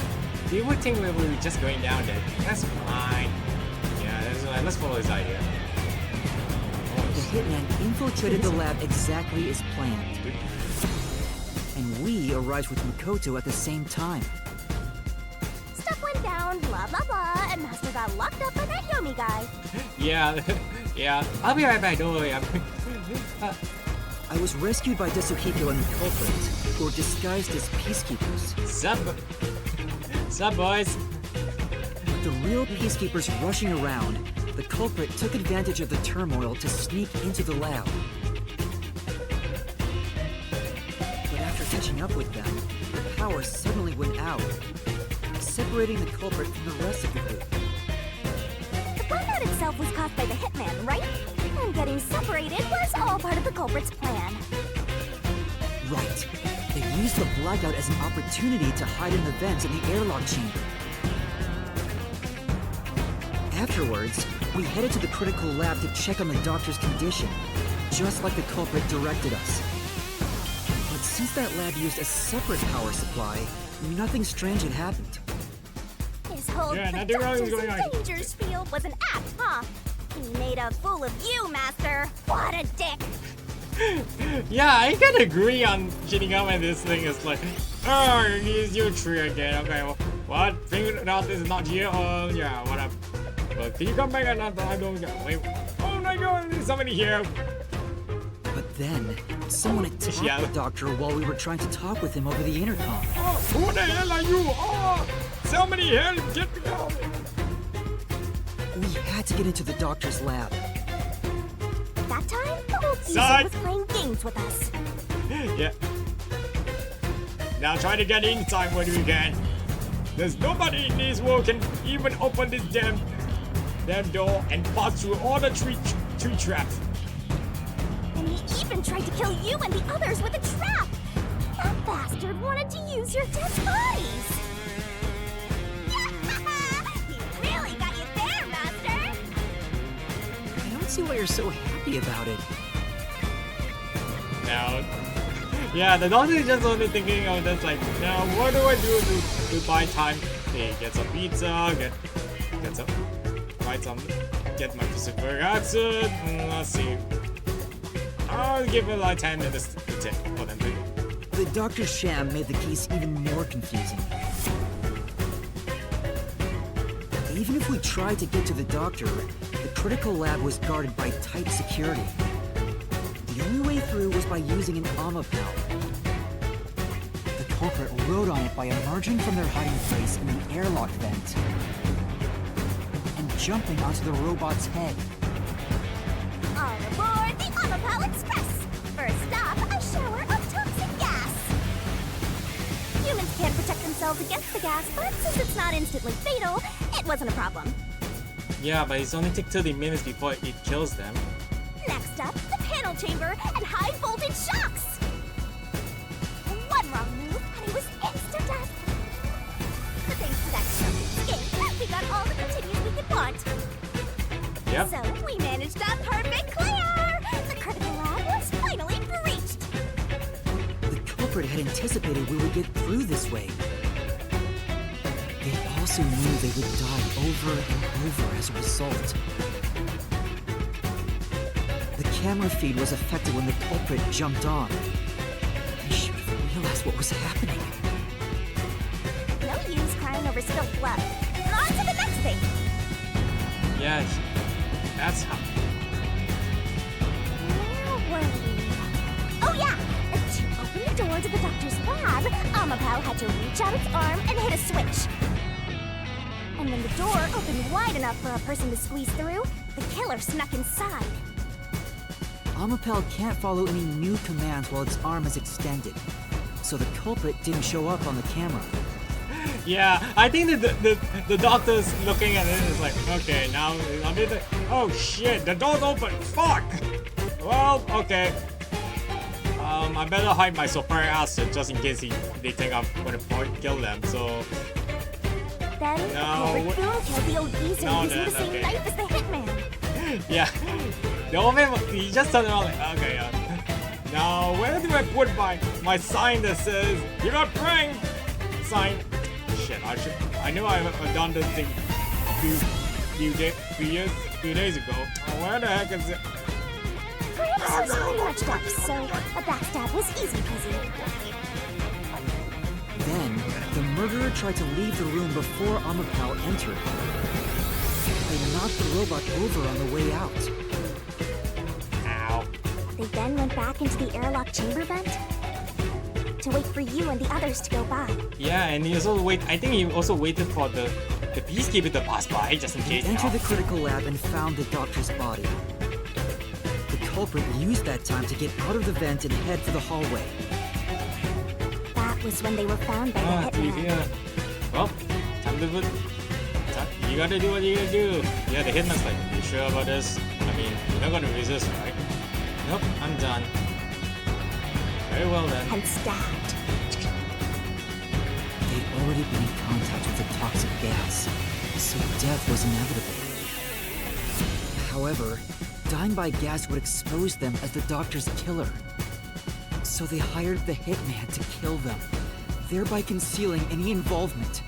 Speaker 1: they would think we were just going down there. That's fine. Yeah, that's right. Let's follow his idea.
Speaker 6: The hitman infiltrated the lab exactly as planned. And we arrived with Makoto at the same time.
Speaker 4: Stuff went down, blah blah blah, and Master got locked up by that Yomi guy.
Speaker 1: Yeah, yeah. I'll be right back, don't worry.
Speaker 6: I was rescued by Dasuhiko and the culprit, who were disguised as peacekeepers.
Speaker 1: Sup, boys?
Speaker 6: With the real peacekeepers rushing around, the culprit took advantage of the turmoil to sneak into the lab. But after catching up with them, the power suddenly went out, separating the culprit from the rest of the group.
Speaker 4: The blackout itself was caused by the hitman, right? And getting separated was all part of the culprit's plan.
Speaker 6: Right. They used the blackout as an opportunity to hide in the vents in the airlock chamber. Afterwards, we headed to the critical lab to check on the doctor's condition, just like the culprit directed us. But since that lab used a separate power supply, nothing strange had happened.
Speaker 4: His whole productions and danger spiel was an act, huh? He made a fool of you, Master. What a dick!
Speaker 1: Yeah, I can agree on cheating up and this thing is like, oh, it's your tree again. Okay, well, what? Figured out this is not here. Oh, yeah, whatever. But can you come back another time? I don't get. Wait. Oh my god, there's somebody here.
Speaker 6: But then, someone attacked
Speaker 1: Yeah.
Speaker 6: the doctor while we were trying to talk with him over the intercom.
Speaker 1: Oh, who the hell are you? Oh, somebody help! Get me out!
Speaker 6: We had to get into the doctor's lab.
Speaker 4: That time, the old geezer
Speaker 1: Side.
Speaker 4: was playing games with us.
Speaker 1: Yeah. Now try to get inside when we can. There's nobody in this world can even open this damn door and pass through all the tree traps.
Speaker 4: And he even tried to kill you and the others with a trap. That bastard wanted to use your dead bodies. He really got you there, Master.
Speaker 6: I don't see why you're so happy about it.
Speaker 1: Now, yeah, the doctor is just only thinking of this like, now what do I do to buy time? Hey, get some pizza, get some, buy some, get my Pacific acid. Let's see. I'll give it like 10 minutes to take for them to.
Speaker 6: The doctor's sham made the case even more confusing. Even if we tried to get to the doctor, the critical lab was guarded by tight security. The only way through was by using an Amapel. The culprit rode on it by emerging from their hiding place in an airlock vent and jumping onto the robot's head.
Speaker 4: All aboard the Amapel Express. First stop, a shower of toxic gas. Humans can't protect themselves against the gas, but since it's not instantly fatal, it wasn't a problem.
Speaker 1: Yeah, but it's only take 30 minutes before it kills them.
Speaker 4: Next up, the panel chamber and high voltage shocks. One wrong move and it was instant death. But thanks to that shocking escape, we got all the continues we could want.
Speaker 1: Yep.
Speaker 4: So we managed a perfect clear. The critical lab was finally breached.
Speaker 6: The culprit had anticipated we would get through this way. They also knew they would die over and over as a result. The camera feed was affected when the culprit jumped on. I should have realized what was happening.
Speaker 4: No use crying over spilled blood. On to the next thing.
Speaker 1: Yeah, that's how.
Speaker 4: Where were we? Oh yeah! To open the door to the doctor's lab, Amapel had to reach out its arm and hit a switch. And when the door opened wide enough for a person to squeeze through, the killer snuck inside.
Speaker 6: Amapel can't follow any new commands while its arm is extended, so the culprit didn't show up on the camera.
Speaker 1: Yeah, I think that the doctor's looking at it and is like, okay, now I mean, oh shit, the door's open. Fuck. Well, okay. I better hide my sulfuric acid just in case they think I'm gonna kill them. So
Speaker 4: Then the culprit boom killed the old geezer
Speaker 1: No,
Speaker 4: using the
Speaker 1: then,
Speaker 4: same
Speaker 1: okay.
Speaker 4: knife as the hitman.
Speaker 1: yeah, the old man he just turned around like, okay. Now where do I put my sign that says you got pranked? Sign. Shit, I knew I've done this thing few days ago. Where the heck is it?
Speaker 4: Perhaps was all matched up, so a backstab was easy peasy.
Speaker 6: Then, the murderer tried to leave the room before Amapel entered. They knocked the robot over on the way out.
Speaker 1: Ow.
Speaker 4: They then went back into the airlock chamber vent to wait for you and the others to go by.
Speaker 1: Yeah, and he also I think he also waited for the peacekeeper to pass by just in
Speaker 6: They
Speaker 1: case.
Speaker 6: entered the critical lab and found the doctor's body. The culprit used that time to get out of the vent and head for the hallway.
Speaker 4: That was when they were found by the hitman.
Speaker 1: Yeah. Well, time to put. You gotta do what you gotta do. Yeah, the hitman's like, you sure about this? I mean, you're not gonna resist, right? Nope, I'm done. Very well then.
Speaker 4: And stabbed.
Speaker 6: They'd already been in contact with the toxic gas, so death was inevitable. However, dying by gas would expose them as the doctor's killer. So they hired the hitman to kill them, thereby concealing any involvement.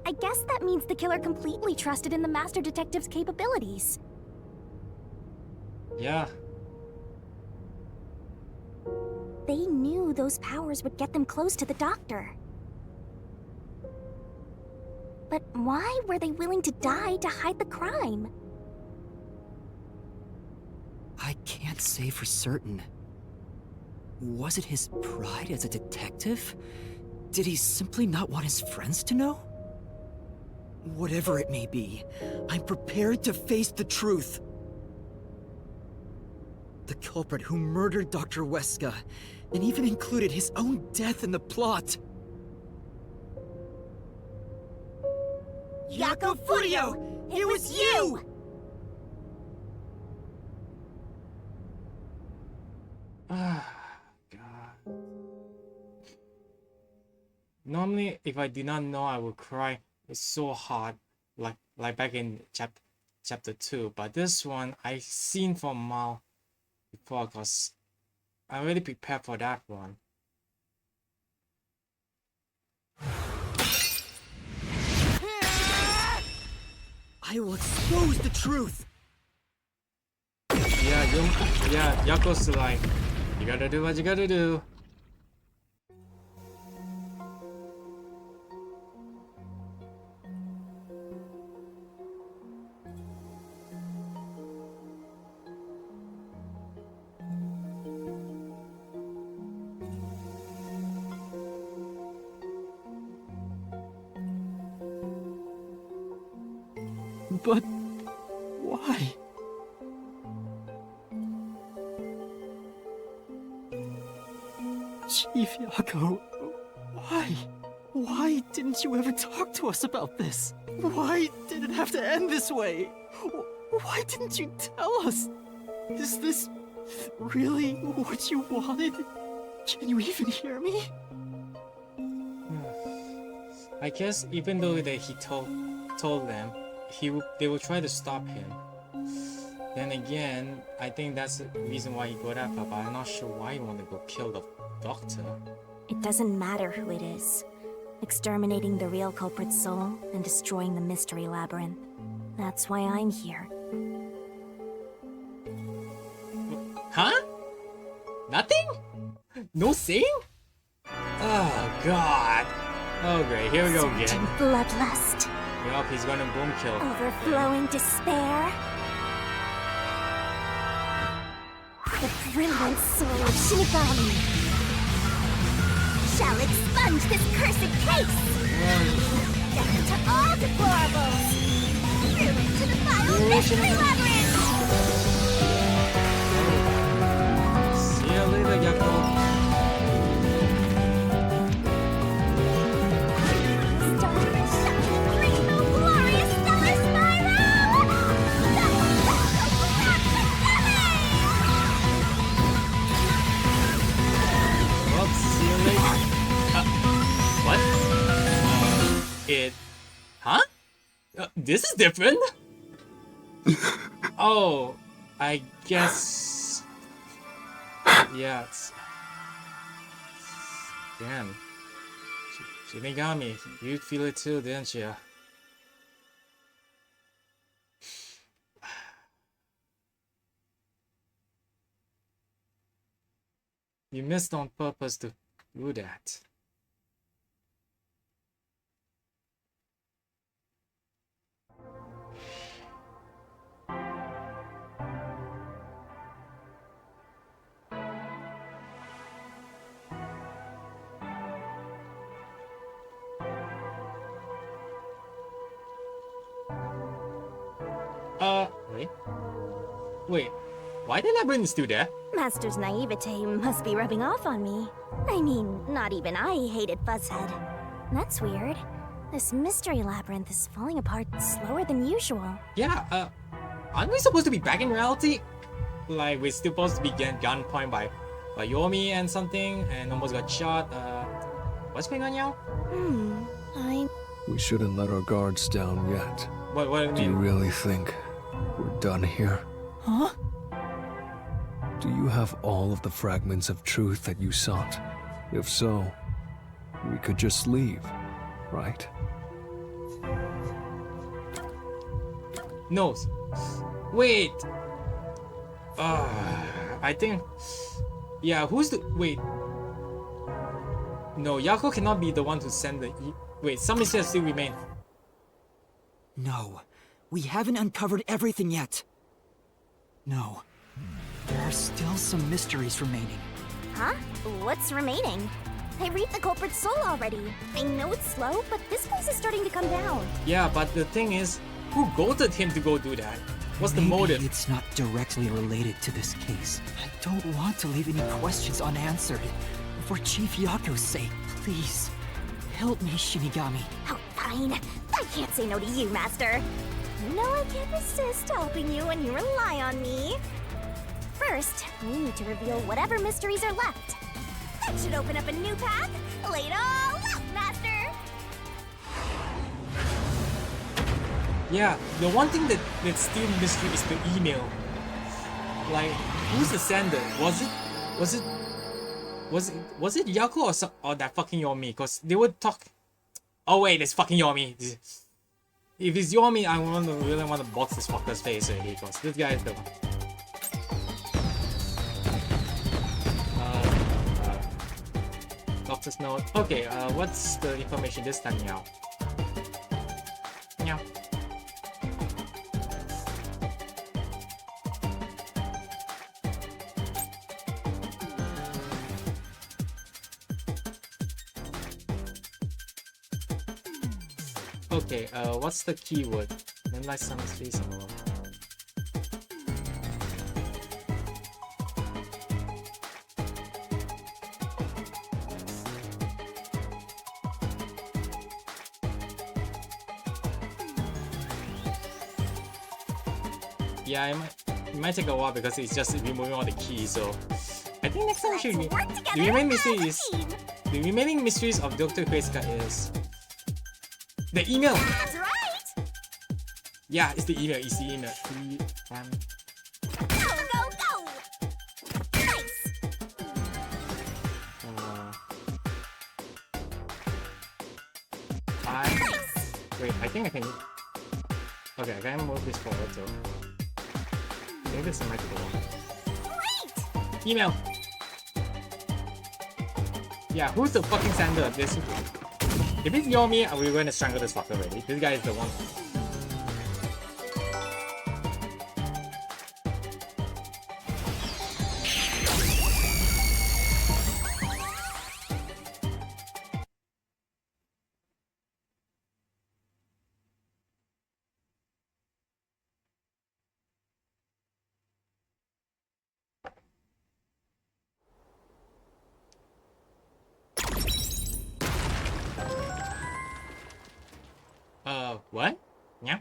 Speaker 4: I guess that means the killer completely trusted in the master detective's capabilities.
Speaker 1: Yeah.
Speaker 4: knew those powers would get them close to the doctor. But why were they willing to die to hide the crime?
Speaker 6: I can't say for certain. Was it his pride as a detective? Did he simply not want his friends to know? Whatever it may be, I'm prepared to face the truth. The culprit who murdered Dr. Huesca, and even included his own death in the plot. Yakou Furio! It was you!
Speaker 1: Ah, God. Normally, if I did not know, I would cry. It's so hard, like back in chapter 2. But this one, I seen for a mile before, cause I already prepared for that one.
Speaker 6: I will expose the truth!
Speaker 1: Yeah, Yakou's like, you gotta do what you gotta do.
Speaker 6: But why? Chief Yakou, why? Why didn't you ever talk to us about this? Why did it have to end this way? Why didn't you tell us? Is this really what you wanted? Can you even hear me?
Speaker 1: I guess even though that he told them, they will try to stop him. Then again, I think that's the reason why he got up, but I'm not sure why he wanted to go kill the doctor.
Speaker 4: It doesn't matter who it is. Exterminating the real culprit's soul and destroying the mystery labyrinth. That's why I'm here.
Speaker 1: Huh? Nothing? No saying? Oh god. Oh great, here we go again.
Speaker 4: Certain bloodlust.
Speaker 1: Yup, he's gonna boom kill.
Speaker 4: Overflowing despair. The brilliant soul of Shinigami shall expunge this cursed case. Death to all deplorables. Ruin to the final mystery labyrinth.
Speaker 1: See you later, Yakou. Huh? This is different. Oh, I guess. Yeah. Damn. Shinigami, you feel it too, didn't you? You missed on purpose to do that. Wait, why did Labyrinth still there?
Speaker 4: Master's naivete must be rubbing off on me. I mean, not even I hated Fuzzhead. That's weird. This mystery labyrinth is falling apart slower than usual.
Speaker 1: Yeah, aren't we supposed to be back in reality? Like, we're still supposed to be getting gunpoint by Yomi and something, and almost got shot. What's going on, Yao?
Speaker 3: We shouldn't let our guards down yet.
Speaker 1: What do you mean?
Speaker 3: Do you really think we're done here?
Speaker 6: Huh?
Speaker 3: Do you have all of the fragments of truth that you sought? If so, we could just leave, right?
Speaker 1: No. Wait. I think. Yeah, who's the. Wait. No, Yakou cannot be the one to send the Wait, some mysteries still remain.
Speaker 6: No, we haven't uncovered everything yet. No, there are still some mysteries remaining.
Speaker 4: Huh? What's remaining? I read the culprit's soul already. I know it's slow, but this place is starting to come down.
Speaker 1: Yeah, but the thing is, who goaded him to go do that? What's the
Speaker 6: Maybe
Speaker 1: motive?
Speaker 6: it's not directly related to this case. I don't want to leave any questions unanswered. For Chief Yakou's sake, please, help me, Shinigami.
Speaker 4: Oh, fine. I can't say no to you, Master. You know I can't resist helping you when you rely on me. First, we need to reveal whatever mysteries are left. That should open up a new path. Lay it all out, Master!
Speaker 1: Yeah, the one thing that's still mystery is the email. Like, who's the sender? Was it Yakou or that fucking Yomi? Because they would talk. Oh wait, it's fucking Yomi. If it's Yomi, I really want to box this fucker's face already. Because this guy is the one. Doctor's note. Okay, what's the information this time now? Yeah. Okay, what's the keyword? Then like some space and all. Yeah, it might take a while because it's just removing all the keys, so I think next time we should the remaining mystery is the remaining mysteries of Dr.Huesca is the email.
Speaker 4: That's right!
Speaker 1: Yeah, it's the email. It's the email.
Speaker 4: Go, go, go! Nice! Nice!
Speaker 1: Wait, I think I can. Okay, I can move this forward, so. I think this might be the one.
Speaker 4: Great!
Speaker 1: Email! Yeah, who's the fucking sender of this? If it's Yomi, we're going to strangle this fucker already. This guy is the one. What? Yeah.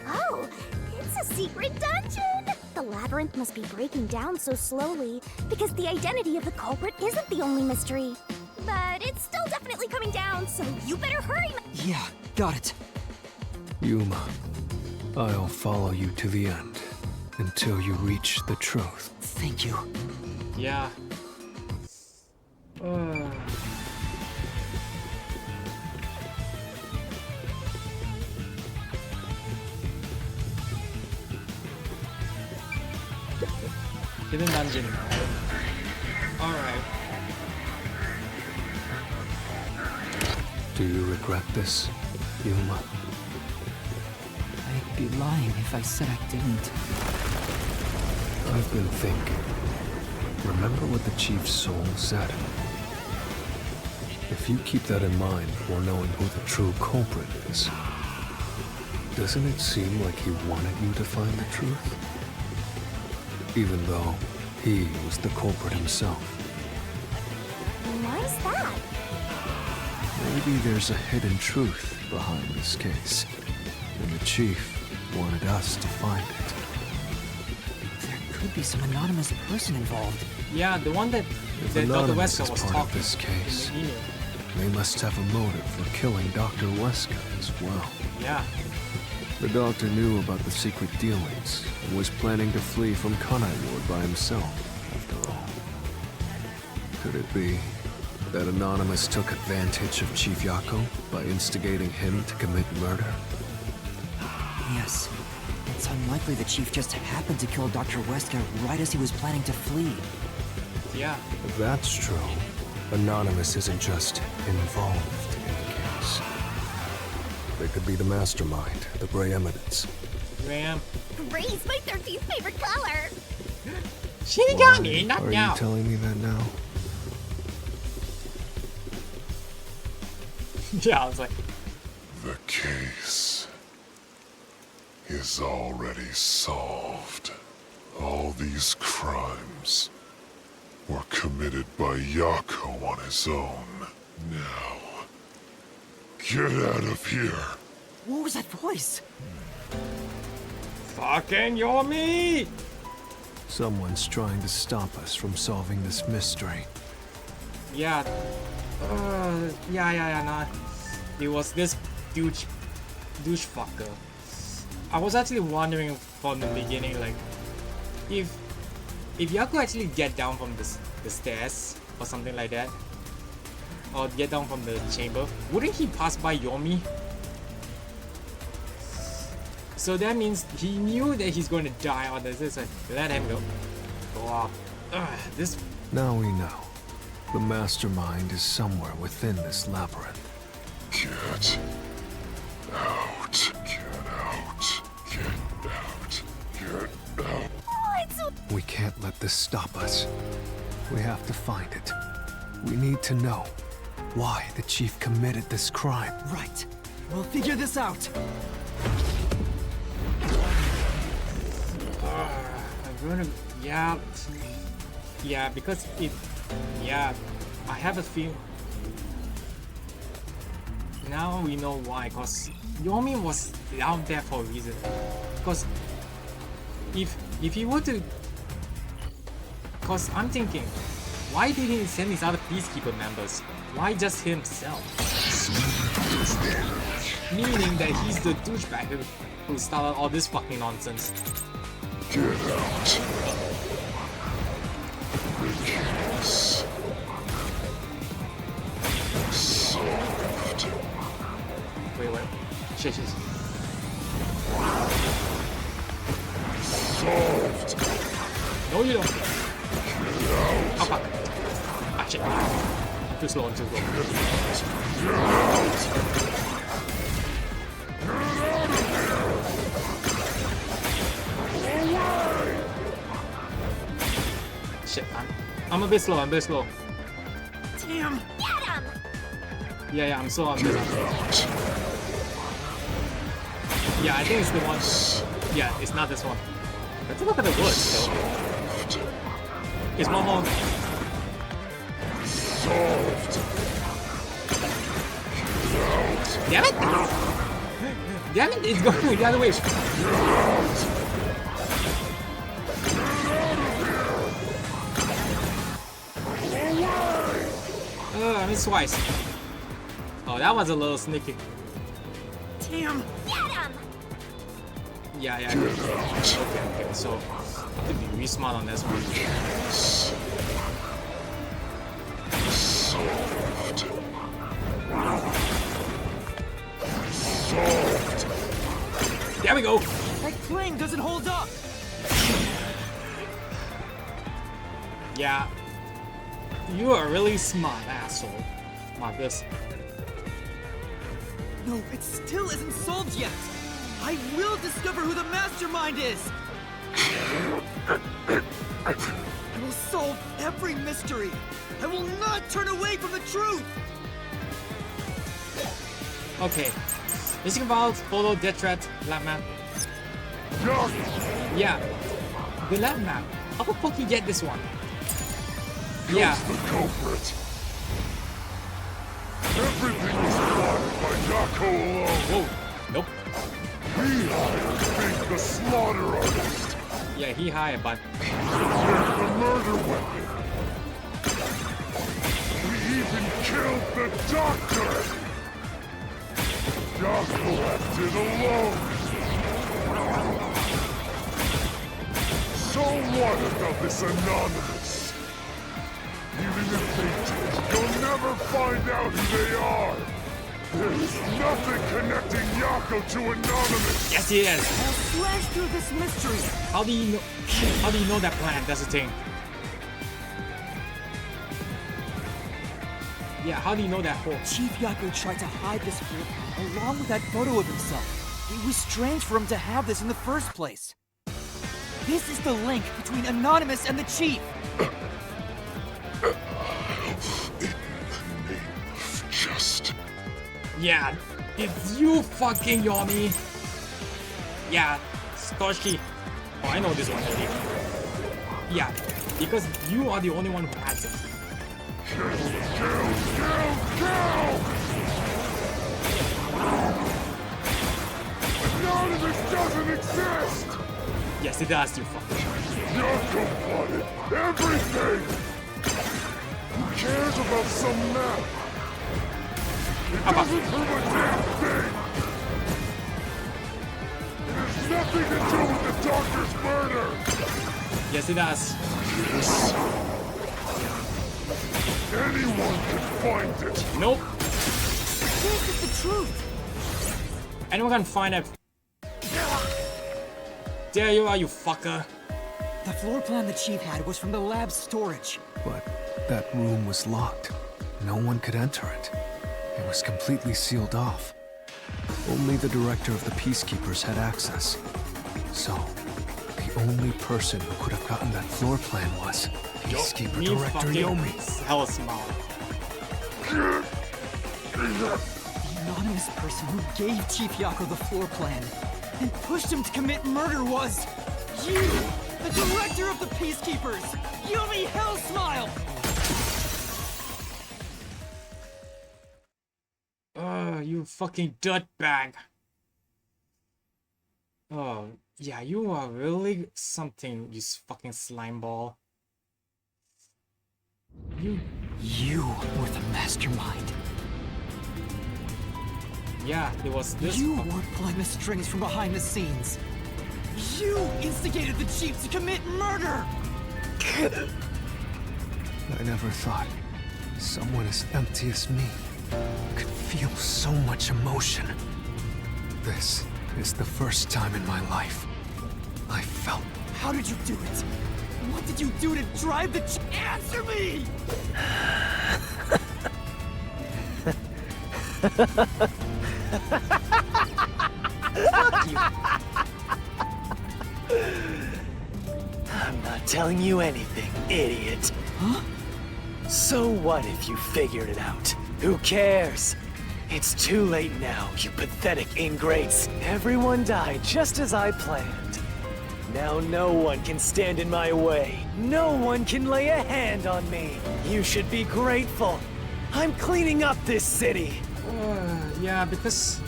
Speaker 4: Oh, it's a secret dungeon! The labyrinth must be breaking down so slowly because the identity of the culprit isn't the only mystery. But it's still definitely coming down, so you better hurry.
Speaker 6: Yeah, got it.
Speaker 3: Yuma, I'll follow you to the end until you reach the truth.
Speaker 6: Thank you.
Speaker 1: Yeah. Hidden dungeon. Alright.
Speaker 3: Do you regret this, Yuma?
Speaker 6: I'd be lying if I said I didn't.
Speaker 3: I've been thinking. Remember what the Chief's soul said? If you keep that in mind before knowing who the true culprit is, doesn't it seem like he wanted you to find the truth? Even though he was the culprit himself.
Speaker 4: Why is that?
Speaker 3: Maybe there's a hidden truth behind this case, and the Chief wanted us to find it.
Speaker 6: There could be some anonymous person involved.
Speaker 1: Yeah, the one that Dr.
Speaker 3: Anonymous
Speaker 1: Huesca
Speaker 3: is
Speaker 1: was
Speaker 3: part
Speaker 1: talking
Speaker 3: of this case.
Speaker 1: in the email.
Speaker 3: They must have a motive for killing Dr. Huesca as well.
Speaker 1: Yeah.
Speaker 3: The doctor knew about the secret dealings and was planning to flee from Kanai Ward by himself, after all. Could it be that Anonymous took advantage of Chief Yakou by instigating him to commit murder?
Speaker 2: Yes. It's unlikely the Chief just happened to kill Dr.Huesca right as he was planning to flee.
Speaker 1: Yeah.
Speaker 3: If that's true, Anonymous isn't just involved in the case. They could be the mastermind, the Grey Eminence.
Speaker 1: Graham.
Speaker 4: Gray's my 13th favorite color.
Speaker 1: Shinigami, not
Speaker 3: Are
Speaker 1: now.
Speaker 3: you telling me that now?
Speaker 1: Yeah, I was like,
Speaker 10: The case is already solved. All these crimes were committed by Yakou on his own. Now, get out of here.
Speaker 2: What was that voice?
Speaker 1: fucking Yomi!
Speaker 3: Someone's trying to stop us from solving this mystery.
Speaker 1: Yeah. Nah. It was this douche fucker. I was actually wondering from the beginning, like, if Yakou actually get down from the stairs or something like that, or get down from the chamber, wouldn't he pass by Yomi? So that means he knew that he's going to die on this. It's like, let him go. Go off. This.
Speaker 3: Now we know. The mastermind is somewhere within this labyrinth.
Speaker 10: Get out. Get out. Get out. Get out.
Speaker 4: Oh, it's so
Speaker 3: We can't let this stop us. We have to find it. We need to know why the Chief committed this crime.
Speaker 6: Right. We'll figure this out.
Speaker 1: I'm gonna, yeah, because I have a feeling. Now we know why, cause Yomi was down there for a reason. Cause if he were to, cause I'm thinking, why didn't he send his other peacekeeper members? Why just himself? Meaning that he's the douchebag who started all this fucking nonsense.
Speaker 10: Get out. The case solved.
Speaker 1: Wait. Shit.
Speaker 10: Solved.
Speaker 1: No, you don't.
Speaker 10: Get out.
Speaker 1: Oh, fuck. Ah, shit. Too slow. Shit, I'm a bit slow.
Speaker 6: Damn.
Speaker 4: get him!
Speaker 1: Yeah, I'm slow. Yeah, I think it's the one. Yeah, it's not this one. Let's look at the words, though. It's one more.
Speaker 10: Solved.
Speaker 1: Damn it! Damn it, it's going the other way. I missed twice. Oh, that was a little sneaky.
Speaker 6: Damn.
Speaker 4: Get him!
Speaker 1: Yeah. Okay, so I have to be really smart on this one.
Speaker 10: Solved. Solved.
Speaker 1: There we go!
Speaker 6: That claim doesn't hold up.
Speaker 1: Yeah. You are really smart, asshole. Like this.
Speaker 6: No, it still isn't solved yet. I will discover who the mastermind is. I will solve every mystery. I will not turn away from the truth.
Speaker 1: Okay. Missing files, photo, death threat, lab map. Yeah. The lab map. How the fuck you get this one? Yeah.
Speaker 10: The culprit. Everything was plotted by Yakou alone.
Speaker 1: Whoa. Nope.
Speaker 10: He hired Fink the slaughter artist.
Speaker 1: Yeah, he hired, but
Speaker 10: With the murder weapon. We even killed the doctor. Yakou acted alone. So what about this Anonymous? Even if they did, you'll never find out who they are. There's nothing connecting Yakou to Anonymous.
Speaker 1: Yes, he is.
Speaker 6: I'll slash through this mystery.
Speaker 1: How do you know? How do you know that plan? That's the thing. Yeah, how do you know that whole?
Speaker 6: Chief Yakou tried to hide this floor plan along with that photo of himself. It was strange for him to have this in the first place. This is the link between Anonymous and the Chief.
Speaker 10: Just.
Speaker 1: Yeah, it's you fucking Yomi. Yeah, Skorsky. Oh, I know this one already. Yeah, because you are the only one who has it.
Speaker 10: Kill! Anonymous doesn't exist!
Speaker 1: Yes, it does, you fucker.
Speaker 10: Yakou plotted everything! Who cares about some map? It doesn't prove a damn thing! It has nothing to do with the doctor's murder!
Speaker 1: Yes, it does.
Speaker 10: Anyone can find it!
Speaker 1: Nope.
Speaker 6: This is the truth.
Speaker 1: Anyone can find it. There you are, you fucker.
Speaker 6: The floor plan the Chief had was from the lab's storage.
Speaker 3: But that room was locked. No one could enter it. It was completely sealed off. Only the director of the Peacekeepers had access. So, the only person who could have gotten that floor plan was Peacekeeper
Speaker 1: Me
Speaker 3: Director
Speaker 1: fucking
Speaker 3: Yomi.
Speaker 1: hell small.
Speaker 6: The anonymous person who gave Chief Yakou the floor plan and pushed him to commit murder was you, the director of the Peacekeepers, Yomi Hellsmile.
Speaker 1: You fucking dirtbag. Oh, yeah, you are really something, you fucking slime ball.
Speaker 6: You were the mastermind.
Speaker 1: Yeah, it was this.
Speaker 6: You were pulling the strings from behind the scenes. You instigated the Chief to commit murder!
Speaker 3: I never thought someone as empty as me could feel so much emotion. This is the first time in my life I felt.
Speaker 6: How did you do it? What did you do to drive the Answer me!
Speaker 1: Fuck you.
Speaker 5: I'm not telling you anything, idiot.
Speaker 6: Huh?
Speaker 5: So what if you figured it out? Who cares? It's too late now, you pathetic ingrates. Everyone died just as I planned. Now no one can stand in my way. No one can lay a hand on me. You should be grateful. I'm cleaning up this city.
Speaker 1: Yeah, because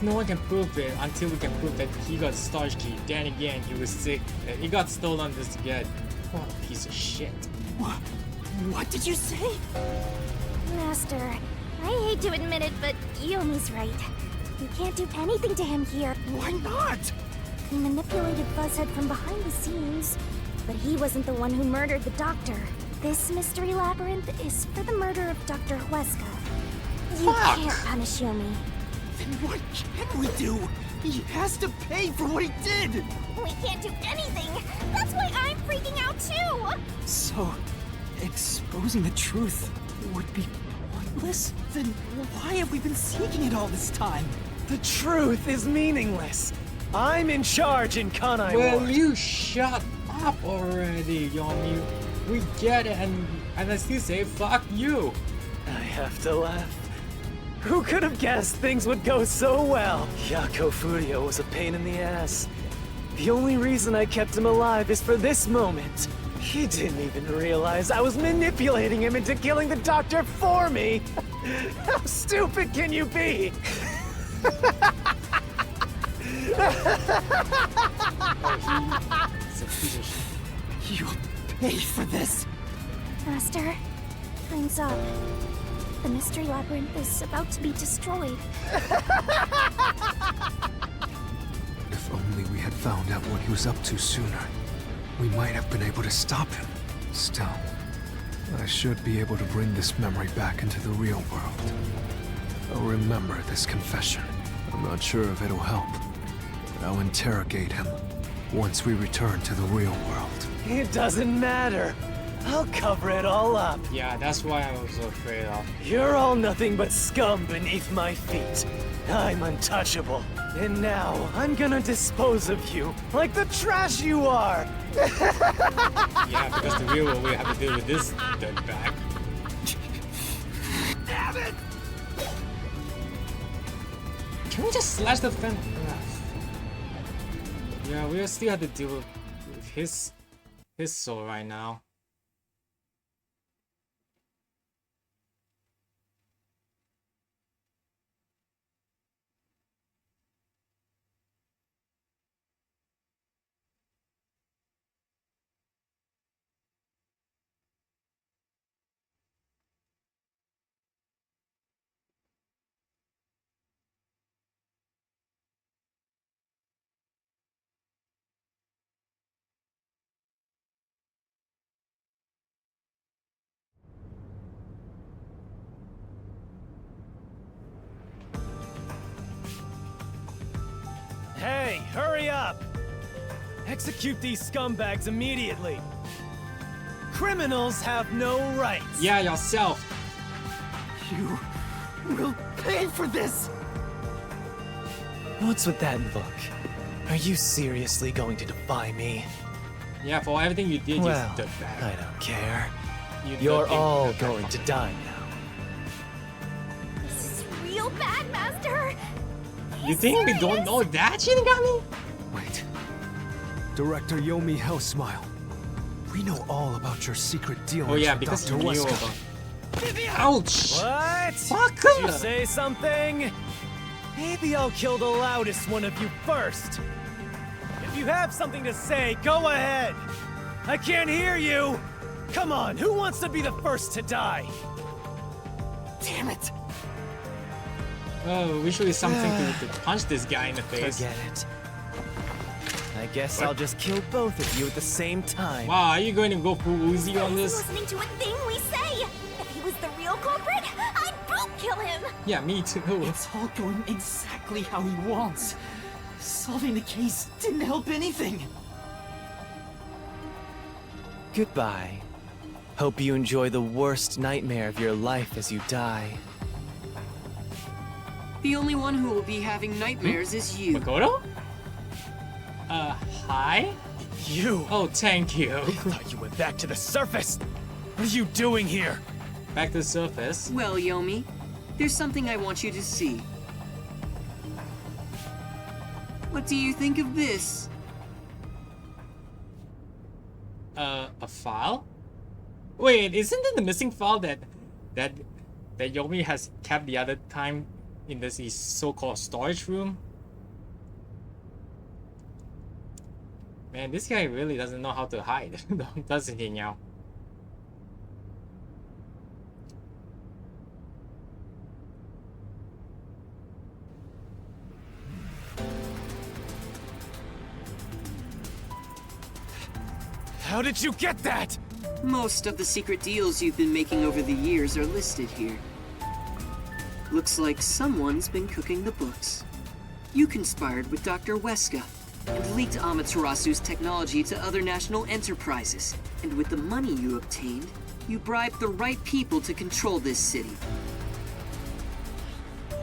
Speaker 1: no one can prove it until we can prove that he got storage key. Then again, he was sick. And he got stolen just again. What a piece of shit.
Speaker 6: What did you say?
Speaker 4: Master, I hate to admit it, but Yomi's right. You can't do anything to him here.
Speaker 6: Why not?
Speaker 4: He manipulated Buzzhead from behind the scenes, but he wasn't the one who murdered the doctor. This mystery labyrinth is for the murder of Dr.Huesca. You can't punish Yomi.
Speaker 6: Then what can we do? He has to pay for what he did!
Speaker 4: We can't do anything! That's why I'm freaking out too!
Speaker 6: So, exposing the truth would be pointless? Then why have we been seeking it all this time?
Speaker 5: The truth is meaningless. I'm in charge in Kanai
Speaker 1: Well,
Speaker 5: Ward.
Speaker 1: you shut up already, Yomi. We get it, and I still say fuck you.
Speaker 5: I have to laugh. Who could have guessed things would go so well? Yakou Furio was a pain in the ass. The only reason I kept him alive is for this moment. He didn't even realize I was manipulating him into killing the doctor for me. How stupid can you be?
Speaker 6: You'll pay for this.
Speaker 4: Master, time's up. The mystery labyrinth is about to be destroyed.
Speaker 3: If only we had found out what he was up to sooner, we might have been able to stop him. Still, I should be able to bring this memory back into the real world. I'll remember this confession. I'm not sure if it'll help, but I'll interrogate him once we return to the real world.
Speaker 5: It doesn't matter. I'll cover it all up.
Speaker 1: Yeah, that's why I was so afraid of.
Speaker 5: You're all nothing but scum beneath my feet. I'm untouchable. And now, I'm gonna dispose of you like the trash you are!
Speaker 1: Yeah, because the real world we have to deal with this dirtbag.
Speaker 5: Damn it!
Speaker 1: Can we just slash the fence? Yeah, we still have to deal with his soul right now.
Speaker 5: Hey, hurry up! Execute these scumbags immediately! Criminals have no rights!
Speaker 1: Yeah, yourself.
Speaker 5: You will pay for this! What's with that look? Are you seriously going to defy me?
Speaker 1: Yeah, for everything you did,
Speaker 5: Well,
Speaker 1: you dirtbag.
Speaker 5: I don't care.
Speaker 1: You
Speaker 5: You're
Speaker 1: dirty
Speaker 5: all
Speaker 1: dirtbag.
Speaker 5: going to die now.
Speaker 4: This is real bad, Master.
Speaker 1: You think we don't know that, Shinigami?
Speaker 3: Wait. Director Yomi Hellsmile. We know all about your secret dealings
Speaker 1: Oh yeah,
Speaker 3: with
Speaker 1: because
Speaker 3: Dr.
Speaker 1: you knew
Speaker 3: Huesca.
Speaker 1: about. Ouch!
Speaker 5: What?
Speaker 1: Fuck
Speaker 5: Did you
Speaker 1: her.
Speaker 5: say something? Maybe I'll kill the loudest one of you first. If you have something to say, go ahead. I can't hear you. Come on, who wants to be the first to die? Damn it.
Speaker 1: Oh, we should do something to punch this guy in the face.
Speaker 5: Forget it. I guess I'll just kill both of you at the same time.
Speaker 1: Wow, are you going to go full Uzi on
Speaker 4: He's
Speaker 1: this?
Speaker 4: listening to a thing we say. If he was the real culprit, I'd boot kill him.
Speaker 1: Yeah, me too.
Speaker 6: It's all going exactly how he wants. Solving the case didn't help anything.
Speaker 5: Goodbye. Hope you enjoy the worst nightmare of your life as you die.
Speaker 11: The only one who will be having nightmares is you.
Speaker 1: Makoto? Hi?
Speaker 5: You!
Speaker 1: Oh, thank you.
Speaker 5: I thought you went back to the surface! What are you doing here?
Speaker 1: Back to the surface.
Speaker 11: Well, Yomi, there's something I want you to see. What do you think of this?
Speaker 1: A file? Wait, isn't it the missing file that Yomi has kept the other time in this his so-called storage room? Man, this guy really doesn't know how to hide, doesn't he now?
Speaker 5: How did you get that?
Speaker 11: Most of the secret deals you've been making over the years are listed here. Looks like someone's been cooking the books. You conspired with Dr.Huesca and leaked Amaterasu's technology to other national enterprises. And with the money you obtained, you bribed the right people to control this city.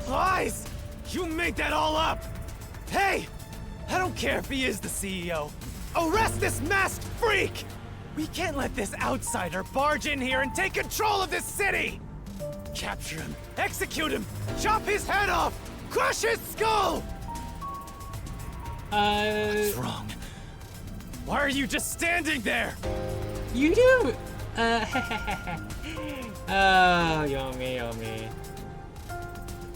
Speaker 5: Lies! You made that all up! Hey! I don't care if he is the CEO. Arrest this masked freak! We can't let this outsider barge in here and take control of this city! Capture him, execute him, chop his head off, crush his skull! What's wrong? Why are you just standing there?
Speaker 1: You do! Oh, Yomi.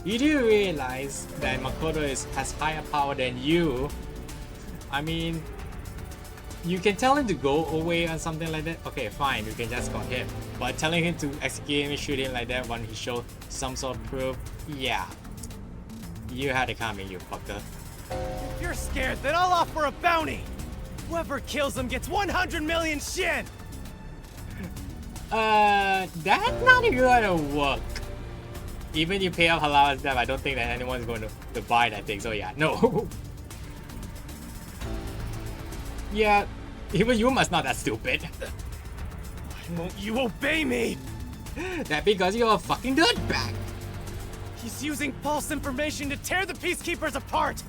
Speaker 1: You do realize that Makoto has higher power than you. I mean, you can tell him to go away or something like that. Okay, fine, you can just got him. But telling him to execute him and shoot him like that when he showed some sort of proof, yeah. You had it coming, you fucker.
Speaker 5: If you're scared, then I'll offer a bounty! Whoever kills him gets 100 million shin!
Speaker 1: That's not gonna work. Even you pay off Halala's debt, I don't think that anyone's going to buy that thing. So yeah, no. Yeah, even Yuma's not that stupid.
Speaker 5: Why won't you obey me?
Speaker 1: That because you're a fucking dirtbag.
Speaker 5: He's using false information to tear the Peacekeepers apart.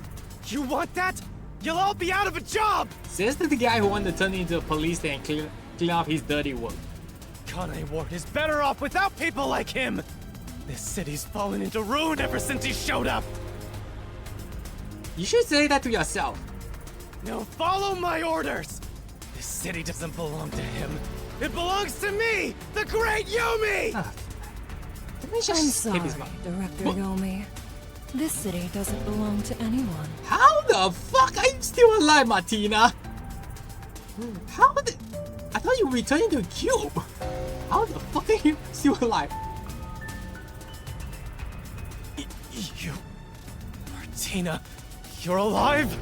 Speaker 5: You want that? You'll all be out of a job!
Speaker 1: Says to the guy who wanted to turn into a police and clean up his dirty work.
Speaker 5: Kanai Ward is better off without people like him! This city's fallen into ruin ever since he showed up!
Speaker 1: You should say that to yourself.
Speaker 5: Now follow my orders! This city doesn't belong to him. It belongs to me! The great Yumi!
Speaker 12: I'm sorry, Director Yomi. This city doesn't belong to anyone.
Speaker 1: How the fuck are you still alive, Martina? How the... I thought you returned to a cube. How the fuck are you still alive?
Speaker 5: You... Martina, you're alive?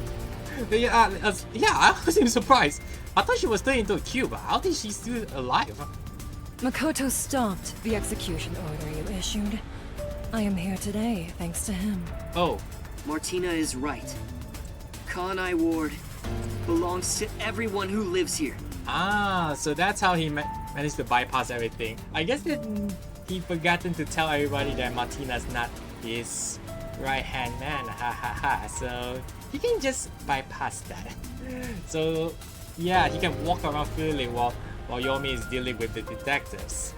Speaker 1: Yeah, I was even surprised. I thought she was turned into a cube. How is she still alive?
Speaker 12: Makoto stopped the execution order you issued. I am here today, thanks to him.
Speaker 1: Oh.
Speaker 11: Martina is right. Kanai Ward belongs to everyone who lives here.
Speaker 1: Ah, so that's how he managed to bypass everything. I guess that he forgotten to tell everybody that Martina's not his right-hand man. Ha ha ha. So he can just bypass that. So yeah, he can walk around freely while Yomi is dealing with the detectives.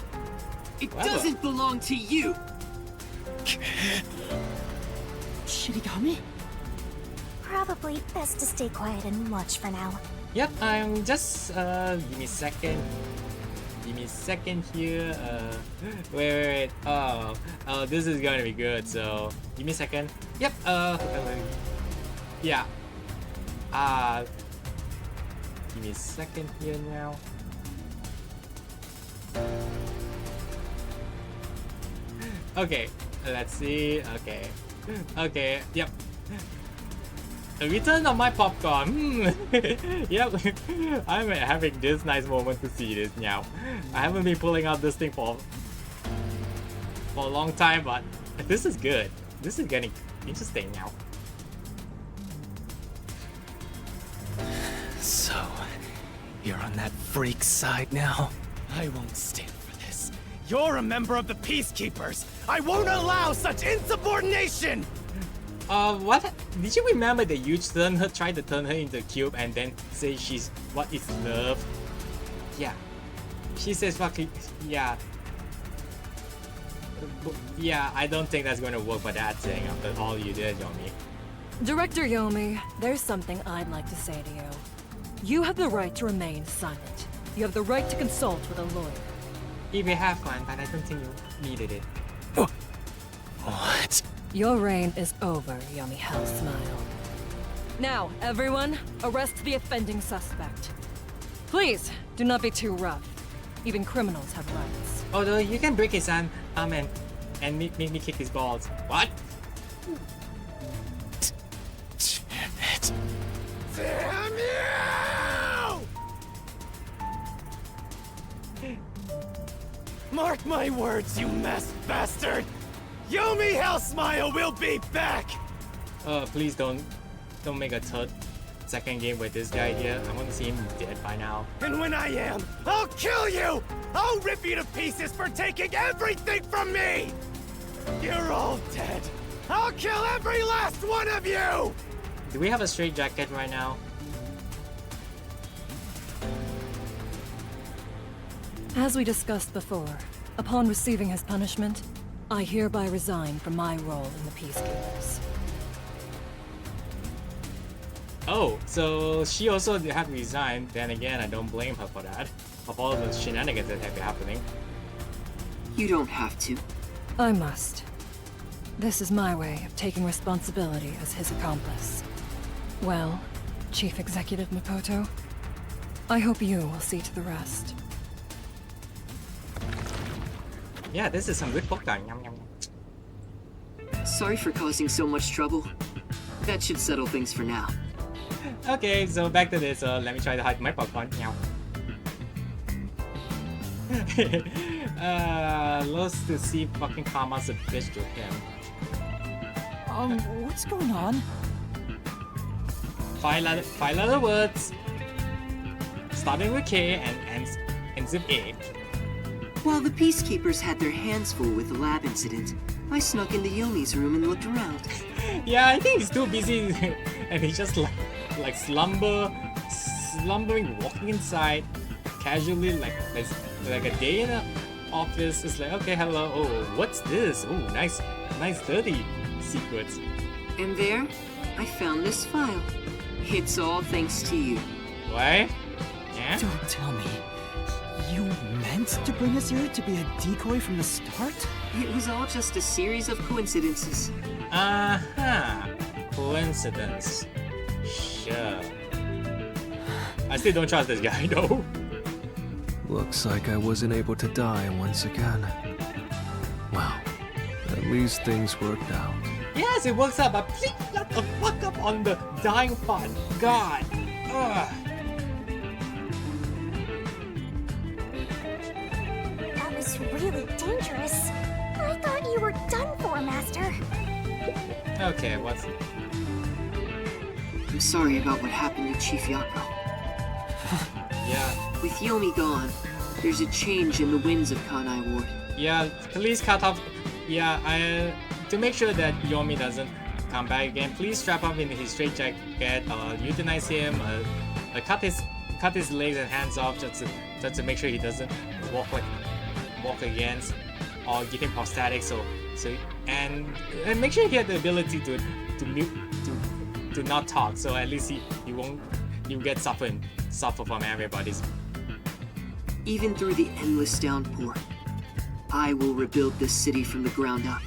Speaker 11: It doesn't belong to you!
Speaker 4: Shirigami? Probably best to stay quiet and watch for now.
Speaker 1: Yep, I'm just give me a second. Give me a second here. Wait. Oh, this is gonna be good. So give me a second. Yep. Yeah. Give me a second here now. Okay. Let's see. Okay. Yep. A return of my popcorn. Yep. I'm having this nice moment to see this now. I haven't been pulling out this thing for a long time, but this is good. This is getting interesting now.
Speaker 5: So, you're on that freak side now? I won't stand for this. You're a member of the Peacekeepers! I won't allow such insubordination!
Speaker 1: What? Did you remember that you tried to turn her into a cube and then say she's what is love? Yeah. She says fucking yeah. Yeah, I don't think that's gonna work for that thing after all you did, Yomi.
Speaker 12: Director Yomi, there's something I'd like to say to you. You have the right to remain silent. You have the right to consult with a lawyer.
Speaker 1: If you have fun, but I don't think you needed it.
Speaker 5: What?
Speaker 12: Your reign is over, Yomi Hell Smile. Now, everyone, arrest the offending suspect. Please, do not be too rough. Even criminals have rights.
Speaker 1: Although you can break his arm and make me kick his balls. What?
Speaker 5: Damn it. Damn you! Mark my words, you masked bastard! Yomi Hellsmile will be back!
Speaker 1: Please don't make a second game with this guy here. I want to see him dead by now.
Speaker 5: And when I am, I'll kill you! I'll rip you to pieces for taking everything from me! You're all dead. I'll kill every last one of you!
Speaker 1: Do we have a straight jacket right now?
Speaker 12: As we discussed before, upon receiving his punishment, I hereby resign from my role in the Peacekeepers.
Speaker 1: Oh, so she also had resigned. Then again, I don't blame her for that. Of all the shenanigans that have been happening.
Speaker 11: You don't have to.
Speaker 12: I must. This is my way of taking responsibility as his accomplice. Well, Chief Executive Makoto, I hope you will see to the rest.
Speaker 1: Yeah, this is some good popcorn. Yum, yum.
Speaker 11: Sorry for causing so much trouble. That should settle things for now.
Speaker 1: Okay, so back to this. Let me try to hide my popcorn. Loves to see fucking Kama's a bitch to him.
Speaker 6: What's going on?
Speaker 1: Five letter words. Starting with K and ends with A.
Speaker 11: While the peacekeepers had their hands full with the lab incident, I snuck into Yomi's room and looked around.
Speaker 1: Yeah, I think he's too busy and he's just like slumbering, walking inside casually like a day in the office. It's like, okay, hello. Oh, what's this? Oh, nice dirty secrets.
Speaker 11: And there, I found this file. It's all thanks to you.
Speaker 1: What? Yeah?
Speaker 6: Don't tell me. You meant to bring us here to be a decoy from the start?
Speaker 11: It was all just a series of coincidences.
Speaker 1: Coincidence. Sure. I still don't trust this guy though.
Speaker 3: Looks like I wasn't able to die once again. Well, at least things worked out.
Speaker 1: Yes, it works out, but please shut the fuck up on the dying part. God. Ugh.
Speaker 4: That was really dangerous. I thought you were done for, Master.
Speaker 1: Okay, what's...
Speaker 11: I'm sorry about what happened to Chief Yakou.
Speaker 1: Yeah.
Speaker 11: With Yomi gone, there's a change in the winds of Kanai Ward.
Speaker 1: Yeah, please cut off... Yeah, to make sure that Yomi doesn't come back again, please strap up in his straitjacket, euthanize him, cut his legs and hands off just to make sure he doesn't walk against, or give him prosthetics. And make sure he had the ability to not talk. So at least he won't get suffer from everybody's.
Speaker 11: Even through the endless downpour, I will rebuild this city from the ground up.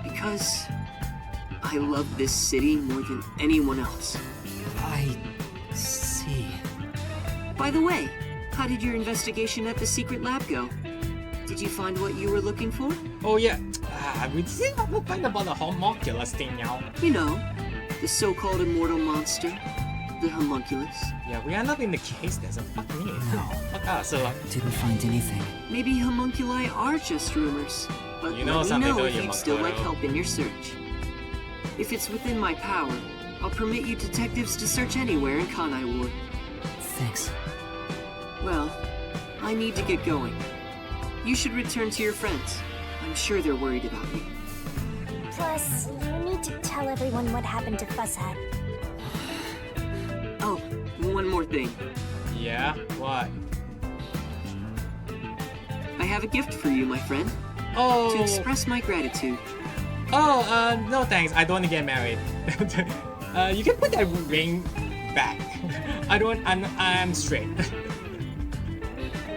Speaker 11: Because I love this city more than anyone else.
Speaker 6: I see.
Speaker 11: By the way, how did your investigation at the secret lab go? Did you find what you were looking for?
Speaker 1: Oh yeah, we still haven't find about the homunculus thing now.
Speaker 11: You know, the so-called immortal monster, the homunculus.
Speaker 1: Yeah, we are not in the case. There's a fuck me.
Speaker 6: No.
Speaker 1: Fuck us.
Speaker 6: Didn't find anything.
Speaker 11: Maybe homunculi are just rumors. But
Speaker 1: you know
Speaker 11: let
Speaker 1: something,
Speaker 11: me know
Speaker 1: don't
Speaker 11: if
Speaker 1: you,
Speaker 11: you'd still like
Speaker 1: Makoto?
Speaker 11: help in your search. If it's within my power, I'll permit you detectives to search anywhere in Kanai Ward.
Speaker 6: Thanks.
Speaker 11: Well, I need to get going. You should return to your friends. I'm sure they're worried about me.
Speaker 4: Plus, you need to tell everyone what happened to Fusshead.
Speaker 11: Oh, one more thing.
Speaker 1: Yeah? What?
Speaker 11: I have a gift for you, my friend.
Speaker 1: Oh.
Speaker 11: To express my gratitude.
Speaker 1: Oh, no thanks. I don't want to get married. You can put that ring back. I'm straight.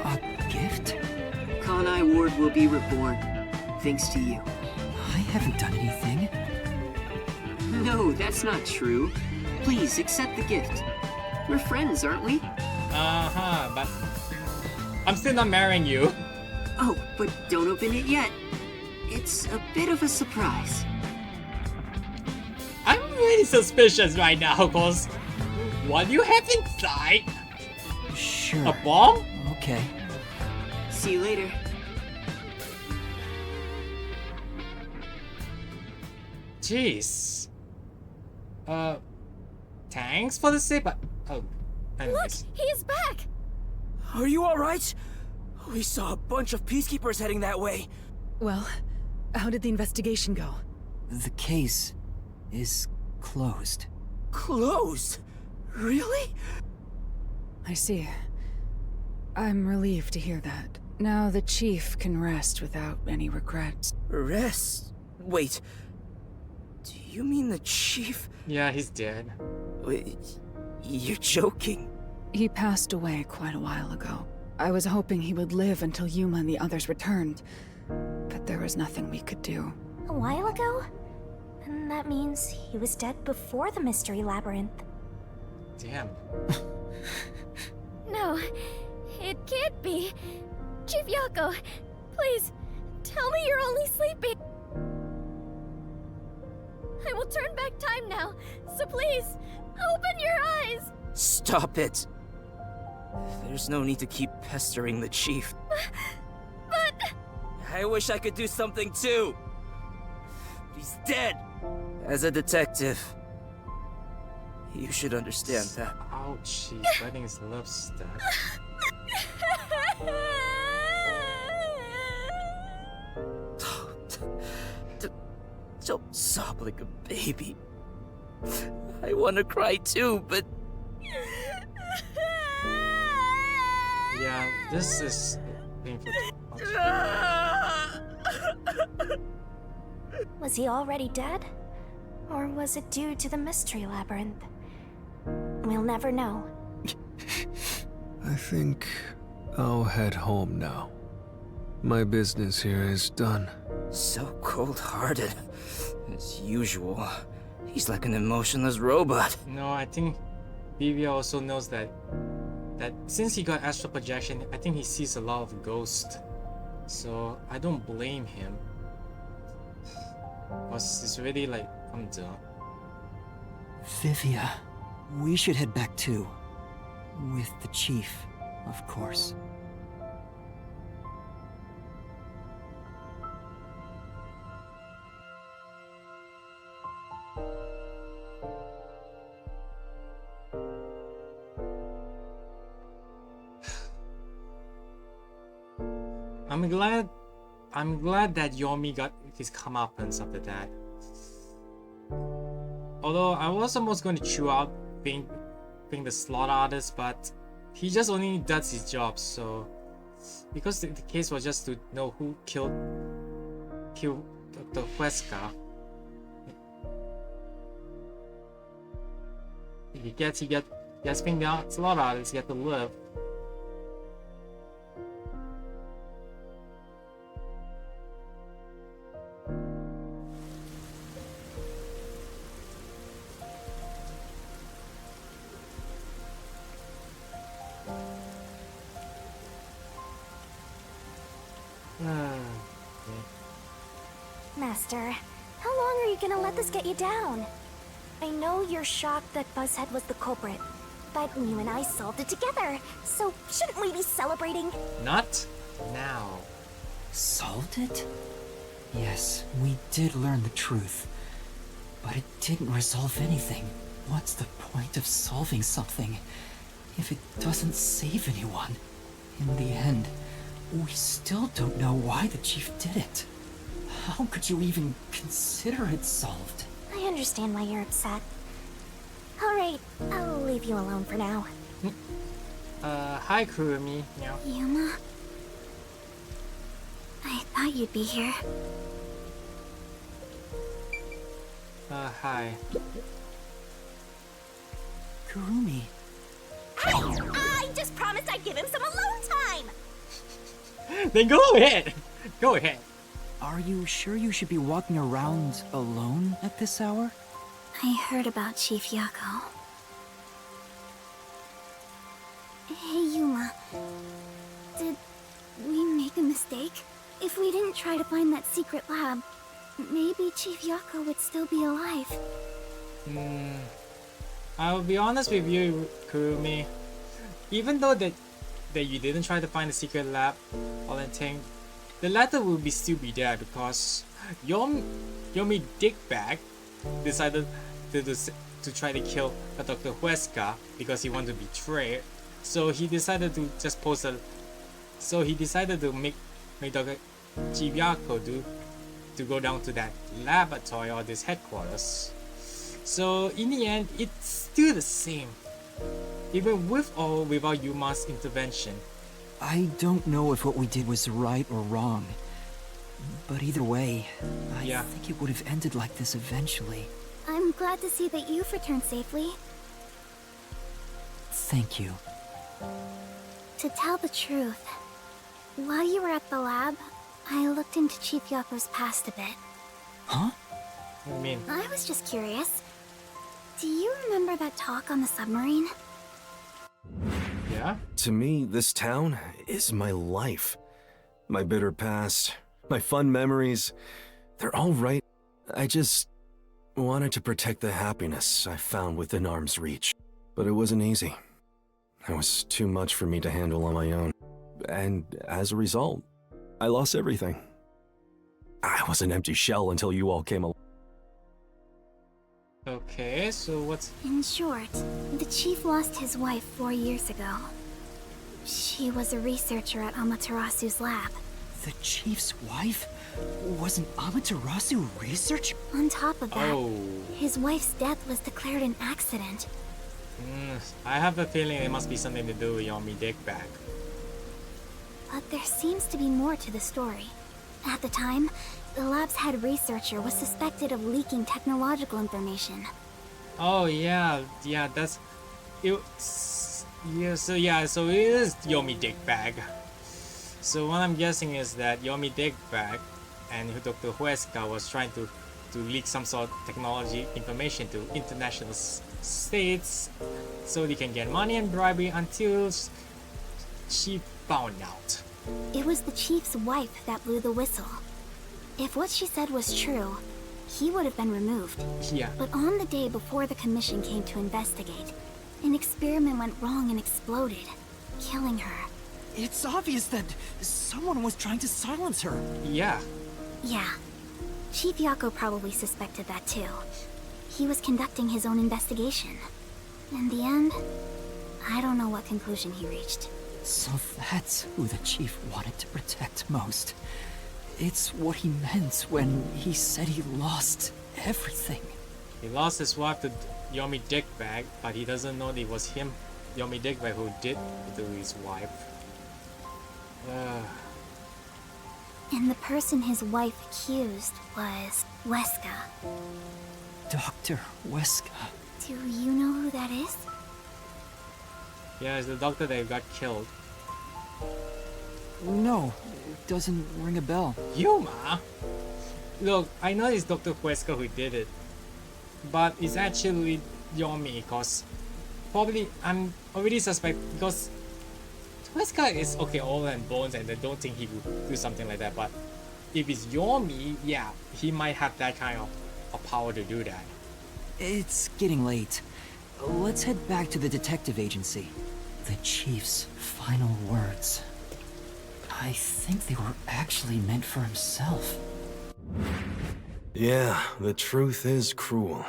Speaker 6: A gift?
Speaker 11: Kanai Ward will be reborn, thanks to you.
Speaker 6: I haven't done anything.
Speaker 11: No, that's not true. Please accept the gift. We're friends, aren't we?
Speaker 1: But I'm still not marrying you.
Speaker 11: Oh, but don't open it yet. It's a bit of a surprise.
Speaker 1: I'm really suspicious right now, cause what do you have inside?
Speaker 6: Sure.
Speaker 1: A bomb?
Speaker 6: Okay.
Speaker 11: See you later.
Speaker 1: Jeez. Thanks for the sip, but... Oh, anyways.
Speaker 4: Look, he's back!
Speaker 5: Are you alright? We saw a bunch of peacekeepers heading that way.
Speaker 13: Well, how did the investigation go?
Speaker 6: The case is closed.
Speaker 5: Closed? Really?
Speaker 13: I see. I'm relieved to hear that. Now the chief can rest without any regrets.
Speaker 5: Rest? Wait. Do you mean the chief?
Speaker 1: Yeah, he's dead.
Speaker 5: Wait, you're joking?
Speaker 13: He passed away quite a while ago. I was hoping he would live until Yuma and the others returned, but there was nothing we could do.
Speaker 4: A while ago? And that means he was dead before the Mystery Labyrinth.
Speaker 1: Damn.
Speaker 4: No, it can't be. Chief Yakou, please, tell me you're only sleeping. I will turn back time now, so please, open your eyes!
Speaker 5: Stop it.
Speaker 14: There's no need to keep pestering the chief.
Speaker 4: But...
Speaker 14: I wish I could do something too. He's dead. As a detective, you should understand that.
Speaker 1: Ouch, he's letting his love stuck.
Speaker 14: Don't sob like a baby. I want to cry too, but...
Speaker 1: Yeah, this is painful to watch.
Speaker 4: Was he already dead? Or was it due to the mystery labyrinth? We'll never know.
Speaker 3: I think I'll head home now. My business here is done.
Speaker 14: So cold-hearted. As usual. He's like an emotionless robot.
Speaker 1: No, I think Vivia also knows that since he got astral projection, I think he sees a lot of ghosts. So I don't blame him. Cause it's really like, I'm done.
Speaker 2: Vivia, we should head back too. With the chief, of course.
Speaker 1: I'm glad that Yomi got his comeuppance after that. Although I was almost going to chew out being the slaughter artist, but he just only does his job. So because the case was just to know who killed Dr.Huesca, he gets being the slaughter artist, he gets to live.
Speaker 4: Master, how long are you gonna let this get you down? I know you're shocked that Buzzhead was the culprit, but you and I solved it together, so shouldn't we be celebrating?
Speaker 1: Not now.
Speaker 2: Solved it? Yes, we did learn the truth. But it didn't resolve anything. What's the point of solving something if it doesn't save anyone? In the end, we still don't know why the chief did it. How could you even consider it solved?
Speaker 4: I understand why you're upset. Alright, I'll leave you alone for now.
Speaker 1: Hi Kurumi. Meow.
Speaker 4: Yuma? I thought you'd be here.
Speaker 1: Hi.
Speaker 2: Kurumi.
Speaker 4: I just promised I'd give him some alone time!
Speaker 1: Then go ahead! Go ahead.
Speaker 2: Are you sure you should be walking around alone at this hour?
Speaker 4: I heard about Chief Yakou. Hey Yuma, did we make a mistake? If we didn't try to find that secret lab, maybe Chief Yakou would still be alive.
Speaker 1: I'll be honest with you, Kurumi. Even though that you didn't try to find the secret lab or anything, the latter will still be there because Yomi Dickbag decided to try to kill Dr. Huesca because he wanted to betray. So he decided to just post a. So he decided to make Dr. Chief Yakou to go down to that laboratory or this headquarters. So in the end, it's still the same, even with or without Yuma's intervention.
Speaker 2: I don't know if what we did was right or wrong, but either way, I think it would have ended like this eventually.
Speaker 4: I'm glad to see that you've returned safely.
Speaker 2: Thank you.
Speaker 4: To tell the truth, while you were at the lab, I looked into Chief Yakou's past a bit.
Speaker 2: Huh?
Speaker 1: What do you mean?
Speaker 4: I was just curious. Do you remember that talk on the submarine?
Speaker 1: Yeah?
Speaker 9: To me, this town is my life. My bitter past, my fun memories, they're all right. I just wanted to protect the happiness I found within arm's reach. But it wasn't easy. That was too much for me to handle on my own. And as a result, I lost everything. I was an empty shell until you all came along.
Speaker 1: Okay, so what's...
Speaker 4: In short, the chief lost his wife 4 years ago. She was a researcher at Amaterasu's lab.
Speaker 6: The chief's wife was an Amaterasu researcher?
Speaker 4: On top of that,
Speaker 1: Oh.
Speaker 4: his wife's death was declared an accident.
Speaker 1: I have a feeling it must be something to do with Yomi Dickbag.
Speaker 4: But there seems to be more to the story. At the time, the lab's head researcher was suspected of leaking technological information.
Speaker 1: Oh yeah, that's it. Yeah, so it is Yomi Dickbag. So what I'm guessing is that Yomi Dickbag and Dr. Huesca was trying to leak some sort of technology information to international states so they can get money and bribery until she found out.
Speaker 4: It was the chief's wife that blew the whistle. If what she said was true, he would have been removed.
Speaker 1: Yeah.
Speaker 4: But on the day before the commission came to investigate, an experiment went wrong and exploded, killing her.
Speaker 6: It's obvious that someone was trying to silence her.
Speaker 1: Yeah.
Speaker 4: Yeah. Chief Yakou probably suspected that too. He was conducting his own investigation. In the end, I don't know what conclusion he reached.
Speaker 6: So that's who the chief wanted to protect most. It's what he meant when he said he lost everything.
Speaker 1: He lost his wife to Yomi Dickbag, but he doesn't know it was him, Yomi Dickbag, who did to his wife.
Speaker 4: And the person his wife accused was Huesca.
Speaker 6: Dr. Huesca.
Speaker 4: Do you know who that is?
Speaker 1: Yeah, it's the doctor that got killed.
Speaker 6: No, it doesn't ring a bell.
Speaker 1: Yuma? Look, I know it's Dr. Huesca who did it, but it's actually Yomi, because probably I'm already suspect because Huesca is okay, all and bones, and I don't think he would do something like that. But if it's Yomi, yeah, he might have that kind of power to do that.
Speaker 6: It's getting late. Let's head back to the detective agency. The chief's final words. I think they were actually meant for himself.
Speaker 9: Yeah, the truth is cruel.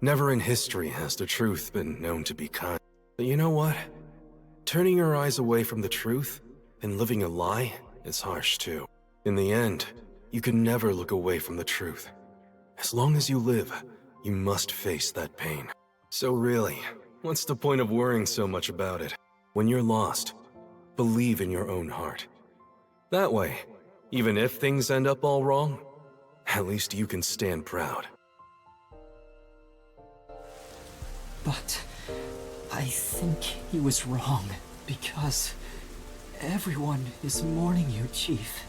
Speaker 9: Never in history has the truth been known to be kind. But you know what? Turning your eyes away from the truth and living a lie is harsh too. In the end, you can never look away from the truth. As long as you live, you must face that pain. So really, what's the point of worrying so much about it? When you're lost, believe in your own heart. That way, even if things end up all wrong, at least you can stand proud.
Speaker 6: But I think he was wrong, because everyone is mourning you, Chief.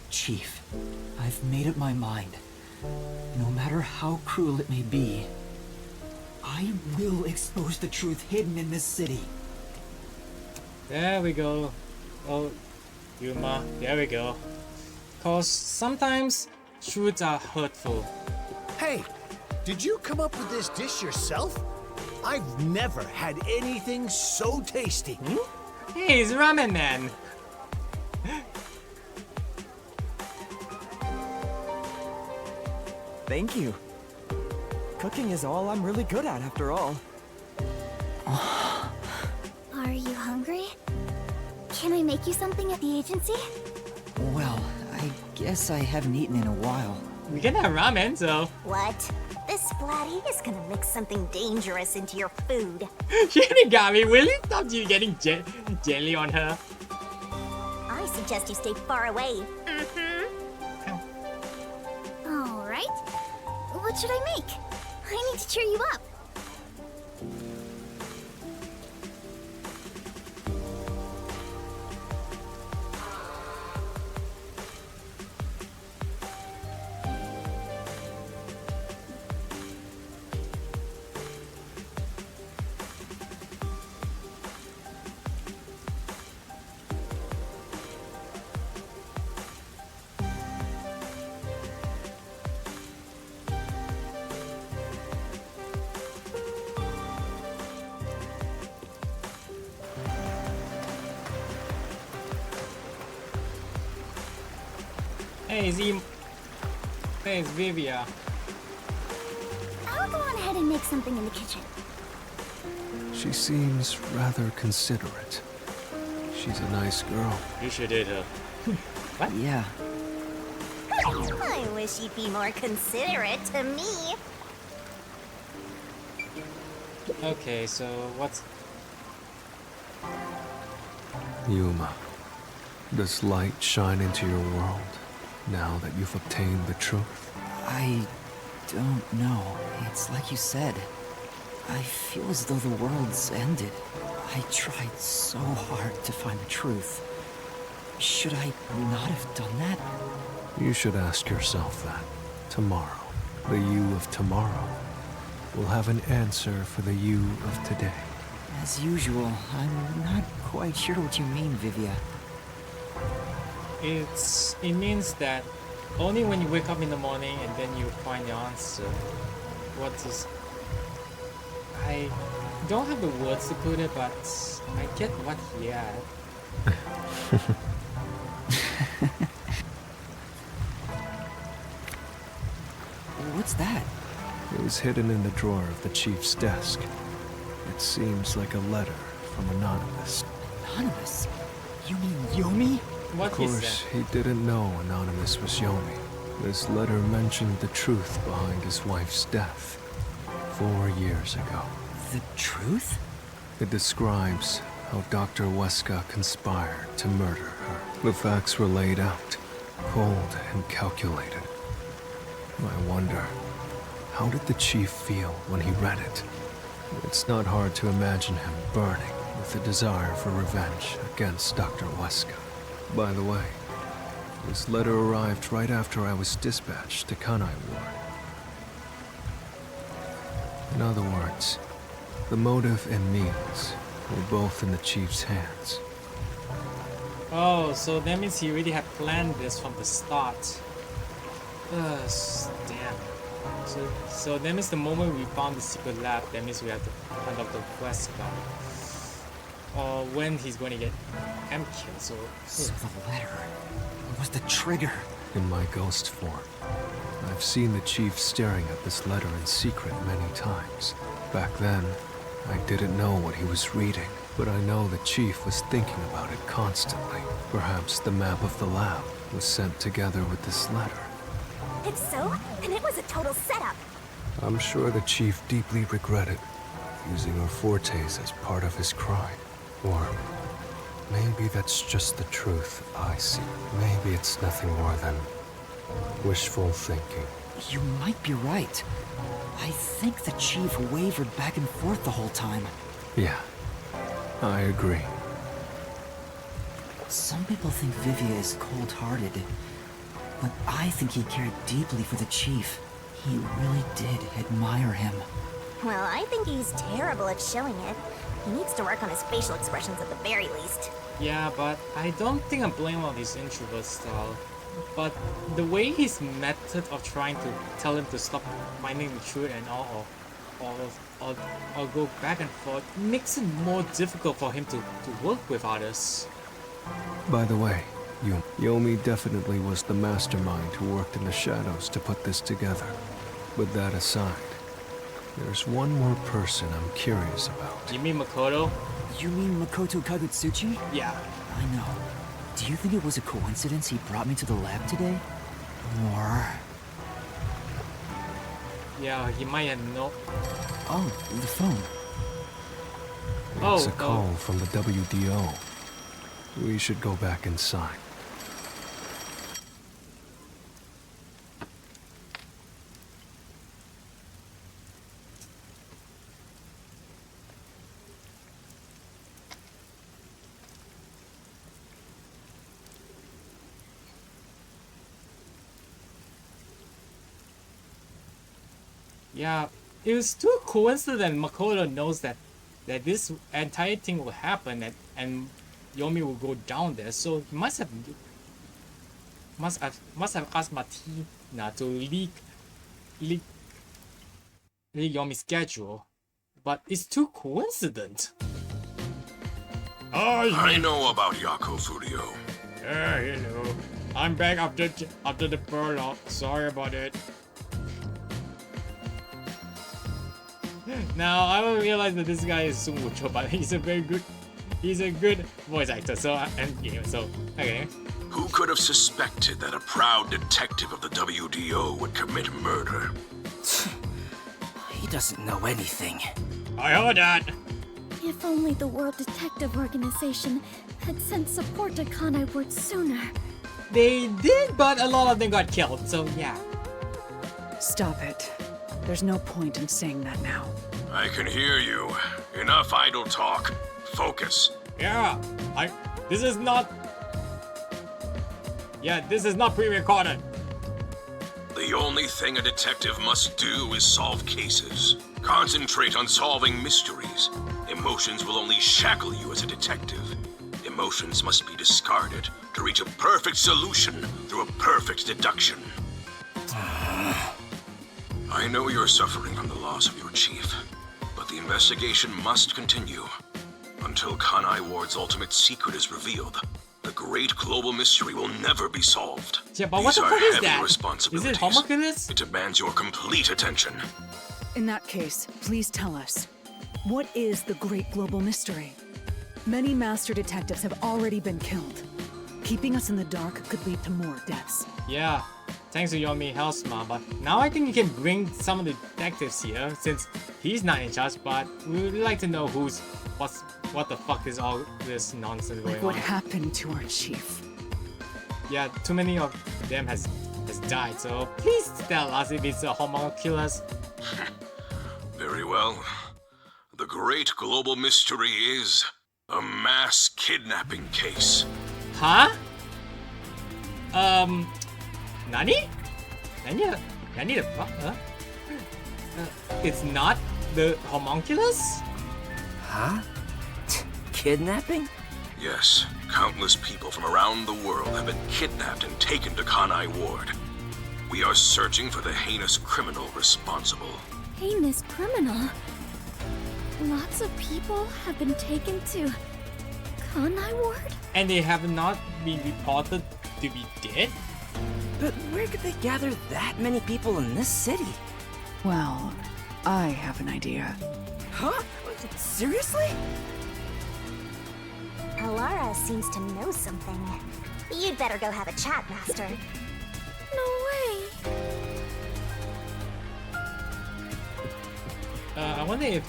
Speaker 6: Chief, I've made up my mind. No matter how cruel it may be, I will expose the truth hidden in this city.
Speaker 1: There we go. Oh, Yuma, there we go. Cause sometimes truths are hurtful.
Speaker 15: Hey, did you come up with this dish yourself? I've never had anything so tasty.
Speaker 1: Hey, it's Ramen Man.
Speaker 16: Thank you. Cooking is all I'm really good at, after all.
Speaker 4: Are you hungry? Can I make you something at the agency?
Speaker 6: Well, I guess I haven't eaten in a while.
Speaker 1: We can have ramen, so...
Speaker 4: What? This Splatty is gonna mix something dangerous into your food.
Speaker 1: Shinigami, will you stop you getting jelly on her?
Speaker 4: I suggest you stay far away. Alright. What should I make? I need to cheer you up.
Speaker 1: Hey, Hey, it's Vivia.
Speaker 4: I'll go on ahead and make something in the kitchen.
Speaker 3: She seems rather considerate. She's a nice girl.
Speaker 1: You should date her. What?
Speaker 6: Yeah.
Speaker 4: I wish you'd be more considerate to me.
Speaker 1: Okay, so what's...
Speaker 3: Yuma, does light shine into your world now that you've obtained the truth?
Speaker 6: I don't know. It's like you said. I feel as though the world's ended. I tried so hard to find the truth. Should I not have done that?
Speaker 3: You should ask yourself that. Tomorrow, the you of tomorrow will have an answer for the you of today.
Speaker 6: As usual, I'm not quite sure what you mean, Vivia.
Speaker 1: It means that only when you wake up in the morning and then you find the answer. What is... I don't have the words to put it, but I get what he had.
Speaker 6: What's that?
Speaker 3: It was hidden in the drawer of the chief's desk. It seems like a letter from Anonymous.
Speaker 6: Anonymous? You mean Yomi?
Speaker 1: What
Speaker 3: of course, he didn't know Anonymous was Yomi. This letter mentioned the truth behind his wife's death 4 years ago.
Speaker 6: The truth?
Speaker 3: It describes how Dr.Huesca conspired to murder her. The facts were laid out, cold and calculated. I wonder, how did the chief feel when he read it? It's not hard to imagine him burning with a desire for revenge against Dr. Huesca. By the way, this letter arrived right after I was dispatched to Kanai Ward. In other words, the motive and means were both in the chief's hands.
Speaker 1: Oh, so that means he already had planned this from the start. Damn. So that means the moment we found the secret lab, that means we have to find Dr. Huesca. Or when he's going to get M-killed, so...
Speaker 6: So the letter was the trigger.
Speaker 3: In my ghost form, I've seen the chief staring at this letter in secret many times. Back then, I didn't know what he was reading, but I know the chief was thinking about it constantly. Perhaps the map of the lab was sent together with this letter.
Speaker 4: If so, then it was a total setup.
Speaker 3: I'm sure the chief deeply regretted using our fortes as part of his crime. Or maybe that's just the truth I see. Maybe it's nothing more than wishful thinking.
Speaker 6: You might be right. I think the chief wavered back and forth the whole time.
Speaker 3: Yeah, I agree.
Speaker 6: Some people think Vivia is cold-hearted, but I think he cared deeply for the chief. He really did admire him.
Speaker 4: Well, I think he's terrible at showing it. He needs to work on his facial expressions at the very least.
Speaker 1: Yeah, but I don't think I blame on his introvert style. But the way his method of trying to tell him to stop finding the truth and all, or go back and forth, makes it more difficult for him to work with others.
Speaker 3: By the way, Yomi definitely was the mastermind who worked in the shadows to put this together. But that aside, there's one more person I'm curious about.
Speaker 1: You mean Makoto?
Speaker 6: You mean Makoto Kagutsuchi?
Speaker 1: Yeah.
Speaker 6: I know. Do you think it was a coincidence he brought me to the lab today? Or...
Speaker 1: Yeah, he might have no...
Speaker 6: Oh, the phone.
Speaker 3: It's a call from the WDO. We should go back inside.
Speaker 1: Yeah, it was too coincident Makoto knows that this entire thing will happen and Yomi will go down there, so he must have asked Martina to leak Yomi's schedule, but it's too coincident.
Speaker 7: I know about Yakou Furio.
Speaker 1: Ah, you know. I'm back after the furlough. Sorry about it. Now I will realize that this guy is so mucho, but he's a good voice actor. So okay.
Speaker 7: Who could have suspected that a proud detective of the WDO would commit murder?
Speaker 14: He doesn't know anything.
Speaker 1: I heard that.
Speaker 4: If only the World Detective Organization had sent support to Kanai Ward sooner.
Speaker 1: They did, but a lot of them got killed, so yeah.
Speaker 13: Stop it. There's no point in saying that now.
Speaker 7: I can hear you. Enough idle talk. Focus.
Speaker 1: Yeah, this is not pre-recorded.
Speaker 7: The only thing a detective must do is solve cases. Concentrate on solving mysteries. Emotions will only shackle you as a detective. Emotions must be discarded to reach a perfect solution through a perfect deduction. I know you're suffering from the loss of your chief, but the investigation must continue. Until Kanai Ward's ultimate secret is revealed, the great global mystery will never be solved.
Speaker 1: Yeah, but what the fuck is that? Is it homunculus?
Speaker 7: It demands your complete attention.
Speaker 13: In that case, please tell us. What is the great global mystery? Many master detectives have already been killed. Keeping us in the dark could lead to more deaths.
Speaker 1: Yeah, thanks to Yomi Hellsma, but now I think you can bring some of the detectives here since he's not in charge, but we would like to know what the fuck is all this nonsense going on.
Speaker 13: What happened to our chief?
Speaker 1: Yeah, too many of them has died, so please tell us if it's a homunculus.
Speaker 7: Very well. The great global mystery is a mass kidnapping case.
Speaker 1: Huh? Nani? Nani the fuck? Huh? It's not the homunculus?
Speaker 14: Huh? Kidnapping?
Speaker 7: Yes, countless people from around the world have been kidnapped and taken to Kanai Ward. We are searching for the heinous criminal responsible.
Speaker 4: Heinous criminal? Lots of people have been taken to Kanai Ward?
Speaker 1: And they have not been reported to be dead?
Speaker 14: But where could they gather that many people in this city?
Speaker 13: Well, I have an idea.
Speaker 14: Huh? Seriously?
Speaker 4: Alara seems to know something. You'd better go have a chat, Master. No way.
Speaker 1: I wonder if...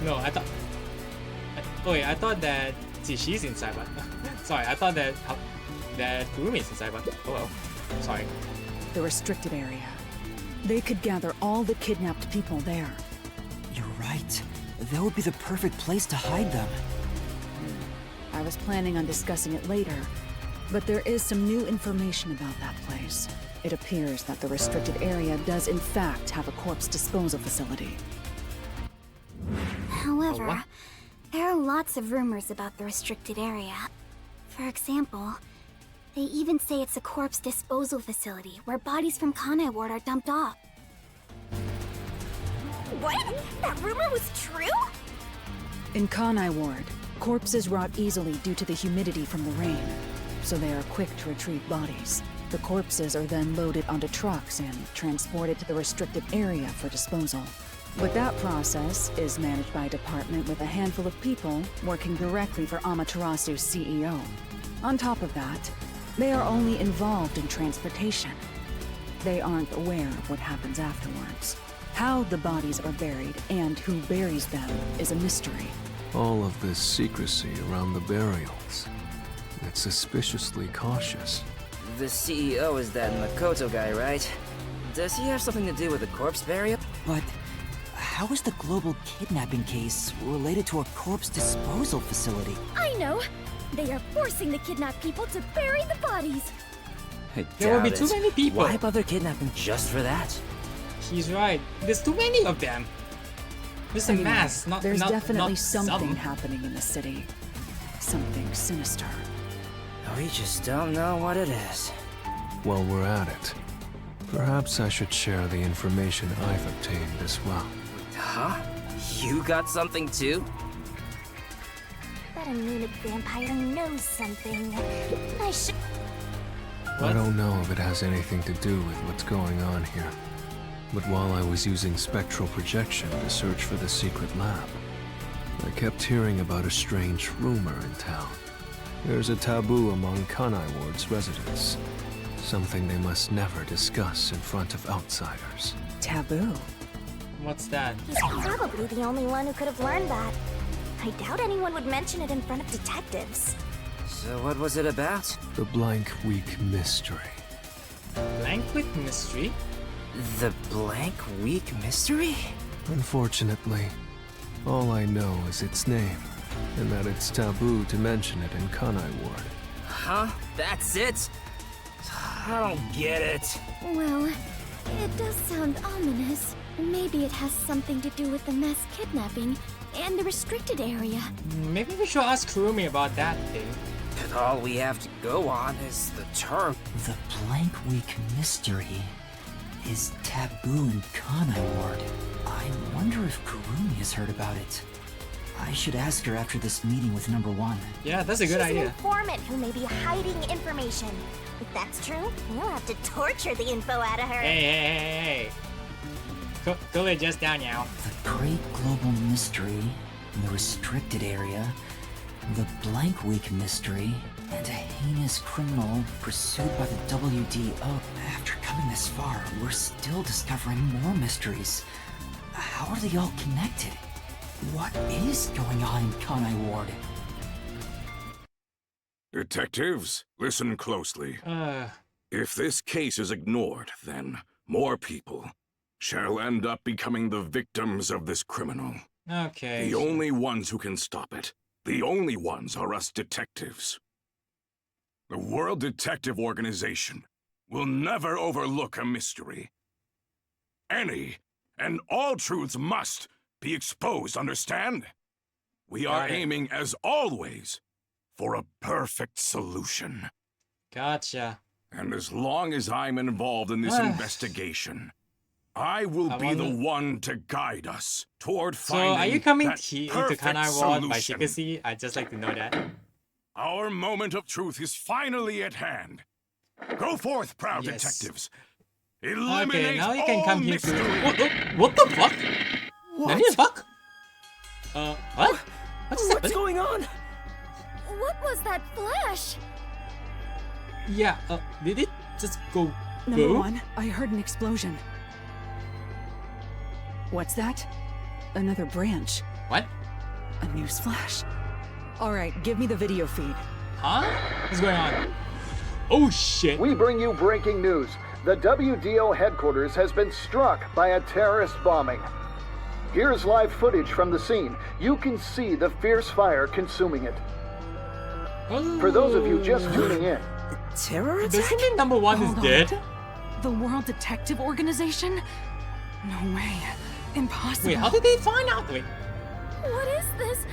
Speaker 1: No, I thought... Oh wait, I thought that... See, she's inside, but... Sorry, I thought that Kurumi is inside, but... Oh well. Sorry.
Speaker 13: The restricted area. They could gather all the kidnapped people there.
Speaker 2: You're right. That would be the perfect place to hide them.
Speaker 13: I was planning on discussing it later, but there is some new information about that place. It appears that the restricted area does in fact have a corpse disposal facility.
Speaker 4: However, there are lots of rumors about the restricted area. For example, they even say it's a corpse disposal facility where bodies from Kanai Ward are dumped off. What? That rumor was true?
Speaker 13: In Kanai Ward, corpses rot easily due to the humidity from the rain, so they are quick to retrieve bodies. The corpses are then loaded onto trucks and transported to the restricted area for disposal. But that process is managed by a department with a handful of people working directly for Amaterasu's CEO. On top of that, they are only involved in transportation. They aren't aware of what happens afterwards. How the bodies are buried and who buries them is a mystery.
Speaker 3: All of this secrecy around the burials. It's suspiciously cautious.
Speaker 14: The CEO is that Makoto guy, right? Does he have something to do with the corpse burial?
Speaker 2: But how is the global kidnapping case related to a corpse disposal facility?
Speaker 4: I know! They are forcing the kidnapped people to bury the bodies!
Speaker 1: There will be too many people.
Speaker 14: Why bother kidnapping just for that?
Speaker 1: He's right. There's too many of them. There's a mass,
Speaker 13: There's definitely
Speaker 1: not
Speaker 13: something
Speaker 1: some.
Speaker 13: happening in the city. Something sinister.
Speaker 14: We just don't know what it is.
Speaker 3: While we're at it, perhaps I should share the information I've obtained as well.
Speaker 14: Huh? You got something too?
Speaker 4: That anemic vampire knows something. I should.
Speaker 3: I don't know if it has anything to do with what's going on here. But while I was using spectral projection to search for the secret lab, I kept hearing about a strange rumor in town. There's a taboo among Kanai Ward's residents. Something they must never discuss in front of outsiders.
Speaker 13: Taboo?
Speaker 1: What's that?
Speaker 4: He's probably the only one who could have learned that. I doubt anyone would mention it in front of detectives.
Speaker 14: So what was it about?
Speaker 3: The Blank Week Mystery.
Speaker 1: Blank Week Mystery?
Speaker 14: The Blank Week Mystery?
Speaker 3: Unfortunately, all I know is its name, and that it's taboo to mention it in Kanai Ward.
Speaker 14: Huh? That's it? I don't get it.
Speaker 4: Well, it does sound ominous. Maybe it has something to do with the mass kidnapping and the restricted area.
Speaker 1: Maybe we should ask Kurumi about that thing.
Speaker 14: But all we have to go on is the term.
Speaker 2: The Blank Week Mystery is taboo in Kanai Ward. I wonder if Kurumi has heard about it. I should ask her after this meeting with number 1.
Speaker 1: Yeah, that's a good
Speaker 4: She's
Speaker 1: idea.
Speaker 4: an informant who may be hiding information. If that's true, we'll have to torture the info out of her.
Speaker 1: Hey. Cool it just down now.
Speaker 2: The Great Global Mystery, the Restricted Area, the Blank Week Mystery, and a heinous criminal pursued by the WDO. After coming this far, we're still discovering more mysteries. How are they all connected? What is going on in Kanai Ward?
Speaker 7: Detectives, listen closely. If this case is ignored, then more people shall end up becoming the victims of this criminal.
Speaker 1: Okay.
Speaker 7: The only ones who can stop it, the only ones are us detectives. The World Detective Organization will never overlook a mystery. Any and all truths must be exposed, understand? We are aiming, as always, for a perfect solution.
Speaker 1: Gotcha.
Speaker 7: And as long as I'm involved in this investigation, I will be the one to guide us toward finding
Speaker 1: So, are you coming
Speaker 7: that
Speaker 1: into
Speaker 7: perfect
Speaker 1: Kanai Ward by
Speaker 7: solution.
Speaker 1: secrecy? I'd just like to know that.
Speaker 7: Our moment of truth is finally at hand. Go forth, proud
Speaker 1: Yes.
Speaker 7: detectives.
Speaker 1: Okay,
Speaker 7: Eliminate
Speaker 1: now you can
Speaker 7: all
Speaker 1: come here to.
Speaker 7: mystery.
Speaker 1: What the fuck?
Speaker 13: What?
Speaker 1: The fuck? What?
Speaker 13: What's going on?
Speaker 4: What was that flash?
Speaker 1: Yeah, did it just go
Speaker 13: Number
Speaker 1: boom?
Speaker 13: 1, I heard an explosion. What's that? Another branch.
Speaker 1: What?
Speaker 13: A news flash. All right, give me the video feed.
Speaker 1: Huh? What's going on? Oh shit.
Speaker 17: We bring you breaking news. The WDO headquarters has been struck by a terrorist bombing. Here's live footage from the scene. You can see the fierce fire consuming it. For those of you just tuning in,
Speaker 13: Terror attack?
Speaker 1: Doesn't mean number 1 is
Speaker 13: Hold
Speaker 1: dead?
Speaker 13: on. The World Detective Organization? No way. Impossible.
Speaker 1: Wait, how did they find out? Wait.
Speaker 4: What is this?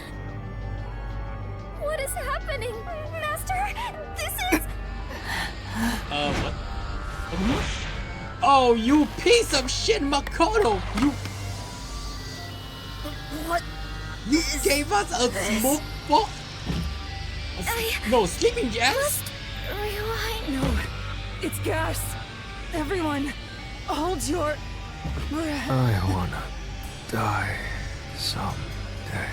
Speaker 4: What is happening? Master, this is...
Speaker 1: What? Oh, you piece of shit, Makoto! You...
Speaker 14: What?
Speaker 1: You gave us a smoke bomb? No, sleeping gas?
Speaker 4: Rewind.
Speaker 13: No, it's gas. Everyone, hold your breath.
Speaker 3: I wanna die someday.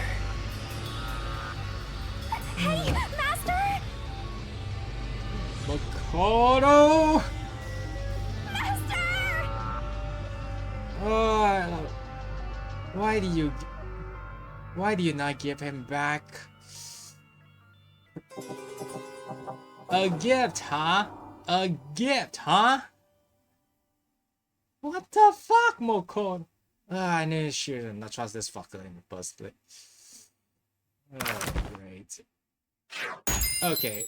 Speaker 4: Hey, Master!
Speaker 1: Makoto!
Speaker 4: Master!
Speaker 1: Why do you not give him back? A gift, huh? A gift, huh? What the fuck, Makoto? I knew should not trust this fucker in the first place. Oh, great. Okay.